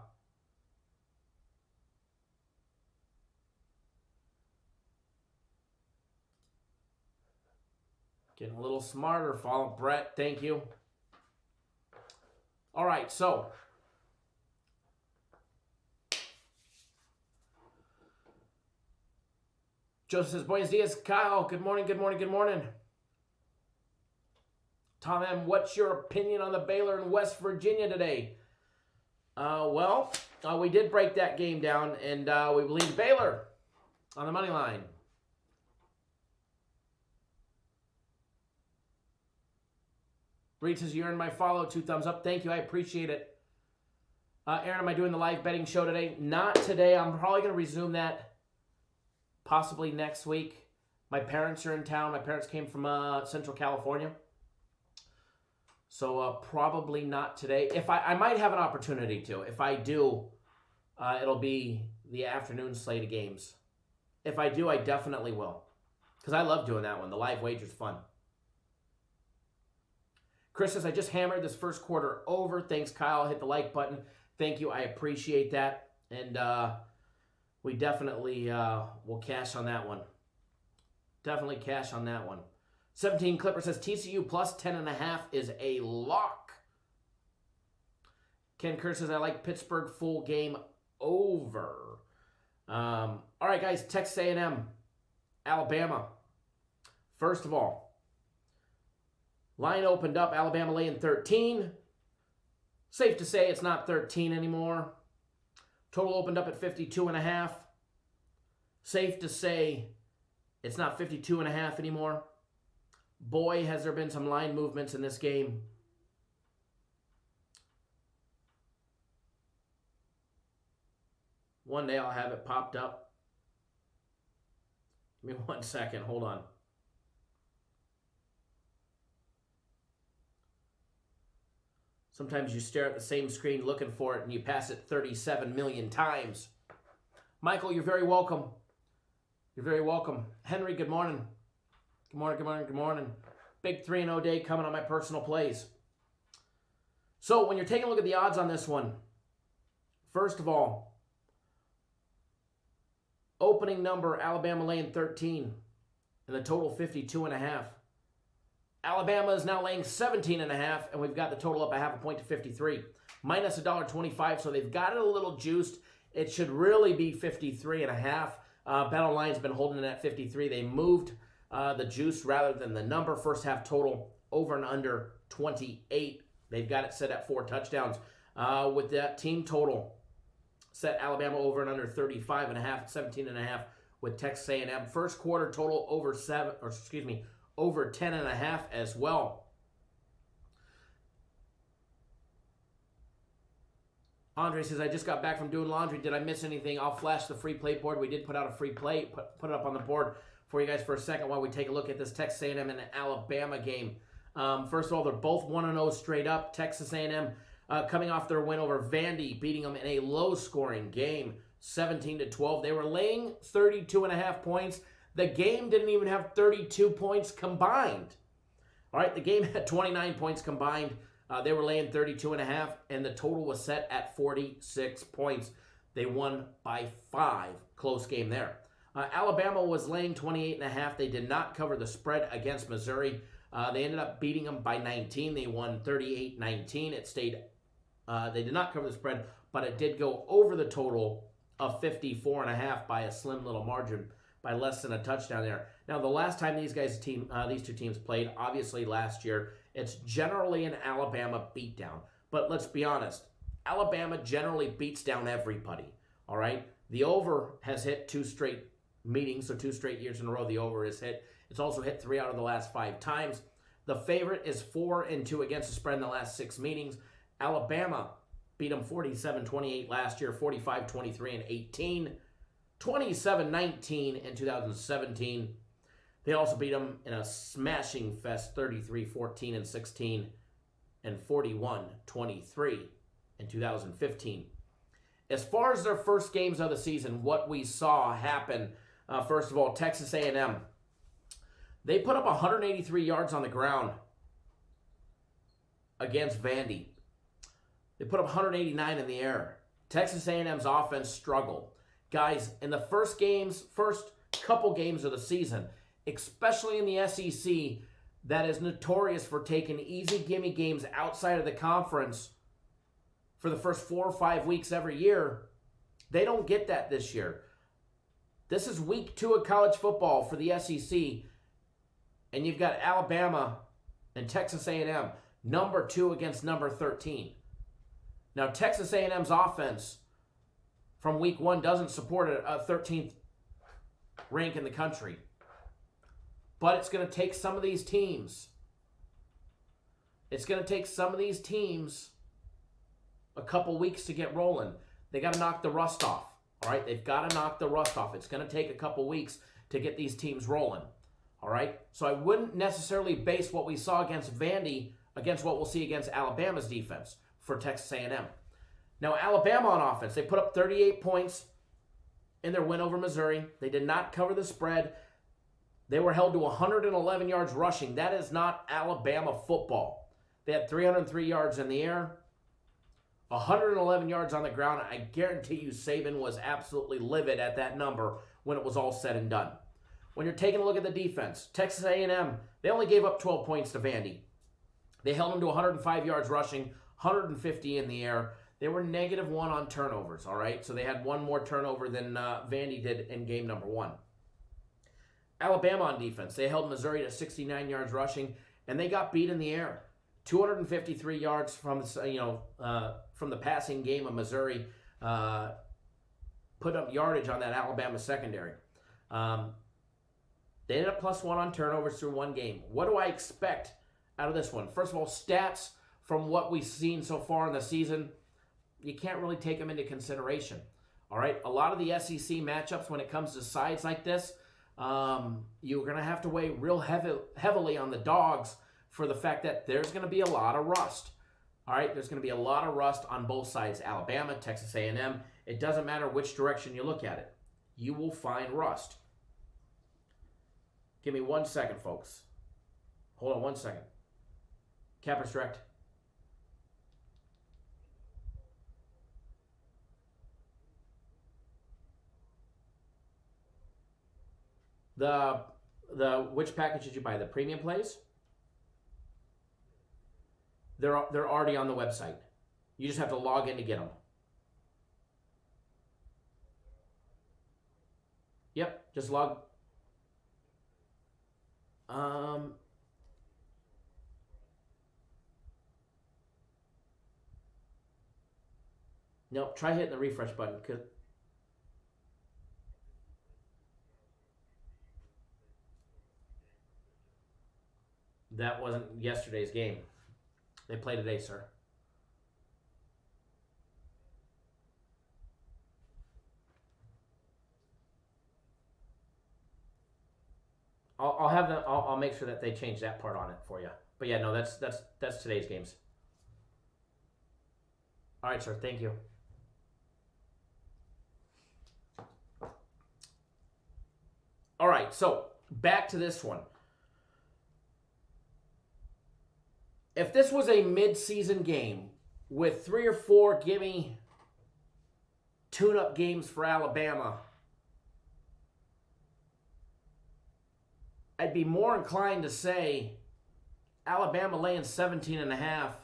getting a little smarter. Follow Brett, thank you. All right, so Joseph says, Buenos dias, Kyle. Good morning, good morning, good morning. Tom M., what's your opinion on the Baylor and West Virginia today? We did break that game down, and we believe Baylor on the money line. Reed says, you earned my follow. 2 thumbs up. Thank you. I appreciate it. Aaron, am I doing the live betting show today? Not today. I'm probably going to resume that possibly next week. My parents are in town. My parents came from Central California. So probably not today. If I might have an opportunity to. If I do, it'll be the afternoon slate of games. If I do, I definitely will. Because I love doing that one. The live wager's fun. Chris says, I just hammered this first quarter over. Thanks, Kyle. Hit the like button. Thank you. I appreciate that. And we definitely will cash on that one. Definitely cash on that one. 17 Clipper says TCU plus 10.5 is a lock. Ken Kerr says I like Pittsburgh full game over. All right, guys. Texas A&M, Alabama. First of all, line opened up. Alabama laying 13. Safe to say it's not 13 anymore. Total opened up at 52.5. Safe to say it's not 52.5 anymore. Boy, has there been some line movements in this game. One day I'll have it popped up. Give me 1 second. Hold on. Sometimes you stare at the same screen looking for it and you pass it 37 million times. Michael, you're very welcome. You're very welcome. Henry, good morning. Good morning, good morning, good morning. Big 3-0 day coming on my personal plays. So when you're taking a look at the odds on this one, first of all, opening number, Alabama laying 13, and the total 52.5. Alabama is now laying 17.5, and we've got the total up 0.5 point to 53. Minus $1.25, so they've got it a little juiced. It should really be 53.5. BetOnline's been holding it at 53. They moved the juice rather than the number. First half total over and under 28. They've got it set at 4 touchdowns. With that team total set Alabama over and under 35.5, 17.5 with Texas A&M. First quarter total over 10.5 as well. Andre says, I just got back from doing laundry. Did I miss anything? I'll flash the free play board. We did put out a free play. Put it up on the board for you guys for a second while we take a look at this Texas A&M and Alabama game. First of all, they're both 1-0 straight up. Texas A&M coming off their win over Vandy, beating them in a low-scoring game, 17-12. They were laying 32.5 points. The game didn't even have 32 points combined. All right, the game had 29 points combined. They were laying 32.5, and the total was set at 46 points. They won by 5. Close game there. Alabama was laying 28.5. They did not cover the spread against Missouri. They ended up beating them by 19. They won 38-19. It stayed. They did not cover the spread, but it did go over the total of 54.5 by a slim little margin, by less than a touchdown there. Now, the last time these two teams played, obviously last year, it's generally an Alabama beatdown. But let's be honest, Alabama generally beats down everybody, all right? The over has hit 2 straight meetings, so 2 straight years in a row the over is hit. It's also hit 3 out of the last 5 times. The favorite is 4-2 against the spread in the last 6 meetings. Alabama beat them 47-28 last year, 45-23 and 18. 27-19 in 2017. They also beat them in a smashing fest, 33-14 and 16, and 41-23 in 2015. As far as their first games of the season, what we saw happen, first of all, Texas A&M. They put up 183 yards on the ground against Vandy. They put up 189 in the air. Texas A&M's offense struggled. Guys, in the first couple games of the season, especially in the SEC, that is notorious for taking easy gimme games outside of the conference for the first 4 or 5 weeks every year. They don't get that this year. This is week 2 of college football for the SEC, and you've got Alabama and Texas A&M, number 2 against number 13. Now, Texas A&M's offense from week 1 doesn't support a 13th rank in the country. But it's going to take some of these teams. It's going to take some of these teams a couple weeks to get rolling. They got to knock the rust off. All right? They've got to knock the rust off. It's going to take a couple weeks to get these teams rolling. All right? So I wouldn't necessarily base what we saw against Vandy against what we'll see against Alabama's defense for Texas A&M. Now, Alabama on offense, they put up 38 points in their win over Missouri. They did not cover the spread. They were held to 111 yards rushing. That is not Alabama football. They had 303 yards in the air, 111 yards on the ground. I guarantee you Saban was absolutely livid at that number when it was all said and done. when you're taking a look at the defense, Texas A&M, they only gave up 12 points to Vandy. They held them to 105 yards rushing, 150 in the air. They were -1 on turnovers, all right? So they had one more turnover than Vandy did in game number 1. Alabama on defense, they held Missouri to 69 yards rushing, and they got beat in the air. 253 yards from the passing game of Missouri, put up yardage on that Alabama secondary. They ended up +1 on turnovers through one game. What do I expect out of this one? First of all, stats from what we've seen so far in the season, you can't really take them into consideration. All right, a lot of the SEC matchups when it comes to sides like this, you're going to have to weigh real heavily on the dogs for the fact that there's going to be a lot of rust. All right, there's going to be a lot of rust on both sides, Alabama, Texas A&M. It doesn't matter which direction you look at it. You will find rust. Give me 1 second, folks. Hold on 1 second. Cappers direct. Which package did you buy? The premium plays? They're already on the website. You just have to log in to get them. Yep, just log. Nope, try hitting the refresh button. That wasn't yesterday's game. They play today, sir. I'll have them. I'll make sure that they change that part on it for you. But yeah, no, that's today's games. All right, sir. Thank you. All right, so back to this one. If this was a mid-season game with 3 or 4 gimme tune-up games for Alabama, I'd be more inclined to say Alabama laying 17.5.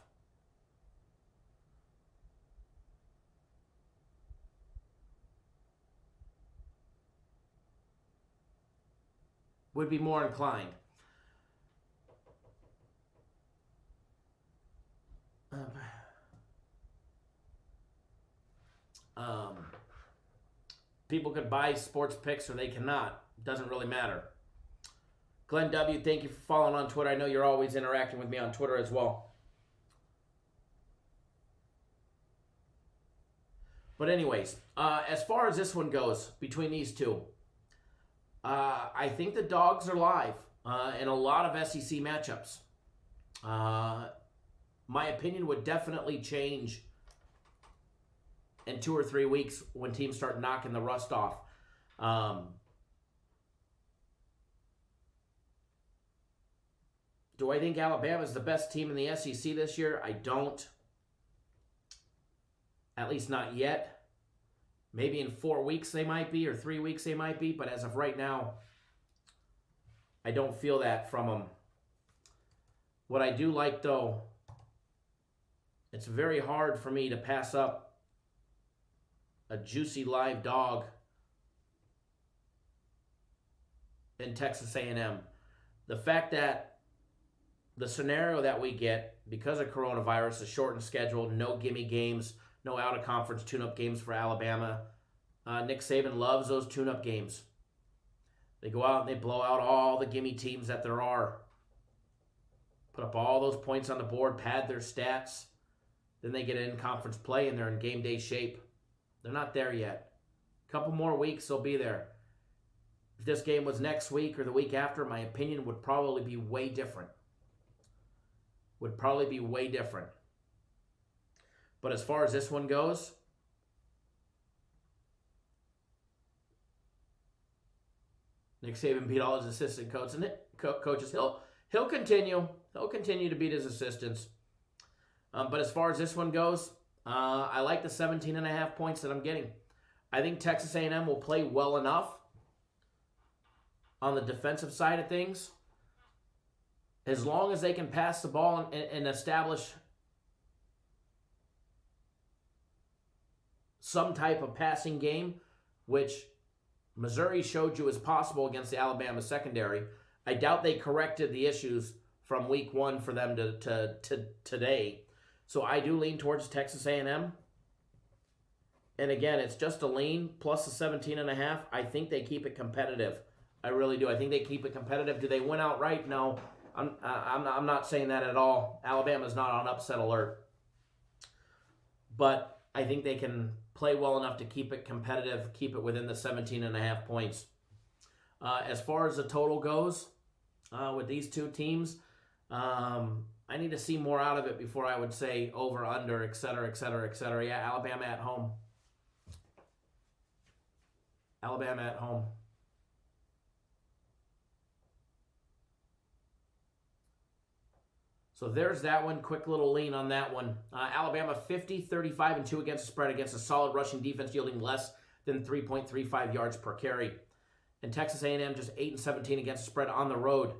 Would be more inclined. People could buy sports picks or they cannot. Doesn't really matter. Glenn W., thank you for following on Twitter. I know you're always interacting with me on Twitter as well. But anyways, as far as this one goes, between these two, I think the dogs are live in a lot of SEC matchups. My opinion would definitely change in 2 or 3 weeks when teams start knocking the rust off. Do I think Alabama is the best team in the SEC this year? I don't. At least not yet. Maybe in 4 weeks they might be, or 3 weeks they might be, but as of right now, I don't feel that from them. What I do like, though, it's very hard for me to pass up a juicy live dog in Texas A&M. The fact that the scenario that we get, because of coronavirus, a shortened schedule, no gimme games, no out-of-conference tune-up games for Alabama. Nick Saban loves those tune-up games. They go out and they blow out all the gimme teams that there are. Put up all those points on the board, pad their stats. Then they get in conference play and they're in game day shape. They're not there yet. A couple more weeks, they'll be there. If this game was next week or the week after, my opinion would probably be way different. Would probably be way different. But as far as this one goes, Nick Saban beat all his assistant coaches. He'll continue. He'll continue to beat his assistants. But as far as this one goes, I like the 17.5 points that I'm getting. I think Texas A&M will play well enough on the defensive side of things, as long as they can pass the ball and establish some type of passing game, which Missouri showed you is possible against the Alabama secondary. I doubt they corrected the issues from week one for them to today. So I do lean towards Texas A&M. And again, it's just a lean plus the 17.5. I think they keep it competitive. I really do. I think they keep it competitive. Do they win outright? No. I'm not saying that at all. Alabama's not on upset alert. But I think they can play well enough to keep it competitive, keep it within the 17.5 points. As far as the total goes, with these two teams, I need to see more out of it before I would say over, under, et cetera, et cetera, et cetera. Yeah, Alabama at home. Alabama at home. So there's that one. Quick little lean on that one. Alabama 50, 35-2 against the spread against a solid rushing defense yielding less than 3.35 yards per carry. And Texas A&M just 8-17 against the spread on the road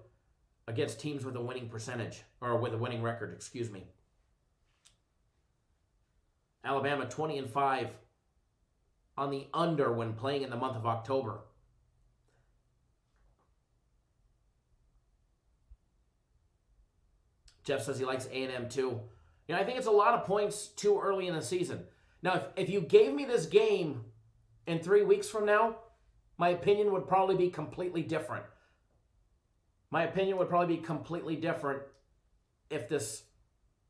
against teams with a winning percentage, or with a winning record, excuse me. Alabama 20-5 on the under when playing in the month of October. Jeff says he likes A&M too. You know, I think it's a lot of points too early in the season. Now, if you gave me this game in 3 weeks from now, my opinion would probably be completely different. My opinion would probably be completely different if this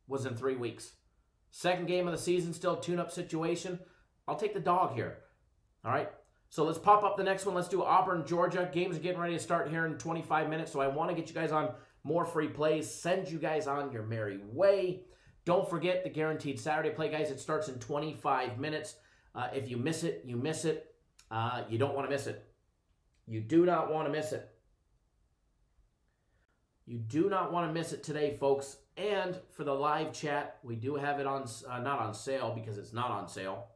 was in 3 weeks. Second game of the season, still a tune-up situation. I'll take the dog here. All right? So let's pop up the next one. Let's do Auburn, Georgia. Games are getting ready to start here in 25 minutes, so I want to get you guys on more free plays. Send you guys on your merry way. Don't forget the guaranteed Saturday play, guys. It starts in 25 minutes. If you miss it, you miss it. You don't want to miss it. You do not want to miss it. You do not want to miss it today, folks. And for the live chat, we do have it on, not on sale because it's not on sale.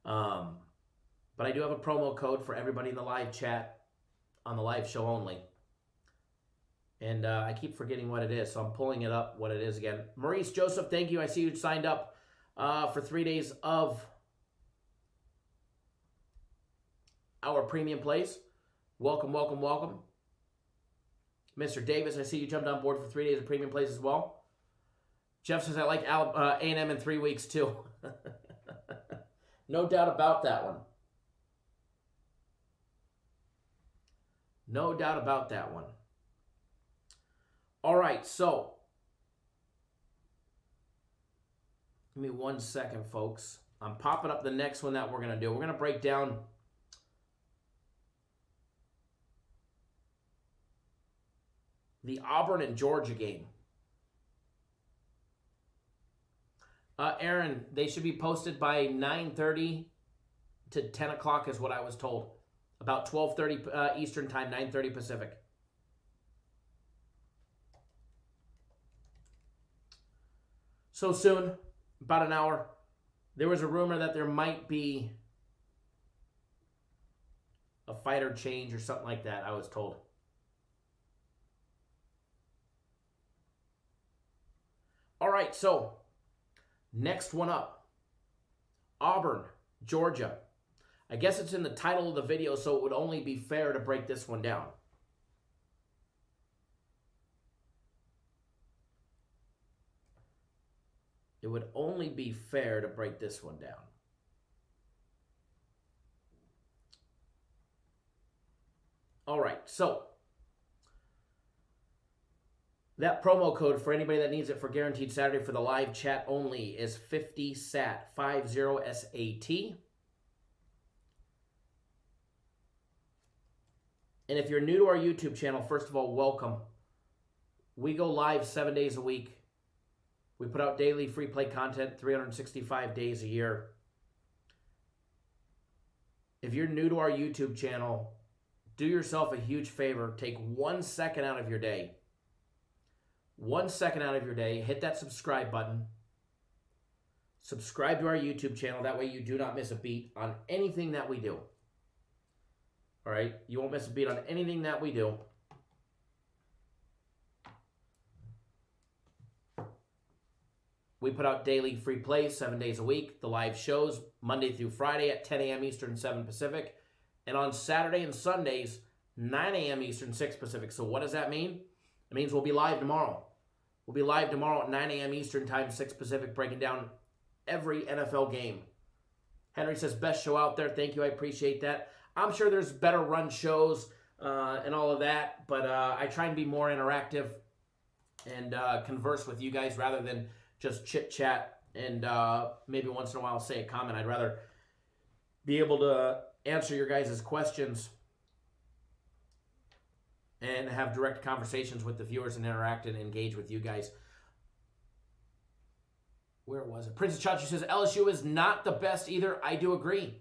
But I do have a promo code for everybody in the live chat on the live show only. And I keep forgetting what it is, so I'm pulling it up, what it is again. Maurice Joseph, thank you. I see you signed up for 3 days of our premium plays. Welcome, welcome, welcome. Mr. Davis, I see you jumped on board for 3 days of premium plays as well. Jeff says I like A&M in 3 weeks too. No doubt about that one. No doubt about that one. All right, so give me 1 second, folks. I'm popping up the next one that we're going to do. We're going to break down the Auburn and Georgia game. Aaron, they should be posted by 9:30 to 10 o'clock is what I was told. About 12:30 Eastern time, 9:30 Pacific. So soon, about an hour. There was a rumor that there might be a fighter change or something like that, I was told. All right, so next one up. Auburn, Georgia. I guess it's in the title of the video, so it would only be fair to break this one down. It would only be fair to break this one down. All right, so that promo code for anybody that needs it for Guaranteed Saturday for the live chat only is 50SAT, 50SAT. And if you're new to our YouTube channel, first of all, welcome. We go live 7 days a week. We put out daily free play content 365 days a year. If you're new to our YouTube channel, do yourself a huge favor. Take 1 second out of your day. 1 second out of your day. Hit that subscribe button. Subscribe to our YouTube channel. That way you do not miss a beat on anything that we do. All right? You won't miss a beat on anything that we do. We put out daily free plays 7 days a week. The live shows Monday through Friday at 10 a.m. Eastern, 7 Pacific. And on Saturday and Sundays, 9 a.m. Eastern, 6 Pacific. So what does that mean? It means we'll be live tomorrow. We'll be live tomorrow at 9 a.m. Eastern time, 6 Pacific, breaking down every NFL game. Henry says, best show out there. Thank you. I appreciate that. I'm sure there's better run shows and all of that, but I try and be more interactive and converse with you guys rather than just chit-chat and maybe once in a while say a comment. I'd rather be able to answer your guys' questions and have direct conversations with the viewers and interact and engage with you guys. Where was it? Princess Chachi says, LSU is not the best either. I do agree.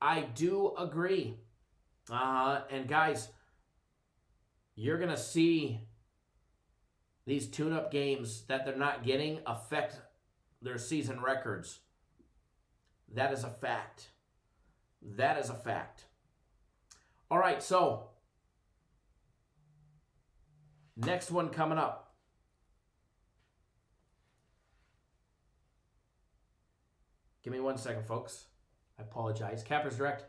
I do agree. And guys, you're going to see these tune-up games that they're not getting affect their season records. That is a fact. That is a fact. All right, so next one coming up. Give me 1 second, folks. I apologize. Cappers Direct.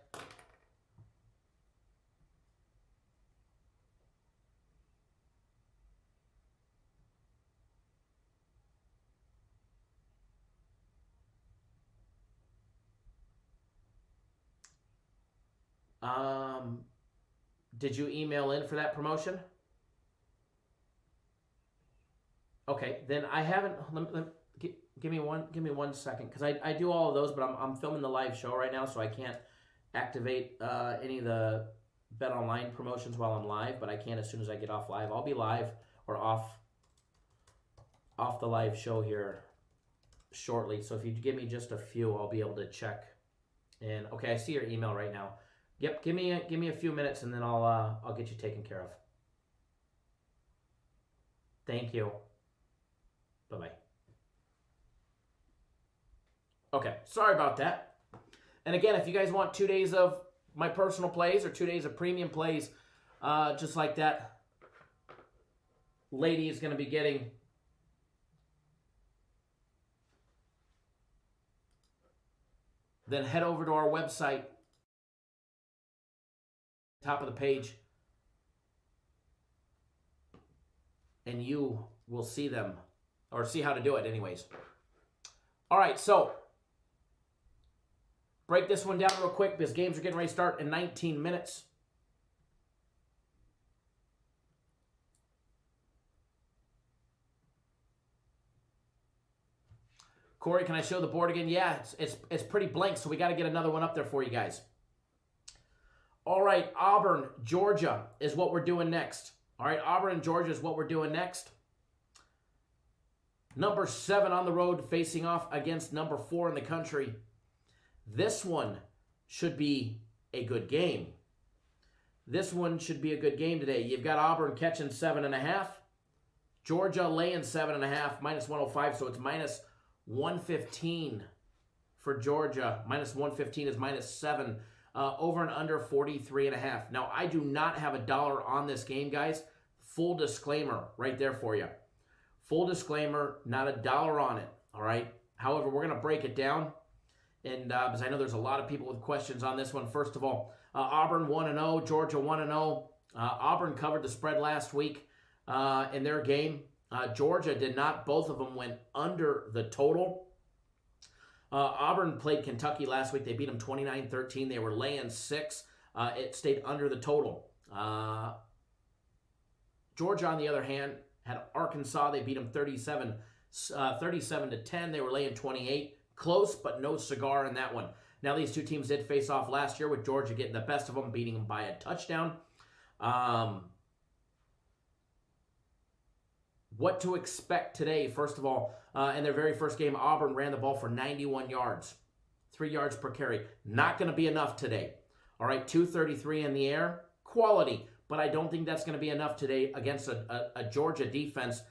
Did you email in for that promotion? Okay, then I haven't. Give me 1 second, because I do all of those, but I'm filming the live show right now, so I can't activate any of the Bet Online promotions while I'm live, but I can as soon as I get off live. I'll be live or off the live show here shortly. So if you give me just a few, I'll be able to check. And okay, I see your email right now. Yep, give me a few minutes, and then I'll get you taken care of. Thank you. Bye-bye. Okay, sorry about that. And again, if you guys want 2 days of my personal plays or 2 days of premium plays, just like that lady is going to be getting, then head over to our website, top of the page, and you will see them, or see how to do it anyways. All right, so break this one down real quick because games are getting ready to start in 19 minutes. Corey, can I show the board again? Yeah, it's pretty blank, so we got to get another one up there for you guys. All right, Auburn, Georgia is what we're doing next. All right, Auburn and Georgia is what we're doing next. Number 7 on the road facing off against number 4 in the country. This one should be a good game. This one should be a good game today. You've got Auburn catching 7.5. Georgia laying 7.5, minus 105, so it's minus 115 for Georgia. Minus 115 is minus 7. Over and under 43.5. Now, I do not have $1 on this game, guys. Full disclaimer right there for you. Full disclaimer, not $1 on it, all right? However, we're going to break it down, and because I know there's a lot of people with questions on this one. First of all, Auburn 1-0, Georgia 1-0. Auburn covered the spread last week in their game. Georgia did not. Both of them went under the total. Auburn played Kentucky last week. They beat them 29-13. They were laying 6. It stayed under the total. Georgia, on the other hand, had Arkansas. They beat them 37-10. They were laying 28. Close, but no cigar in that one. Now, these two teams did face off last year with Georgia getting the best of them, beating them by a touchdown. What to expect today? First of all, in their very first game, Auburn ran the ball for 91 yards, 3 yards per carry. Not going to be enough today. All right, 233 in the air, quality, but I don't think that's going to be enough today against a Georgia defense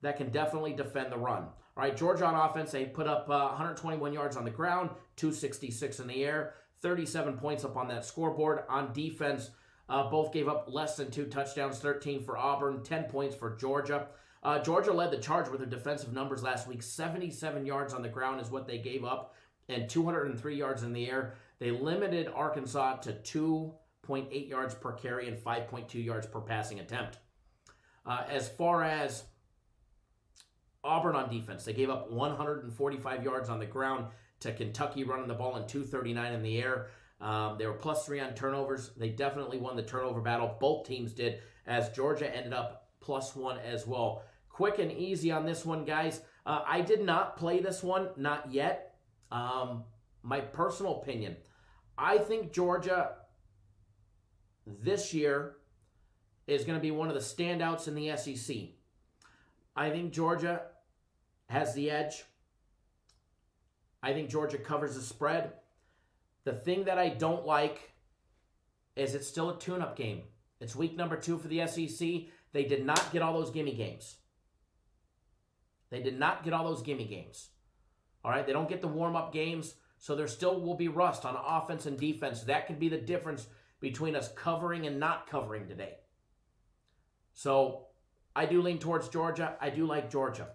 that can definitely defend the run. All right, Georgia on offense, they put up 121 yards on the ground, 266 in the air, 37 points up on that scoreboard. On defense, both gave up less than 2 touchdowns, 13 for Auburn, 10 points for Georgia. Georgia led the charge with their defensive numbers last week. 77 yards on the ground is what they gave up and 203 yards in the air. They limited Arkansas to 2.8 yards per carry and 5.2 yards per passing attempt. As far as Auburn on defense, they gave up 145 yards on the ground to Kentucky, running the ball in 239 in the air. They were +3 on turnovers. They definitely won the turnover battle. Both teams did, as Georgia ended up +1 as well. Quick and easy on this one, guys. I did not play this one, not yet. My personal opinion, I think Georgia this year is going to be one of the standouts in the SEC. I think Georgia has the edge. I think Georgia covers the spread. The thing that I don't like is it's still a tune-up game. It's week number 2 for the SEC. They did not get all those gimme games. They did not get all those gimme games. All right, they don't get the warm-up games, so there still will be rust on offense and defense. That could be the difference between us covering and not covering today. So I do lean towards Georgia. I do like Georgia.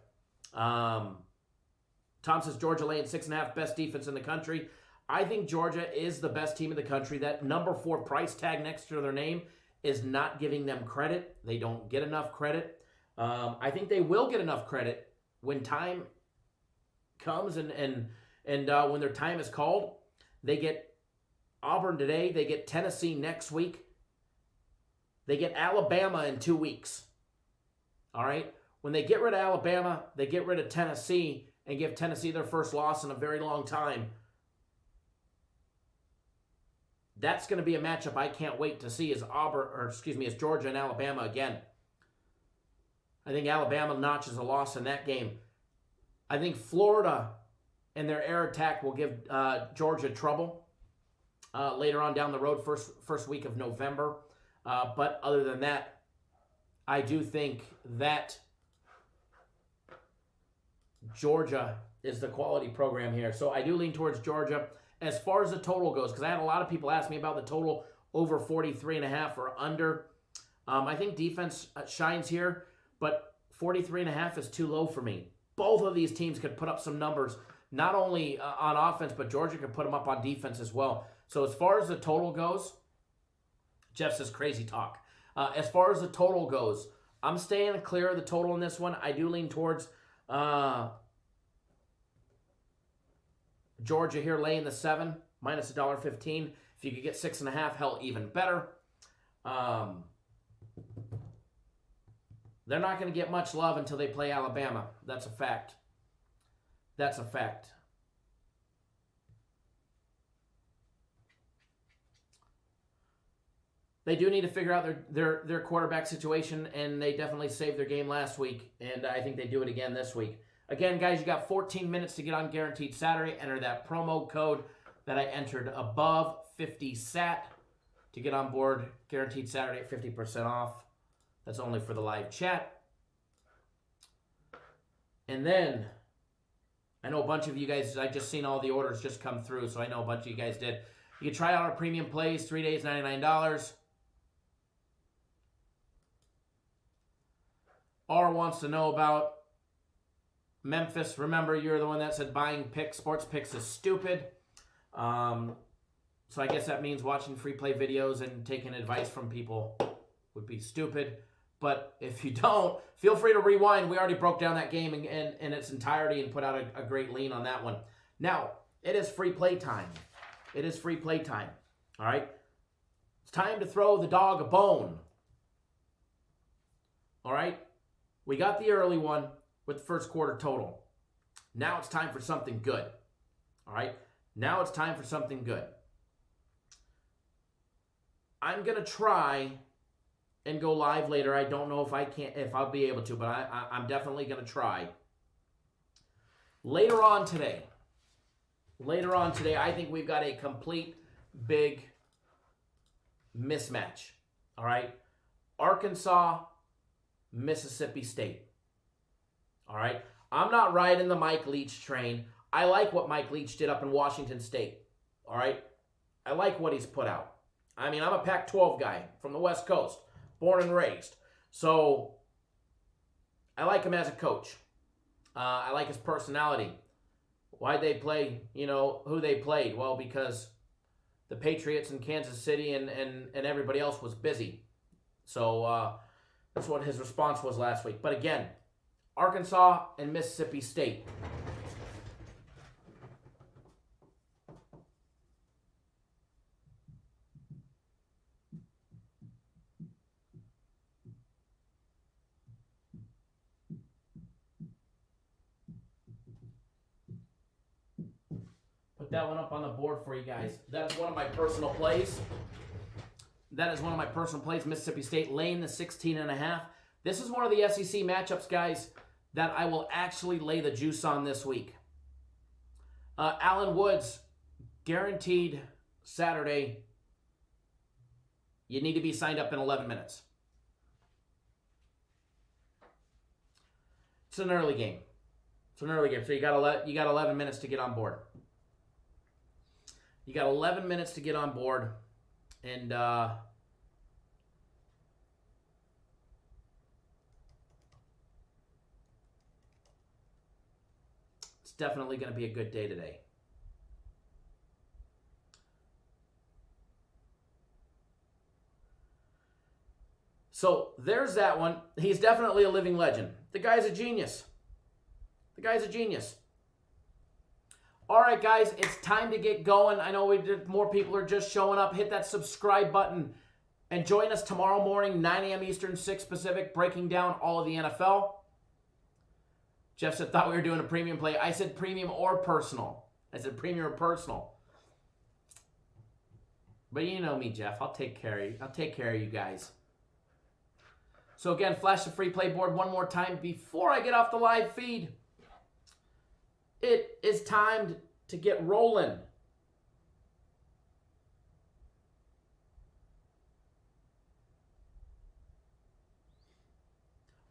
Tom says Georgia laying 6.5, best defense in the country. I think Georgia is the best team in the country. That number 4 price tag next to their name is not giving them credit. They don't get enough credit. I think they will get enough credit when time comes and when their time is called. They get Auburn today. They get Tennessee next week. They get Alabama in 2 weeks. All right? When they get rid of Alabama, they get rid of Tennessee and give Tennessee their first loss in a very long time. That's going to be a matchup I can't wait to see, as Georgia and Alabama again. I think Alabama notches a loss in that game. I think Florida and their air attack will give Georgia trouble later on down the road, first week of November. But other than that, I do think that Georgia is the quality program here. So I do lean towards Georgia. As far as the total goes, because I had a lot of people ask me about the total over 43.5 or under. I think defense shines here, but 43.5 is too low for me. Both of these teams could put up some numbers, not only on offense, but Georgia could put them up on defense as well. So as far as the total goes, Jeff says crazy talk. As far as the total goes, I'm staying clear of the total in this one. I do lean towards Georgia here laying the 7, minus $1.15. If you could get 6.5, hell, even better. They're not going to get much love until they play Alabama. That's a fact. That's a fact. They do need to figure out their quarterback situation, and they definitely saved their game last week, and I think they do it again this week. Again, guys, you got 14 minutes to get on Guaranteed Saturday. Enter that promo code that I entered above, 50SAT, to get on board Guaranteed Saturday at 50% off. That's only for the live chat. And then, I know a bunch of you guys, I just seen all the orders just come through, so I know a bunch of you guys did. You can try out our premium plays, 3 days, $99. R wants to know about Memphis. Remember, you're the one that said buying sports picks is stupid. So I guess that means watching free play videos and taking advice from people would be stupid. But if you don't, feel free to rewind. We already broke down that game in its entirety and put out a great lean on that one. Now, it is free play time. It is free play time. All right? It's time to throw the dog a bone. All right? We got the early one with the first quarter total. Now it's time for something good. All right? Now it's time for something good. I'm going to try and go live later. I don't know if I'll be able to, but I'm definitely going to try. Later on today, I think we've got a complete big mismatch. All right? Arkansas, Mississippi State. All right? I'm not riding the Mike Leach train. I like what Mike Leach did up in Washington State. All right? I like what he's put out. I mean, I'm a Pac-12 guy from the West Coast, born and raised. So I like him as a coach. I like his personality. Why'd they play, who they played? Well, because the Patriots in Kansas City and everybody else was busy. So that's what his response was last week. But again, Arkansas and Mississippi State. Put that one up on the board for you guys. That is one of my personal plays. Mississippi State laying the 16.5. This is one of the SEC matchups, guys, that I will actually lay the juice on this week. Allen Woods, guaranteed Saturday. You need to be signed up in 11 minutes. It's an early game. So you got 11 minutes to get on board. You got 11 minutes to get on board, and it's definitely going to be a good day today. So there's that one. He's definitely a living legend. The guy's a genius. All right, guys, it's time to get going. I know more people are just showing up. Hit that subscribe button and join us tomorrow morning, 9 a.m. Eastern, 6 Pacific, breaking down all of the NFL. Jeff said, thought we were doing a premium play. I said premium or personal. But you know me, Jeff. I'll take care of you guys. So again, flash the free play board one more time before I get off the live feed. It is time to get rolling.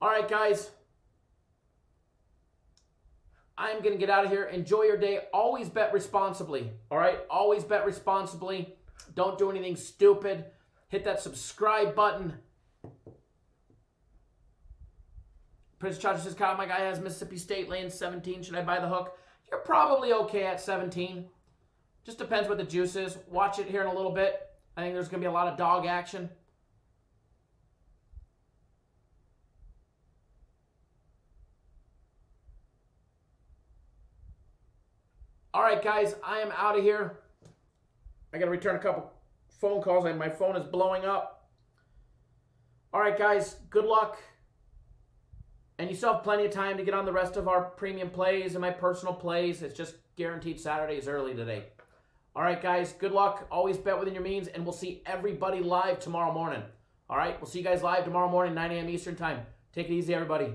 All right, guys. I'm going to get out of here. Enjoy your day. Always bet responsibly. All right? Always bet responsibly. Don't do anything stupid. Hit that subscribe button. Prince Chacha says, Kyle, my guy has Mississippi State laying 17. Should I buy the hook? You're probably okay at 17. Just depends what the juice is. Watch it here in a little bit. I think there's going to be a lot of dog action. All right, guys, I am out of here. I got to return a couple phone calls, and my phone is blowing up. All right, guys, good luck. And you still have plenty of time to get on the rest of our premium plays and my personal plays. It's just guaranteed Saturdays early today. All right, guys, good luck. Always bet within your means, and we'll see everybody live tomorrow morning. All right, we'll see you guys live tomorrow morning, 9 a.m. Eastern time. Take it easy, everybody.